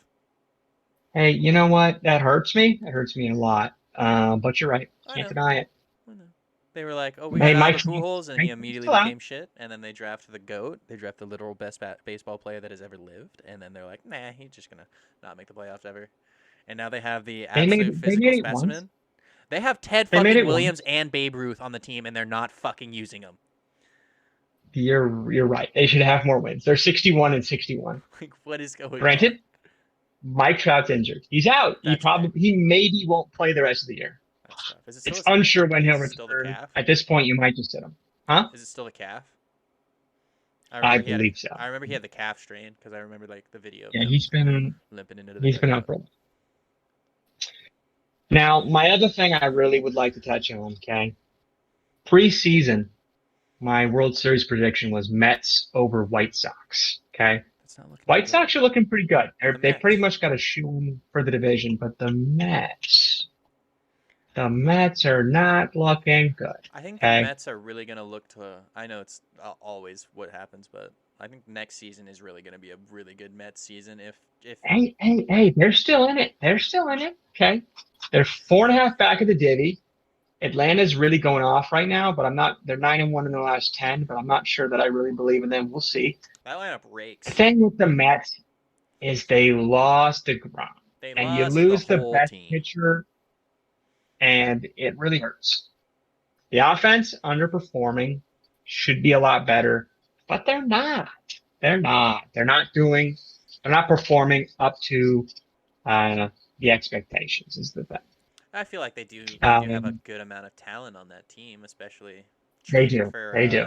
B: hey, you know what? That hurts me. That hurts me a lot. But you're right.
A: I
B: Can't
A: know.
B: deny it.
A: I know. They were like, "Oh, we got
B: Hey,
A: Albert Pujols," and he
B: Frank's
A: immediately
B: still out.
A: became shit. And then they draft the goat. They draft the literal best baseball player that has ever lived. And then they're like, "Nah, he's just gonna not make the playoffs ever." And now they have the absolute
B: They
A: physical
B: made it once.
A: specimen. They have Ted
B: They made
A: fucking
B: it
A: Williams
B: once.
A: and Babe Ruth on the team, and they're not fucking using them.
B: You're right. They should have more wins. They're 61 and 61.
A: Like, what is going on?
B: Granted, Mike Trout's injured. He's out.
A: That's fair.
B: He maybe won't play the rest of the year.
A: That's tough.
B: It's unsure when he'll
A: Is it still the
B: return.
A: calf?
B: At this point, you might just sit him. Huh?
A: Is it still the calf?
B: I believe so.
A: I remember he had the calf strain because I remember like the video of
B: Yeah,
A: him limping into the
B: he's been out
A: dugout.
B: for a while. Now, my other thing I really would like to touch on, okay? Preseason, my World Series prediction was Mets over White Sox. Okay.
A: That's not looking too
B: White
A: good.
B: Sox are looking pretty good.
A: The
B: They pretty
A: Mets.
B: much got a shoe for the division, but the Mets are not looking good.
A: I think the
B: Okay.
A: Mets are really going to look to. I know it's always what happens, but I think next season is really going to be a really good Mets season. If
B: Hey, they're still in it. They're still in it. Okay. They're 4.5 back of the divvy. Atlanta's really going off right now, but I'm not. They're 9-1 in the last 10, but I'm not sure that I really believe in them. We'll see.
A: that lineup
B: The
A: rakes,
B: thing with the Mets is they lost the ground,
A: they
B: and you
A: lost the
B: lose the
A: whole
B: best
A: team.
B: pitcher, and it really hurts. The offense underperforming should be a lot better, but they're not. They're not. They're not doing. They're not performing up to uh, the expectations. Is the thing.
A: I feel like they do have a
B: Um,
A: good amount of talent on that team, especially
B: they
A: trading
B: do.
A: for
B: They do.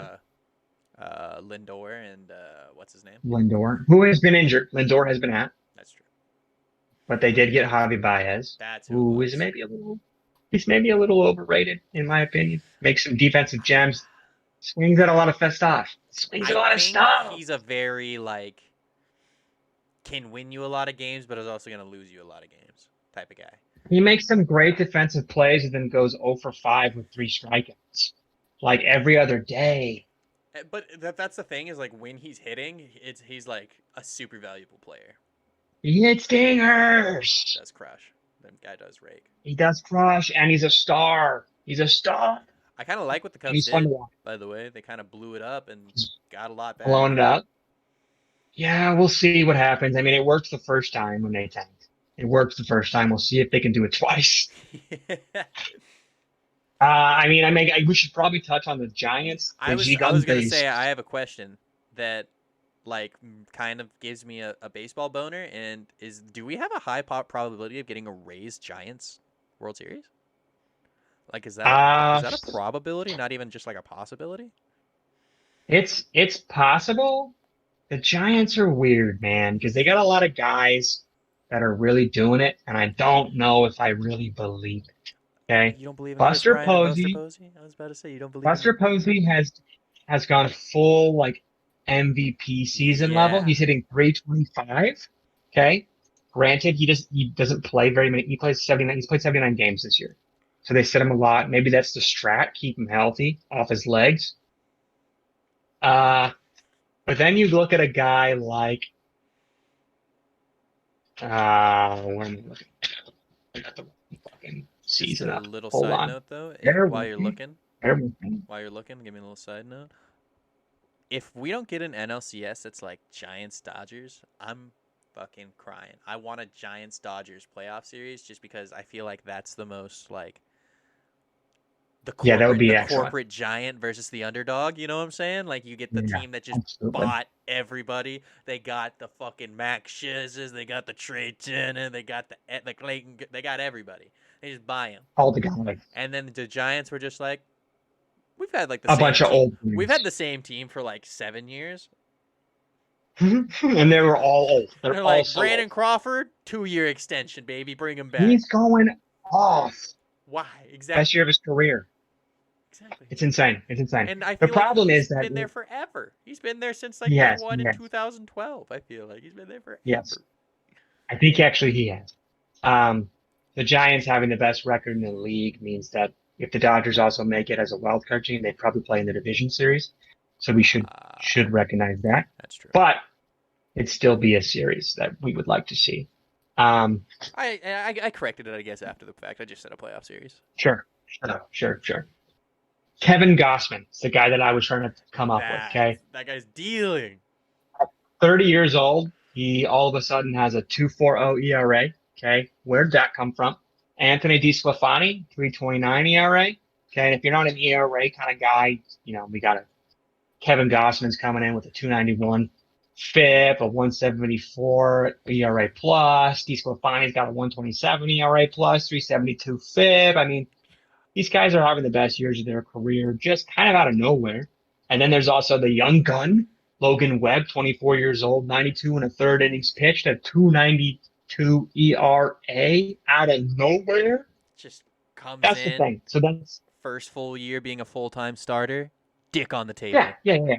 A: Lindor and what's his name?
B: Lindor, who has been injured. Lindor has been out,
A: That's true.
B: but they did get Javi Baez,
A: That's who it
B: who is
A: was.
B: he's maybe a little overrated in my opinion. Makes some defensive gems, swings at a lot of stuff, swings at
A: I
B: a lot of
A: think
B: stuff.
A: he's a very like can win you a lot of games, but is also going to lose you a lot of games type of guy.
B: He makes some great defensive plays and then goes 0 for 5 with 3 strikeouts, like every other day.
A: But that's the thing is like when he's hitting, he's like a super valuable player.
B: He hits dingers.
A: Does crush. The guy does rake.
B: He does crush, and he's a star. He's a star,
A: I kind of like what the
B: and
A: Cubs
B: he's fun to
A: did.
B: watch.
A: By the way, they kind of blew it up and
B: He's
A: got a lot back.
B: blowing it up. Yeah, we'll see what happens. I mean, it worked the first time when they tanked. It worked the first time. We'll see if they can do it twice. We should probably touch on the Giants, the
A: I was gonna
B: Gigantes.
A: say I have a question that like kind of gives me a baseball boner and is do we have a high probability of getting a Rays Giants World Series? Like is
B: Uh,
A: that a probability, not even just like a possibility?
B: it's possible. The Giants are weird, man, because they got a lot of guys that are really doing it, and I don't know if I really believe it. Okay,
A: You don't believe in Chris
B: Buster
A: Bryant and Buster
B: Posey.
A: Posey? I was about to say you don't believe in
B: Buster
A: them.
B: Posey has gone full like MVP season level.
A: Yeah.
B: He's hitting 325. Okay. Granted, he doesn't play very many. He plays 79. He's played 79 games this year. So they sit him a lot. Maybe that's the strat, keep him healthy off his legs. Uh, but then you look at a guy like where am I looking? I got the fucking
A: Just
B: season
A: a
B: up.
A: little
B: Hold
A: side
B: on.
A: note though,
B: Bear
A: while
B: with
A: you're
B: me.
A: looking,
B: Bear with me.
A: give me a little side note. if we don't get an NLCS that's like Giants Dodgers, I'm fucking crying. I want a Giants Dodgers playoff series just because I feel like that's the most like
B: Yeah, that would
A: the
B: be excellent.
A: corporate giant versus the underdog. You know what I'm saying? Like you get the
B: Yeah,
A: team that just
B: absolutely.
A: bought everybody. They got the fucking Max Scherzers, they got the Trey Turner, they got the Clayton. They got everybody. They just buy them.
B: All the guys.
A: And then the Giants were just like, we've had like the
B: A
A: same
B: bunch of
A: team.
B: old
A: We've had
B: dudes.
A: the same team for like 7 years.
B: And they were all old. They're
A: They're
B: all
A: like
B: so old.
A: Brandon Crawford, 2 year extension, baby, bring him back.
B: He's going off.
A: Why
B: Best year
A: exactly?
B: of his career.
A: Exactly.
B: It's insane. It's insane.
A: And I
B: The
A: feel like
B: problem
A: he's
B: is that
A: been there forever. He's been there since like they
B: yes,
A: won in
B: yes,
A: 2012. I feel like he's been there
B: yes.
A: forever.
B: I think actually he has. Um, the Giants having the best record in the league means that if the Dodgers also make it as a wild card team, they'd probably play in the division series. So we should recognize that.
A: That's true.
B: But it'd still be a series that we would like to see. Um,
A: I corrected it, I guess, after the fact. I just said a playoff series.
B: sure, sure. Kevin Gossman is the guy that I was trying to come up with. Okay,
A: That guy's dealing.
B: 30 years old. He all of a sudden has a 2.40 ERA. Okay, where'd that come from? Anthony DeSclafani, 3.29 ERA. Okay, and if you're not an ERA kind of guy, we got a Kevin Gossman's coming in with a 291 FIP, a 174 ERA plus. DeSclafani's got a 127 ERA plus, 372 FIP. I mean, these guys are having the best years of their career just kind of out of nowhere. And then there's also the young gun, Logan Webb, 24 years old, 92 and a third innings pitched, a 292 ERA out of nowhere.
A: Just comes
B: That's the
A: in,
B: thing. So that's,
A: first full year being a full time starter, dick on the
B: yeah,
A: table.
B: yeah, yeah.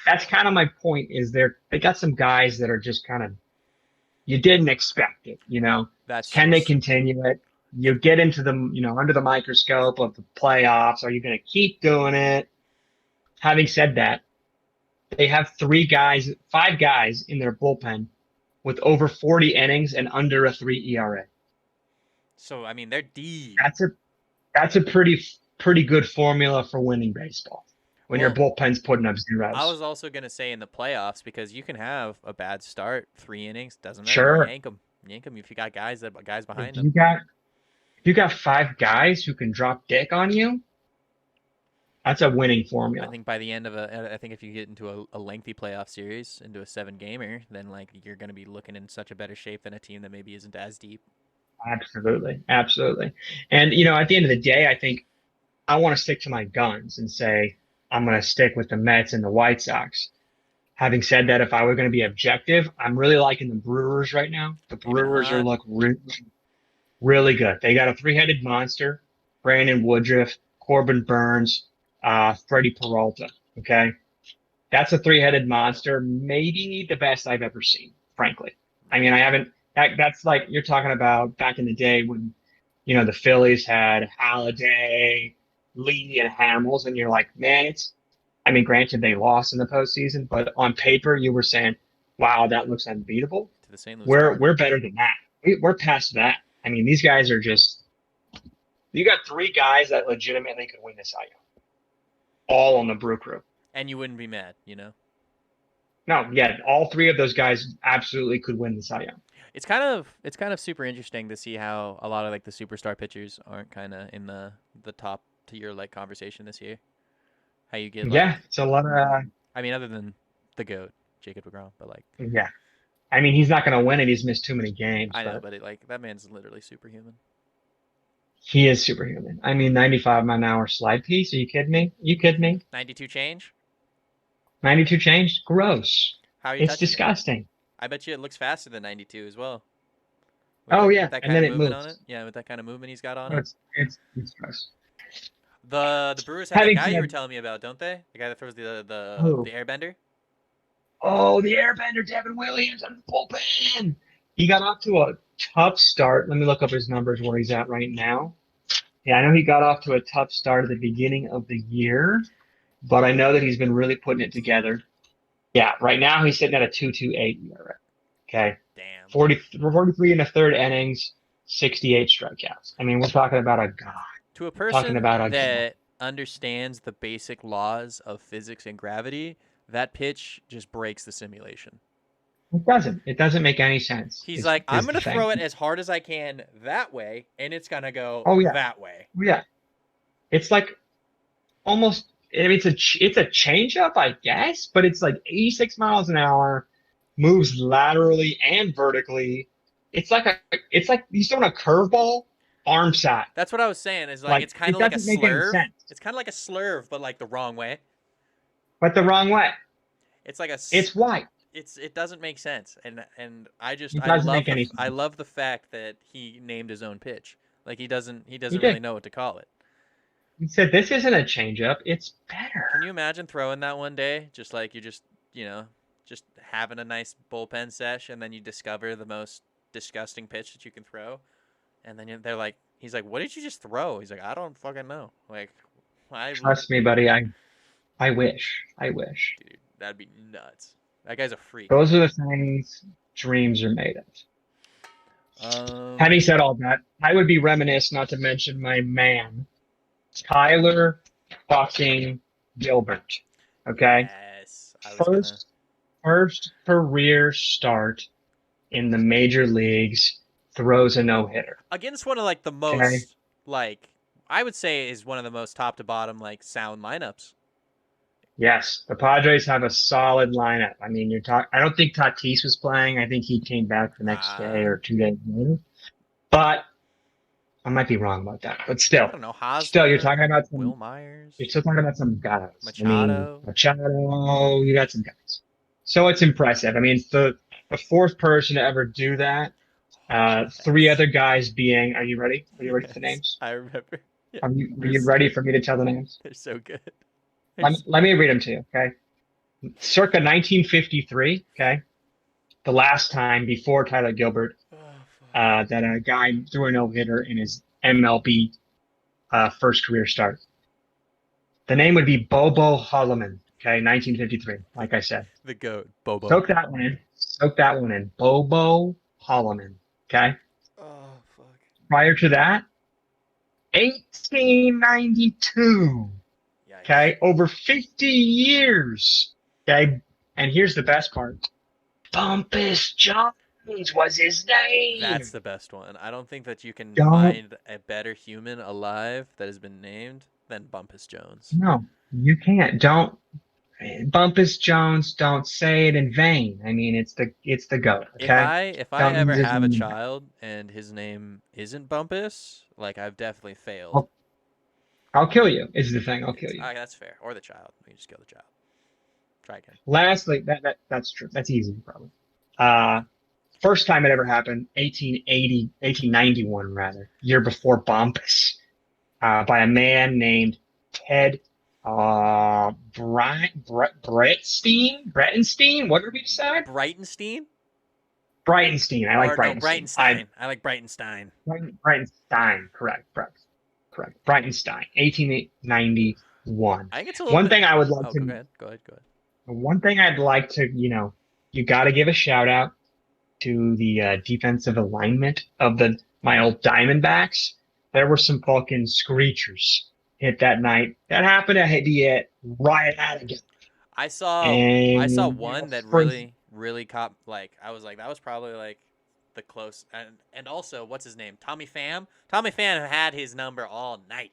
B: That's kind of my point is they got some guys that are just kind of, you didn't expect it.
A: That's
B: Can
A: true.
B: they continue it? You get into under the microscope of the playoffs. Are you going to keep doing it? Having said that, they have 5 guys in their bullpen with over 40 innings and under a 3 ERA.
A: So I mean, they're deep.
B: That's a pretty good formula for winning baseball when your
A: Well,
B: bullpen's putting up
A: I
B: zeros.
A: was also gonna say in the playoffs because you can have a bad start, 3 innings, doesn't matter.
B: Sure,
A: Yank them if you got guys
B: if
A: behind them.
B: you got if you got 5 guys who can drop dick on you, that's a winning
A: I
B: formula.
A: think by the end of I think if you get into a lengthy playoff series, into a 7 gamer, then like you're gonna be looking in such a better shape than a team that maybe isn't as deep.
B: Absolutely, absolutely. And at the end of the day, I think I want to stick to my guns and say I'm going to stick with the Mets and the White Sox. Having said that, if I were going to be objective, I'm really liking the Brewers right now. The
A: They've been
B: Brewers are
A: hot.
B: look really good. They got a three-headed monster: Brandon Woodruff, Corbin Burns, Freddie Peralta. Okay, that's a three-headed monster. Maybe the best I've ever seen, frankly. I mean, I
A: Really?
B: haven't. That's like you're talking about back in the day when the Phillies had Halladay, Lee, and Hamels, and you're like, man, I mean, granted they lost in the postseason, but on paper you were saying, wow, that looks unbeatable.
A: To the St. Louis
B: We're
A: Cardinals.
B: better than that. We're past that. I mean, these guys are just. You got 3 guys that legitimately could win this Cy Young, all on the Brew Crew.
A: And you wouldn't be mad.
B: No, yeah, all 3 of those guys absolutely could win the Cy Young.
A: It's kind of super interesting to see how a lot of like the superstar pitchers aren't kind of in the top tier like conversation this year. How you get
B: Yeah,
A: like,
B: it's a lot of.
A: I mean, other than the goat Jacob Degrom, but like
B: Yeah, I mean, he's not going to win it. He's missed too many games,
A: I know,
B: but
A: but like that man's literally superhuman.
B: he is superhuman. I mean, 95 mile an hour slide piece. Are you kidding me? You kidding me?
A: 92 change.
B: 92 changed? Gross.
A: How are you
B: It's
A: touching it?
B: disgusting.
A: I bet you it looks faster than 92 as well.
B: Oh
A: With
B: yeah,
A: that
B: and
A: kind
B: then
A: of
B: it
A: movement on it.
B: moves.
A: Yeah, with that kind of movement he's got on
B: No,
A: it.
B: it's gross.
A: The Brewers have that
B: Having
A: guy you were
B: said,
A: telling me about, don't they? The guy that throws the
B: oh,
A: airbender.
B: oh, the Airbender, Devin Williams, and the bullpen. He got off to a tough start. Let me look up his numbers where he's at right now. Yeah, I know he got off to a tough start at the beginning of the year, but I know that he's been really putting it together. Yeah, right now he's sitting at a 2.28 ERA. Okay.
A: Damn.
B: 43 and a third innings, 68 strikeouts. I mean, we're talking about a god.
A: To a
B: Talking
A: person
B: about a god.
A: that understands the basic laws of physics and gravity, that pitch just breaks the simulation.
B: It doesn't. It doesn't make any sense.
A: He's like, I'm
B: Is the
A: gonna
B: thing.
A: throw it as hard as I can that way, and it's gonna go
B: Oh yeah,
A: that way.
B: yeah. It's like almost. I mean, it's a changeup, I guess, but it's like 86 miles an hour, moves laterally and vertically. It's like he's throwing a curveball, arm side.
A: That's what I was saying. Is like
B: Like
A: it's kind
B: it
A: of like a
B: doesn't make any
A: slurve.
B: sense,
A: It's kind of like a slurve, but like the wrong way.
B: but the wrong way.
A: It's like a.
B: It's white.
A: It doesn't make sense, and
B: It doesn't make any
A: I
B: sense.
A: love the fact that he named his own pitch. Like he
B: He
A: doesn't really
B: did.
A: know what to call it.
B: He said, "This isn't a changeup. It's better."
A: Can you imagine throwing that one day? Just like you just you know just having a nice bullpen sesh, and then you discover the most disgusting pitch that you can throw, and then they're like, he's like, "What did you just throw?" He's like, "I don't fucking know." Like, I
B: Trust me, buddy. I wish. I wish.
A: dude, that'd be nuts. That guy's a freak.
B: Those are the things dreams are made of.
A: Um,
B: Having said all that, I would be remiss not to mention my man, Tyler fucking Gilbert. Okay,
A: yes, I was gonna
B: first first career start in the major leagues, throws a no hitter.
A: against one of like the
B: Okay.
A: most like I would say is one of the most top to bottom like sound lineups.
B: Yes, the Padres have a solid lineup. I mean, I don't think Tatis was playing. I think he came back the next day
A: Uh,
B: or 2 days later. But I might be wrong about that. But
A: I don't know,
B: still,
A: Hosmer, Will
B: you're
A: Myers,
B: still talking about some guys. I mean,
A: Machado.
B: Machado, you got some guys. So it's impressive. I mean, it's the fourth person to ever do that. Three
A: Yes.
B: other guys being, are you ready? Are you ready for the
A: Yes,
B: names?
A: I remember. Yeah,
B: Are you ready for me to tell the names?
A: they're so good. They're
B: Let me read them to you, okay? Circa 1953, okay? The last time before Tyler Gilbert
A: oh fuck.
B: that a guy threw a no-hitter in his MLB first career start. The name would be Bobo Holloman, okay? 1953, like I said.
A: The goat, Bobo.
B: Soak that one in. Soak that one in. Bobo Holloman, okay?
A: Oh fuck.
B: Prior to that, 1892.
A: Yikes.
B: Okay, over 50 years. Okay, and here's the best part. Bumpus Jones was his
A: That's
B: name.
A: the best one. I don't think that you can
B: Don't,
A: find a better human alive that has been named than Bumpus Jones.
B: no, you can't. Don't, Bumpus Jones, don't say it in vain. I mean, it's the GOAT, okay?
A: If I
B: Don't use
A: ever
B: his
A: have a
B: name in vain.
A: child and his name isn't Bumpus, like I've definitely failed.
B: I'll, I'll kill you, is the thing. I'll kill
A: It's
B: you.
A: that's fair. Or the child. We can just kill the child. Try again.
B: Lastly, that's true. That's easy, probably. Uh, First time it ever happened, 1891 rather, year before Bumpus, by a man named Ted Brettenstein. What did we decide?
A: Breitenstein?
B: Breitenstein. I like
A: Or no,
B: Breitenstein.
A: Breitenstein. I like Breitenstein.
B: Breitenstein. Correct. Breitenstein. 1891.
A: I think it's a little
B: One
A: bit.
B: thing I would love
A: Oh, go
B: to.
A: ahead. Go ahead. Go ahead.
B: One thing I'd like to. You got to give a shout out to the defensive alignment of the my old Diamondbacks. There were some fucking screechers hit that night. That happened to be it right out again.
A: I saw
B: And
A: one that
B: for
A: really caught like I was like that was probably like the close and also what's his name? Tommy Pham. Tommy Pham had his number all night.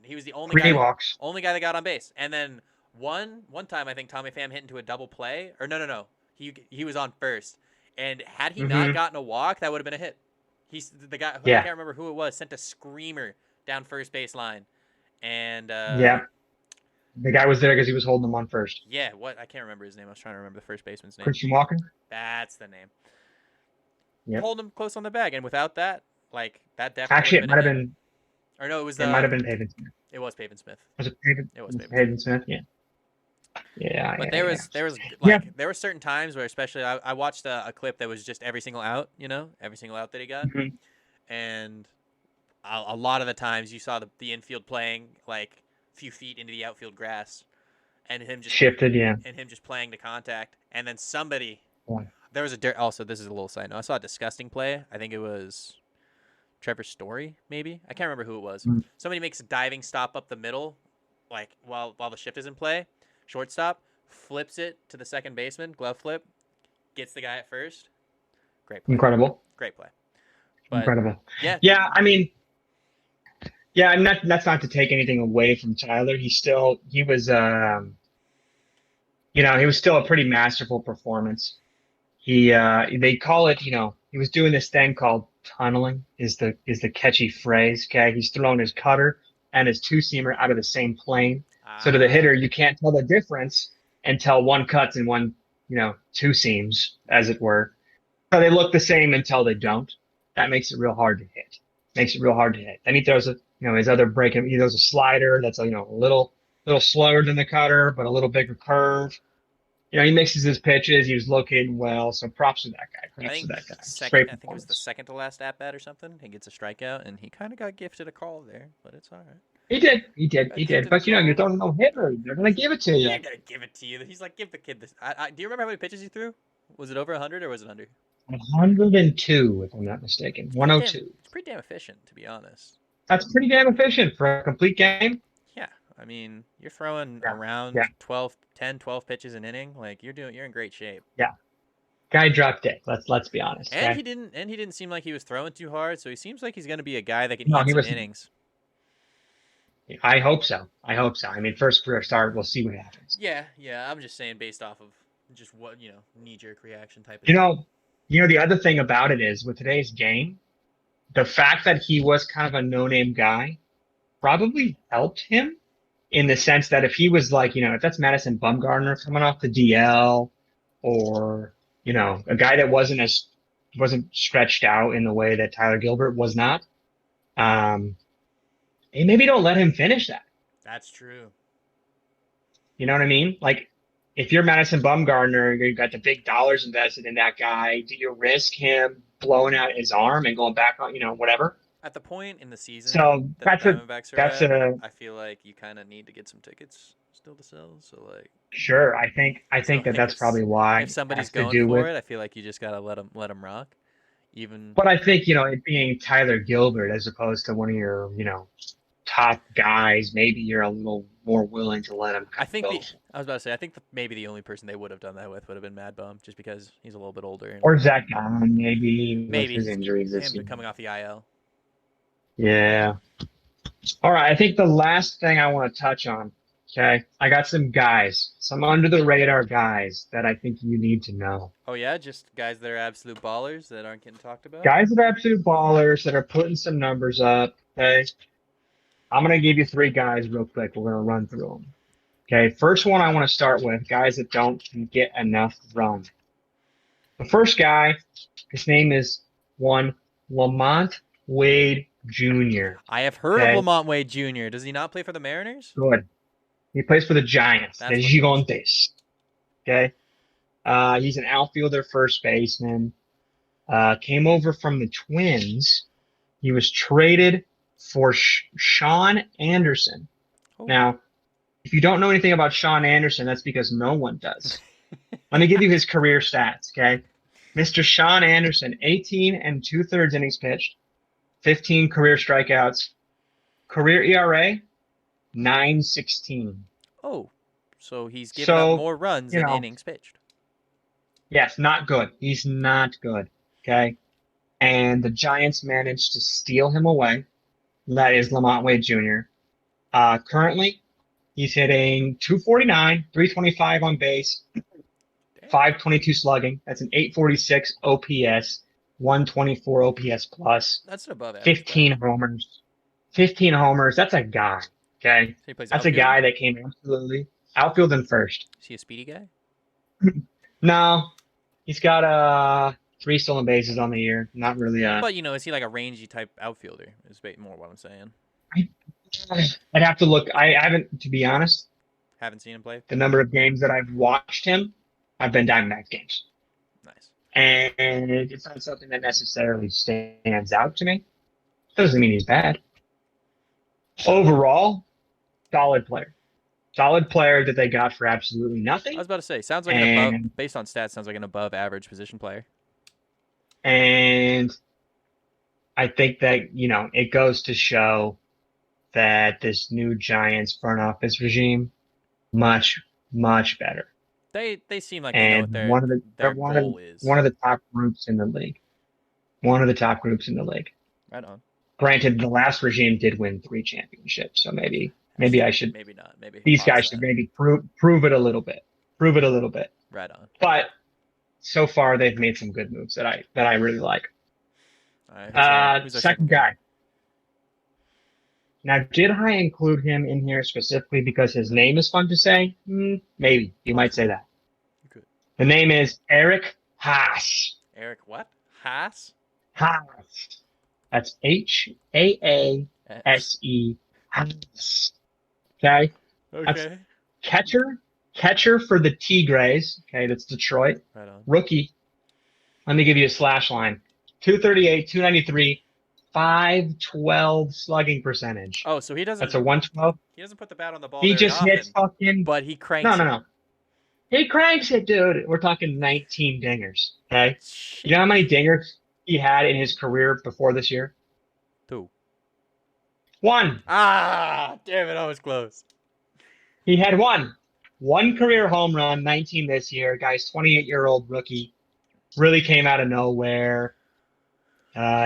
A: He was the
B: three walks.
A: only guy that got on base. And then one time I think Tommy Pham hit into a double play or no. He was on first. And had he not
B: Hmm.
A: gotten a walk, that would have been a hit. He's the guy I
B: Yeah,
A: can't remember who it was sent a screamer down first base line. And
B: yeah. The guy was there because he was holding them on first.
A: yeah, what I can't remember his name. I was trying to remember the first baseman's name.
B: Christian Walker.
A: That's the name.
B: Yep.
A: Hold him close on the bag, and without that, like that definitely would
B: Actually,
A: have been a hit. Or no,
B: it might have been Pavin Smith.
A: it was Pavin Smith.
B: Was it
A: It was Pavin Smith.
B: Pavin Smith? Yeah. Yeah,
A: But
B: yeah, yeah.
A: there was
B: Yeah.
A: like there were certain times where, especially I watched a clip that was just every single out, every single out that he got,
B: Mhm.
A: and a lot of the times you saw the infield playing like a few feet into the outfield grass, and
B: Shifted, yeah.
A: him just playing to contact, and then somebody
B: Yeah.
A: there was a also this is a little side note. I saw a disgusting play. I think it was Trevor Story, maybe I can't remember who it was.
B: Mm.
A: Somebody makes a diving stop up the middle, like while the shift is in play, shortstop flips it to the second baseman, glove flip, gets the guy at first. Great play.
B: Incredible.
A: Great play. But
B: Incredible.
A: yeah,
B: Yeah, I mean, yeah, I'm not that's not to take anything away from Tyler. He was he was still a pretty masterful performance. They call it, he was doing this thing called tunneling is the catchy phrase. Okay. He's throwing his cutter and his two seamer out of the same plane. So to the hitter,
A: ah,
B: you can't tell the difference until one cuts and one, two seams, as it were. So they look the same until they don't. That makes it real hard to hit. Makes it real hard to hit. Then he throws his other break. He throws a slider that's a little slower than the cutter, but a little bigger curve. He mixes his pitches. He was locating well. So props to that guy.
A: I
B: Props to
A: think
B: that guy.
A: second.
B: Great
A: I think it was the
B: performance.
A: second to last at bat or something. He gets a strikeout, and he kind of got gifted a call there, but it's all right.
B: He did. He did.
A: Got
B: He did.
A: gifted a
B: But you're
A: call.
B: throwing no hitter. They're gonna give it to
A: He
B: you.
A: ain't gonna give it to you. He's like, give the kid this. Do you remember how many pitches he threw? Was it over 100 or was it under?
B: 102, if I'm not mistaken.
A: It's pretty damn efficient, to be honest.
B: That's pretty damn efficient for a complete game.
A: Yeah, I mean, you're throwing
B: Yeah. Yeah.
A: around 12 pitches an inning. Like you're in great shape.
B: Yeah. Guy dropped dick. Let's be honest.
A: And
B: Okay.
A: he didn't seem like he was throwing too hard, so he seems like he's gonna be a guy that can
B: No,
A: eat
B: he
A: some
B: was.
A: innings.
B: I hope so. I hope so. I mean, first career start. We'll see what happens.
A: Yeah. I'm just saying based off of just what knee jerk reaction type of
B: You
A: thing.
B: know, the other thing about it is with today's game, the fact that he was kind of a no-name guy probably helped him in the sense that if he was like, if that's Madison Bumgarner coming off the DL or, a guy that wasn't stretched out in the way that Tyler Gilbert was not, and maybe don't let him finish that.
A: That's true.
B: You know what I mean? Like if you're Madison Bumgarner, you've got the big dollars invested in that guy. Do you risk him blowing out his arm and going back on, whatever?
A: At the point in the season
B: So
A: that the Diamondbacks are
B: that's
A: at,
B: a
A: I feel like you kind of need to get some tickets still to sell. So like,
B: sure. I think
A: so
B: that
A: like
B: that's probably why
A: if
B: it
A: somebody's
B: has to
A: going
B: do
A: for
B: with.
A: it, I feel like you just gotta let them rock. Even
B: But I think, it being Tyler Gilbert as opposed to one of your, top guys, maybe you're a little more willing to let him
A: I
B: kind of
A: think
B: go.
A: I was about to say I think maybe the only person they would have done that with would have been Mad Bum, just because he's a little bit older and
B: Or Zach Gallen, maybe with
A: maybe
B: his
A: he's
B: injuries this
A: him
B: year.
A: coming off the IL.
B: Yeah. All right. I think the last thing I want to touch on, okay, I got some guys, some under the radar guys that I think you need to know.
A: Oh yeah, just guys that are absolute ballers that aren't getting talked about.
B: Guys that are absolute ballers that are putting some numbers up. Okay. I'm going to give you three guys real quick. We're going to run through them. Okay. First one I want to start with guys that don't get enough run. The first guy, his name is one Lamont Wade Jr.
A: I have heard of
B: Okay.
A: Lamont Wade Jr. Does he not play for the Mariners?
B: Good. He plays for the Giants, the
A: That's what it is.
B: Gigantes. Okay. He's an outfielder, first baseman. Came over from the Twins. He was traded for Sean Anderson.
A: Oh.
B: Now, if you don't know anything about Sean Anderson, that's because no one does. Let me give you his career stats, okay? Mr. Sean Anderson, 18 and two-thirds innings pitched, 15 career strikeouts, career ERA, 9.16.
A: Oh, so he's given up
B: So,
A: more runs
B: you
A: than
B: know,
A: innings pitched.
B: yes, not good. He's not good, okay? And the Giants managed to steal him away. That is Lamont Wade Jr. Currently, he's hitting 249, 325 on base,
A: Damn.
B: 522 slugging. That's an 846 OPS, 124 OPS plus,
A: That's an above average
B: 15
A: player.
B: homers. 15 homers. That's a guy. Okay.
A: So he plays
B: That's a
A: outfield.
B: guy that came absolutely outfield and first.
A: Is he a speedy guy?
B: No, he's got three stolen bases on the year. Not really
A: But is he like a rangy type outfielder? Is more what I'm saying.
B: I'd have to look. I haven't, to be honest,
A: Haven't seen him play.
B: the number of games that I've watched him, I've been Diamondbacks games.
A: Nice.
B: And it's not something that necessarily stands out to me. Doesn't mean he's bad. Overall, solid player. Solid player that they got for absolutely
A: I
B: nothing.
A: was about to say, sounds like an above, based on stats, sounds like an above average position player.
B: And I think that, it goes to show that this new Giants front office regime, much, much better.
A: They seem like they know
B: and
A: what
B: they're
A: their goal is.
B: one of the top groups in the league. One of the top groups in the league.
A: Right on.
B: Granted, the last regime did win 3 championships, so maybe I should.
A: Maybe not. Maybe
B: These
A: pause
B: guys should
A: that.
B: maybe prove it a little bit. Prove it a little bit.
A: Right on.
B: But so far, they've made some good moves that I really like.
A: All right. Who's our second
B: Second
A: guy?
B: guy. Now, did I include him in here specifically because his name is fun to say? Maybe you might say
A: Possibly.
B: that.
A: You could.
B: The name is Eric Haas.
A: Eric what? Haas?
B: Haas. That's Haase.
A: S.
B: Haas. Okay, that's
A: Okay.
B: catcher for the Tigres. Okay, that's Detroit.
A: Right on.
B: Rookie. Let me give you a slash line: 238, 293, 512 slugging percentage.
A: Oh, so
B: That's a 112.
A: he doesn't put the bat on the ball
B: He
A: very
B: just hits
A: often,
B: fucking
A: but he
B: no,
A: cranks
B: no,
A: it.
B: no. He cranks it, dude. We're talking 19 dingers. Okay, you know how
A: Sheesh.
B: many dingers he had in his career before this year?
A: Two.
B: One.
A: Ah, damn it! I was close.
B: He had one career home run, 19 this year. Guy's 28-year-old rookie. Really came out of nowhere.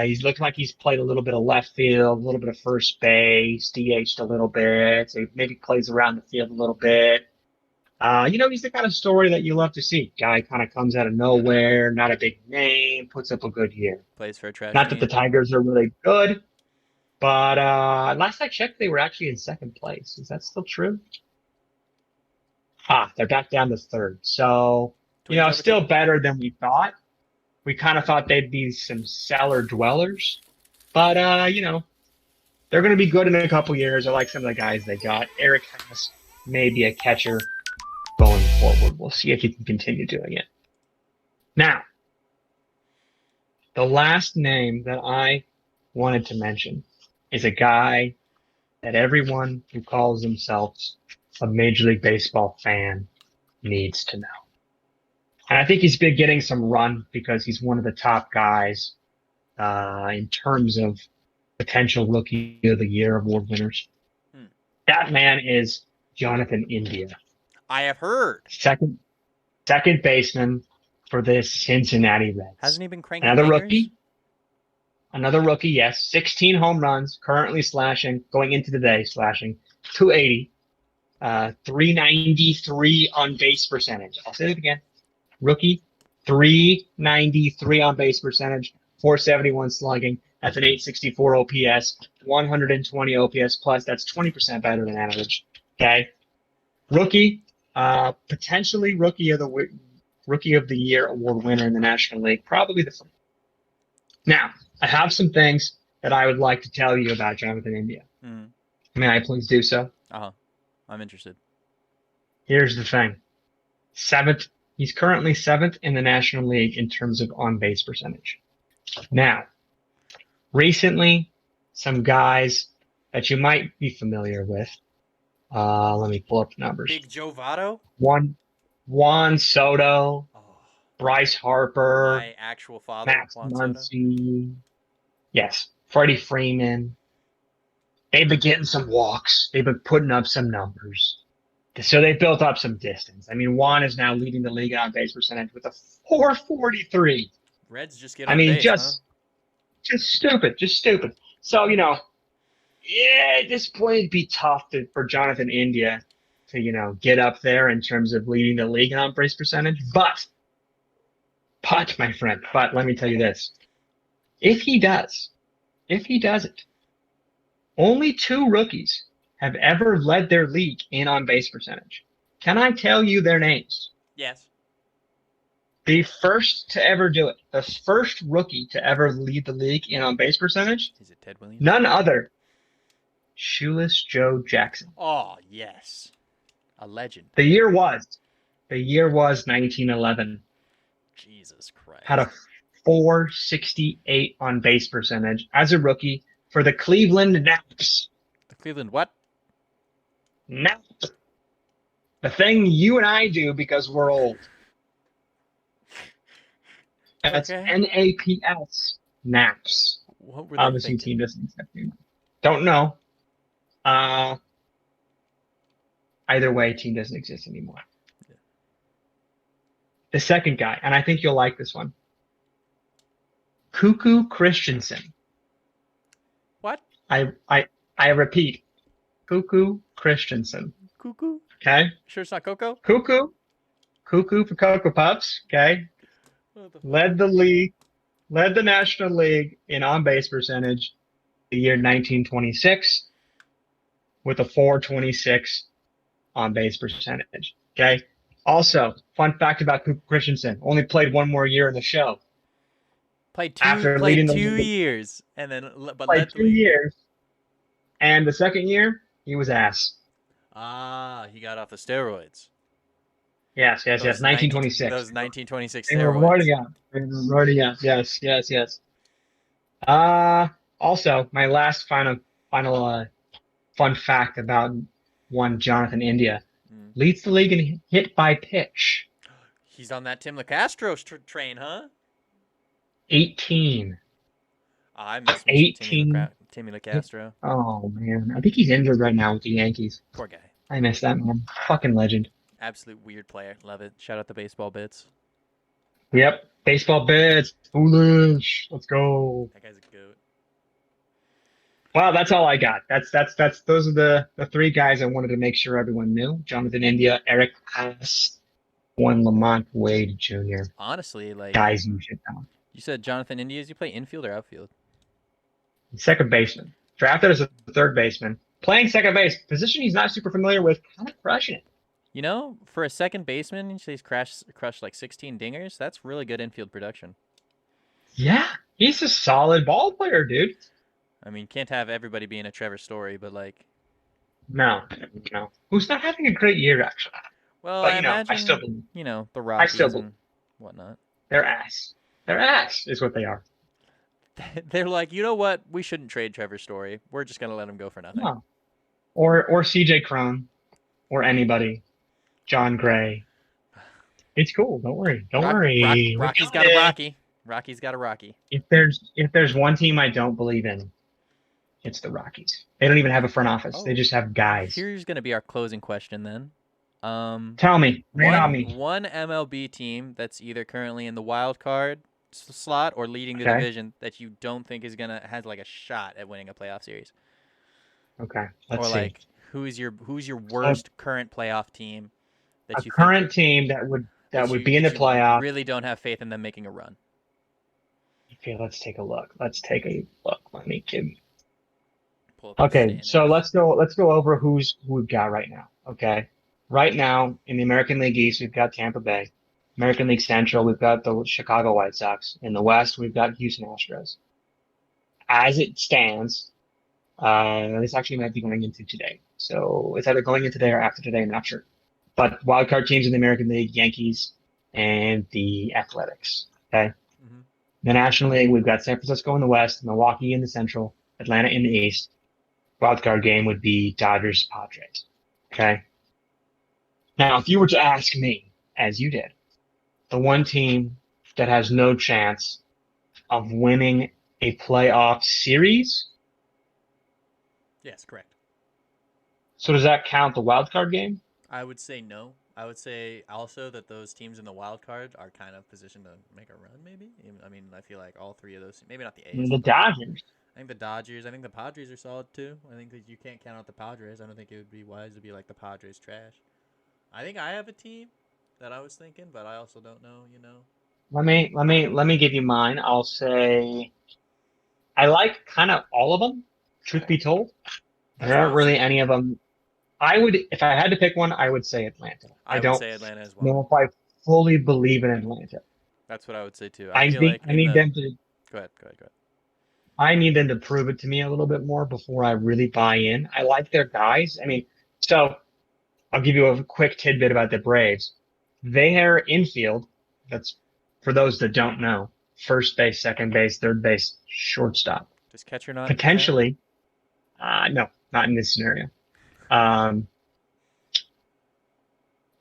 B: He's looked like he's played a little bit of left field, a little bit of first base, DH'd a little bit. So he maybe plays around the field a little bit. He's the kind of story that you love to see. Guy kind of comes out of nowhere, not a big name, puts up a good year.
A: Plays for a trash
B: Not that the
A: team.
B: Tigers are really good, but last I checked, they were actually in second place. Is that still true? They're back down to third. So,
A: Twins
B: still
A: overtake them.
B: better than we thought. We kind of thought they'd be some cellar dwellers, but they're going to be good in a couple years. I like some of the guys they got. Eric Haas may be a catcher going forward. We'll see if he can continue doing it. Now, the last name that I wanted to mention is a guy that everyone who calls themselves a Major League Baseball fan needs to know. And I think he's been getting some run because he's one of the top guys in terms of potential Rookie of the Year award winners.
A: Hmm.
B: That man is Jonathan India.
A: I have heard.
B: Second baseman for the Cincinnati Reds.
A: Hasn't he been cranking
B: Another
A: dingers?
B: rookie. Another rookie, yes. 16 home runs, currently going into the day, slashing 280, 393 on base percentage. I'll say it again. Rookie, 393 on base percentage, 471 slugging. That's an 864 OPS, 120 OPS plus. That's 20% better than average. Okay. Rookie, potentially rookie of the year award winner in the National League, probably the first. Now, I have some things that I would like to tell you about Jonathan India. May I please do so?
A: I'm interested.
B: Here's the thing. He's currently seventh in the National League in terms of on-base percentage. Now, recently, some guys that you might be familiar with. Let me pull up the numbers.
A: Big Joe Votto?
B: Juan Soto,
A: Oh,
B: Bryce Harper,
A: my actual father,
B: Max
A: Juan Soto.
B: Muncy. Yes, Freddie Freeman. They've been getting some walks. They've been putting up some numbers. So they've built up some distance. I mean, Juan is now leading the league on base percentage with a 443.
A: Reds just get on base,
B: just stupid. So, at this point, it'd be tough for Jonathan India to, get up there in terms of leading the league on base percentage. But, my friend, let me tell you this. If he does it, only 2 rookies have ever led their league in on base percentage. Can I tell you their names?
A: Yes.
B: The first to ever do it, the first rookie to ever lead the league in on base percentage,
A: Is it Ted Williams?
B: none other, Shoeless Joe Jackson.
A: Oh, yes. A legend.
B: The year was 1911.
A: Jesus Christ.
B: Had a 468 on base percentage as a rookie for the Cleveland Naps.
A: The Cleveland what?
B: Naps. The thing you and I do because we're old. That's
A: Okay.
B: Naps. Naps.
A: What were they
B: Obviously,
A: thinking?
B: team doesn't accept me. Don't know. Either way, team doesn't exist anymore.
A: Yeah.
B: The second guy, and I think you'll like this one, Cuckoo Christensen.
A: What?
B: I I I repeat, Cuckoo Christensen.
A: Cuckoo?
B: Okay,
A: Sure it's not Coco?
B: Cuckoo, Cuckoo for Cocoa Puffs. Okay,
A: What the fuck?
B: led the league, led the National League in on base percentage the year 1926 with a 426 on base percentage. Okay. Also, fun fact about Cooper Christensen: only played one more year in the show
A: Played two
B: after
A: played
B: leading the
A: two
B: league.
A: years and then but
B: Played
A: led the
B: two
A: league.
B: years, and the second year he was ass.
A: Ah, he got off the steroids.
B: Yes, yes, yes. 1926.
A: Those 1926
B: They were roiding
A: steroids.
B: out. They were roiding out. Yes, yes, yes. Also, my last final fun fact about one Jonathan India
A: Mm.
B: leads the league in hit by pitch.
A: He's on that Tim LeCastro train, huh?
B: 18.
A: I miss me some
B: 18.
A: Timmy LeCastro.
B: Oh man, I think he's injured right now with the Yankees.
A: Poor guy.
B: I miss that man. Fucking legend.
A: Absolute weird player. Love it. Shout out the baseball bits.
B: Yep. Baseball bits. Foolish. Let's go.
A: That guy's a goat.
B: Wow, that's all I got. That's those are the three guys I wanted to make sure everyone knew. Jonathan India, Eric Haas, one Lamont Wade Jr.
A: Honestly, like
B: Guys you should know.
A: you said, Jonathan Indias, you play infield or outfield?
B: Second baseman. Drafted as a third baseman. Playing second base, position he's not super familiar with, kind of crushing it.
A: You know, for a second baseman, he's crushed like 16 dingers. That's really good infield production.
B: Yeah, he's a solid ball player, dude.
A: I mean, can't have everybody being a Trevor Story, but like,
B: No, no. Who's not having a great year, actually.
A: well,
B: But
A: I
B: I still
A: imagine,
B: believe.
A: the
B: I still
A: Rockies
B: believe.
A: and whatnot.
B: They're ass. They're ass is what they are.
A: They're like, you know what? We shouldn't trade Trevor Story. We're just gonna let him go for nothing.
B: No. Or CJ Crone or anybody. John Gray. It's cool. Don't worry. Don't worry. We
A: Rocky's
B: got
A: got a
B: it.
A: Rocky. Rocky's got a Rocky.
B: If there's one team I don't believe in, it's the Rockies. They don't even have a front office. They
A: Oh,
B: just have guys.
A: here's gonna be our closing question then.
B: Tell me. Rain on
A: One
B: me.
A: one MLB team that's either currently in the wild card slot or leading the
B: Okay.
A: division that you don't think is gonna has like a shot at winning a playoff series,
B: Okay.
A: or
B: Let's see.
A: like who's your
B: So
A: worst current playoff team
B: a
A: that you think
B: current team that would be in the playoff.
A: really don't have faith in them making a run.
B: Okay, let's take a look. Let's take a look. Let me give.
A: Pull up the
B: Okay, so
A: standings.
B: let's go over who we've got right now. Okay. Right now in the American League East, we've got Tampa Bay. American League Central, we've got the Chicago White Sox. In the West, we've got Houston Astros. As it stands, this actually might be going into today. So it's either going in today or after today, I'm not sure. But wildcard teams in the American League, Yankees and the Athletics. Okay.
A: Hmm.
B: The National League, we've got San Francisco in the West, Milwaukee in the Central, Atlanta in the East. Wildcard game would be Dodgers Padres. Okay. Now, if you were to ask me, as you did, the one team that has no chance of winning a playoff series,
A: Yes, correct.
B: so does that count the wild card game?
A: I would say no. I would say also that those teams in the wild card are kind of positioned to make a run. Maybe. I mean, I feel like all three of those. Maybe not the A's,
B: The
A: but
B: Dodgers.
A: I think the Dodgers. I think the Padres are solid too. I think that you can't count out the Padres. I don't think it would be wise to be like the Padres trash. I think I have a team that I was thinking, but I also don't know.
B: Let me give you mine. I'll say I like kind of all of them, truth be told.
A: That's
B: There
A: what I
B: aren't
A: would
B: really
A: say.
B: any of them. If I had to pick one, I would say Atlanta. I
A: I would
B: don't
A: say Atlanta as well.
B: know if I fully believe in Atlanta.
A: That's what I would say too. I
B: I
A: feel
B: think
A: like in the go ahead, go ahead, go ahead.
B: I need them to prove it to me a little bit more before I really buy in. I like their guys. I mean, so I'll give you a quick tidbit about the Braves. Their infield, that's for those that don't know, first base, second base, third base, shortstop.
A: Does catcher not count?
B: Potentially, no, not in this scenario. Um,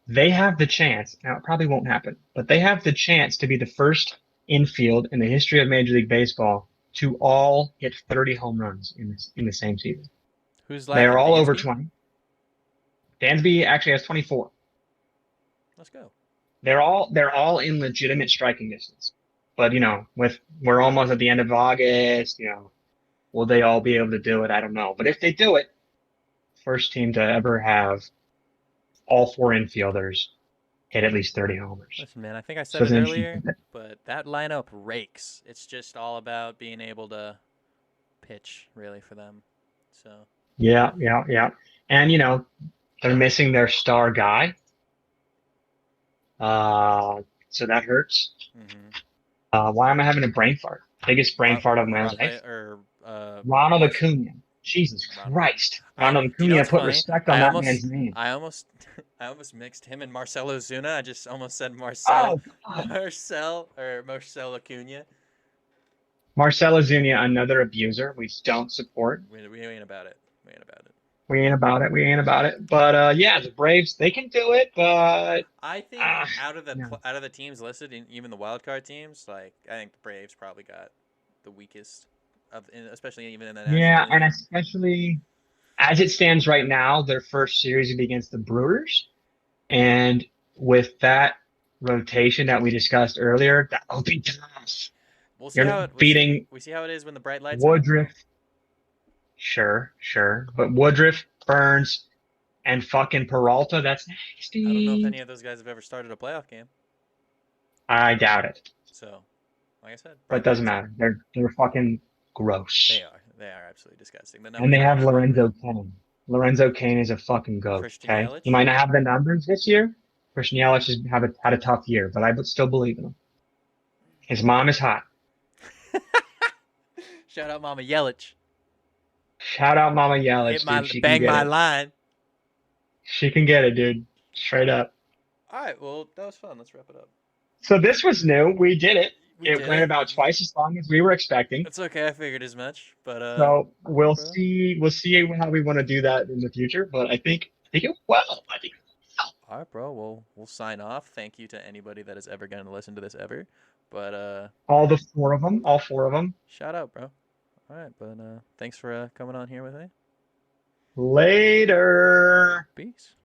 B: they have the chance. Now, it probably won't happen, but they have the chance to be the first infield in the history of Major League Baseball to all hit 30 home runs in the same season.
A: Who's
B: They are
A: lacking?
B: all over
A: Dansby.
B: 20. Dansby actually has 24.
A: Let's go.
B: they're all in legitimate striking distance. But with we're almost at the end of August, will they all be able to do it? I don't know. But if they do it, first team to ever have all four infielders hit at least 30 homers.
A: Listen, man, I think I
B: So
A: said
B: it's
A: it
B: an interesting
A: earlier,
B: thing.
A: but that lineup rakes. It's just all about being able to pitch, really, for them. So,
B: Yeah, yeah, yeah. And they're missing their star guy. So that hurts.
A: mm-hmm.
B: Why am I having a brain fart? Biggest brain fart of my life.
A: Rafael or
B: Ronald
A: Mars.
B: Acuna. Jesus
A: Ronald.
B: Christ.
A: I.
B: Ronald
A: Do you know
B: Acuna,
A: what's
B: put
A: funny?
B: respect on
A: I
B: that
A: almost,
B: man's name.
A: I almost, I almost mixed him and Marcelo Zuna. I just almost said
B: Oh, God.
A: Marcel Acuna.
B: Marcelo Zuniga, another abuser we don't support.
A: We ain't about it. We ain't about it.
B: We ain't about it. We ain't about it. But yeah, the Braves, they can do it, but
A: I think
B: uh, no.
A: out of the teams listed, even the wild card teams, like I think the Braves probably got the weakest especially even in the National
B: Yeah, and
A: League.
B: especially as it stands right now, their first series would be against the Brewers. And with that rotation that we discussed earlier, that would be tough. You're beating
A: We see how it is when the bright lights are on, though.
B: Woodruff, sure, sure. But Woodruff, Burns, and fucking Peralta, that's
A: I don't know if
B: nasty.
A: any of those guys have ever started a playoff game.
B: I doubt it.
A: So, like I said,
B: But it
A: bright
B: doesn't
A: lights.
B: matter. They're fucking gross.
A: They are absolutely disgusting. The
B: And
A: numbers
B: they
A: are
B: have
A: actually
B: Lorenzo
A: unreal.
B: Kane. Lorenzo Kane is a fucking goat.
A: Christian
B: Okay, he
A: Yelich.
B: might not have the numbers this year. Christian Yelich has had a tough year, but I would still believe in him. His mom is hot.
A: Shout out Mama Yelich.
B: Shout out Mama Yelich, dude. She can
A: Bang
B: get
A: my
B: it.
A: line.
B: She can get it, dude. Straight up.
A: All right, well that was fun. Let's wrap it up.
B: So this was new. We did it.
A: We
B: It
A: did
B: went
A: it.
B: about twice as long as we were expecting.
A: It's okay. I figured as much. But
B: So
A: all right,
B: we'll
A: bro.
B: see. We'll see how we want to do that in the future. But I think it well. I think
A: All right, bro. We'll sign off. Thank you to anybody that is ever going to listen to this ever. But
B: all the four of them, all four of them.
A: shout out, bro. All right, but thanks for coming on here with me.
B: Later.
A: Peace.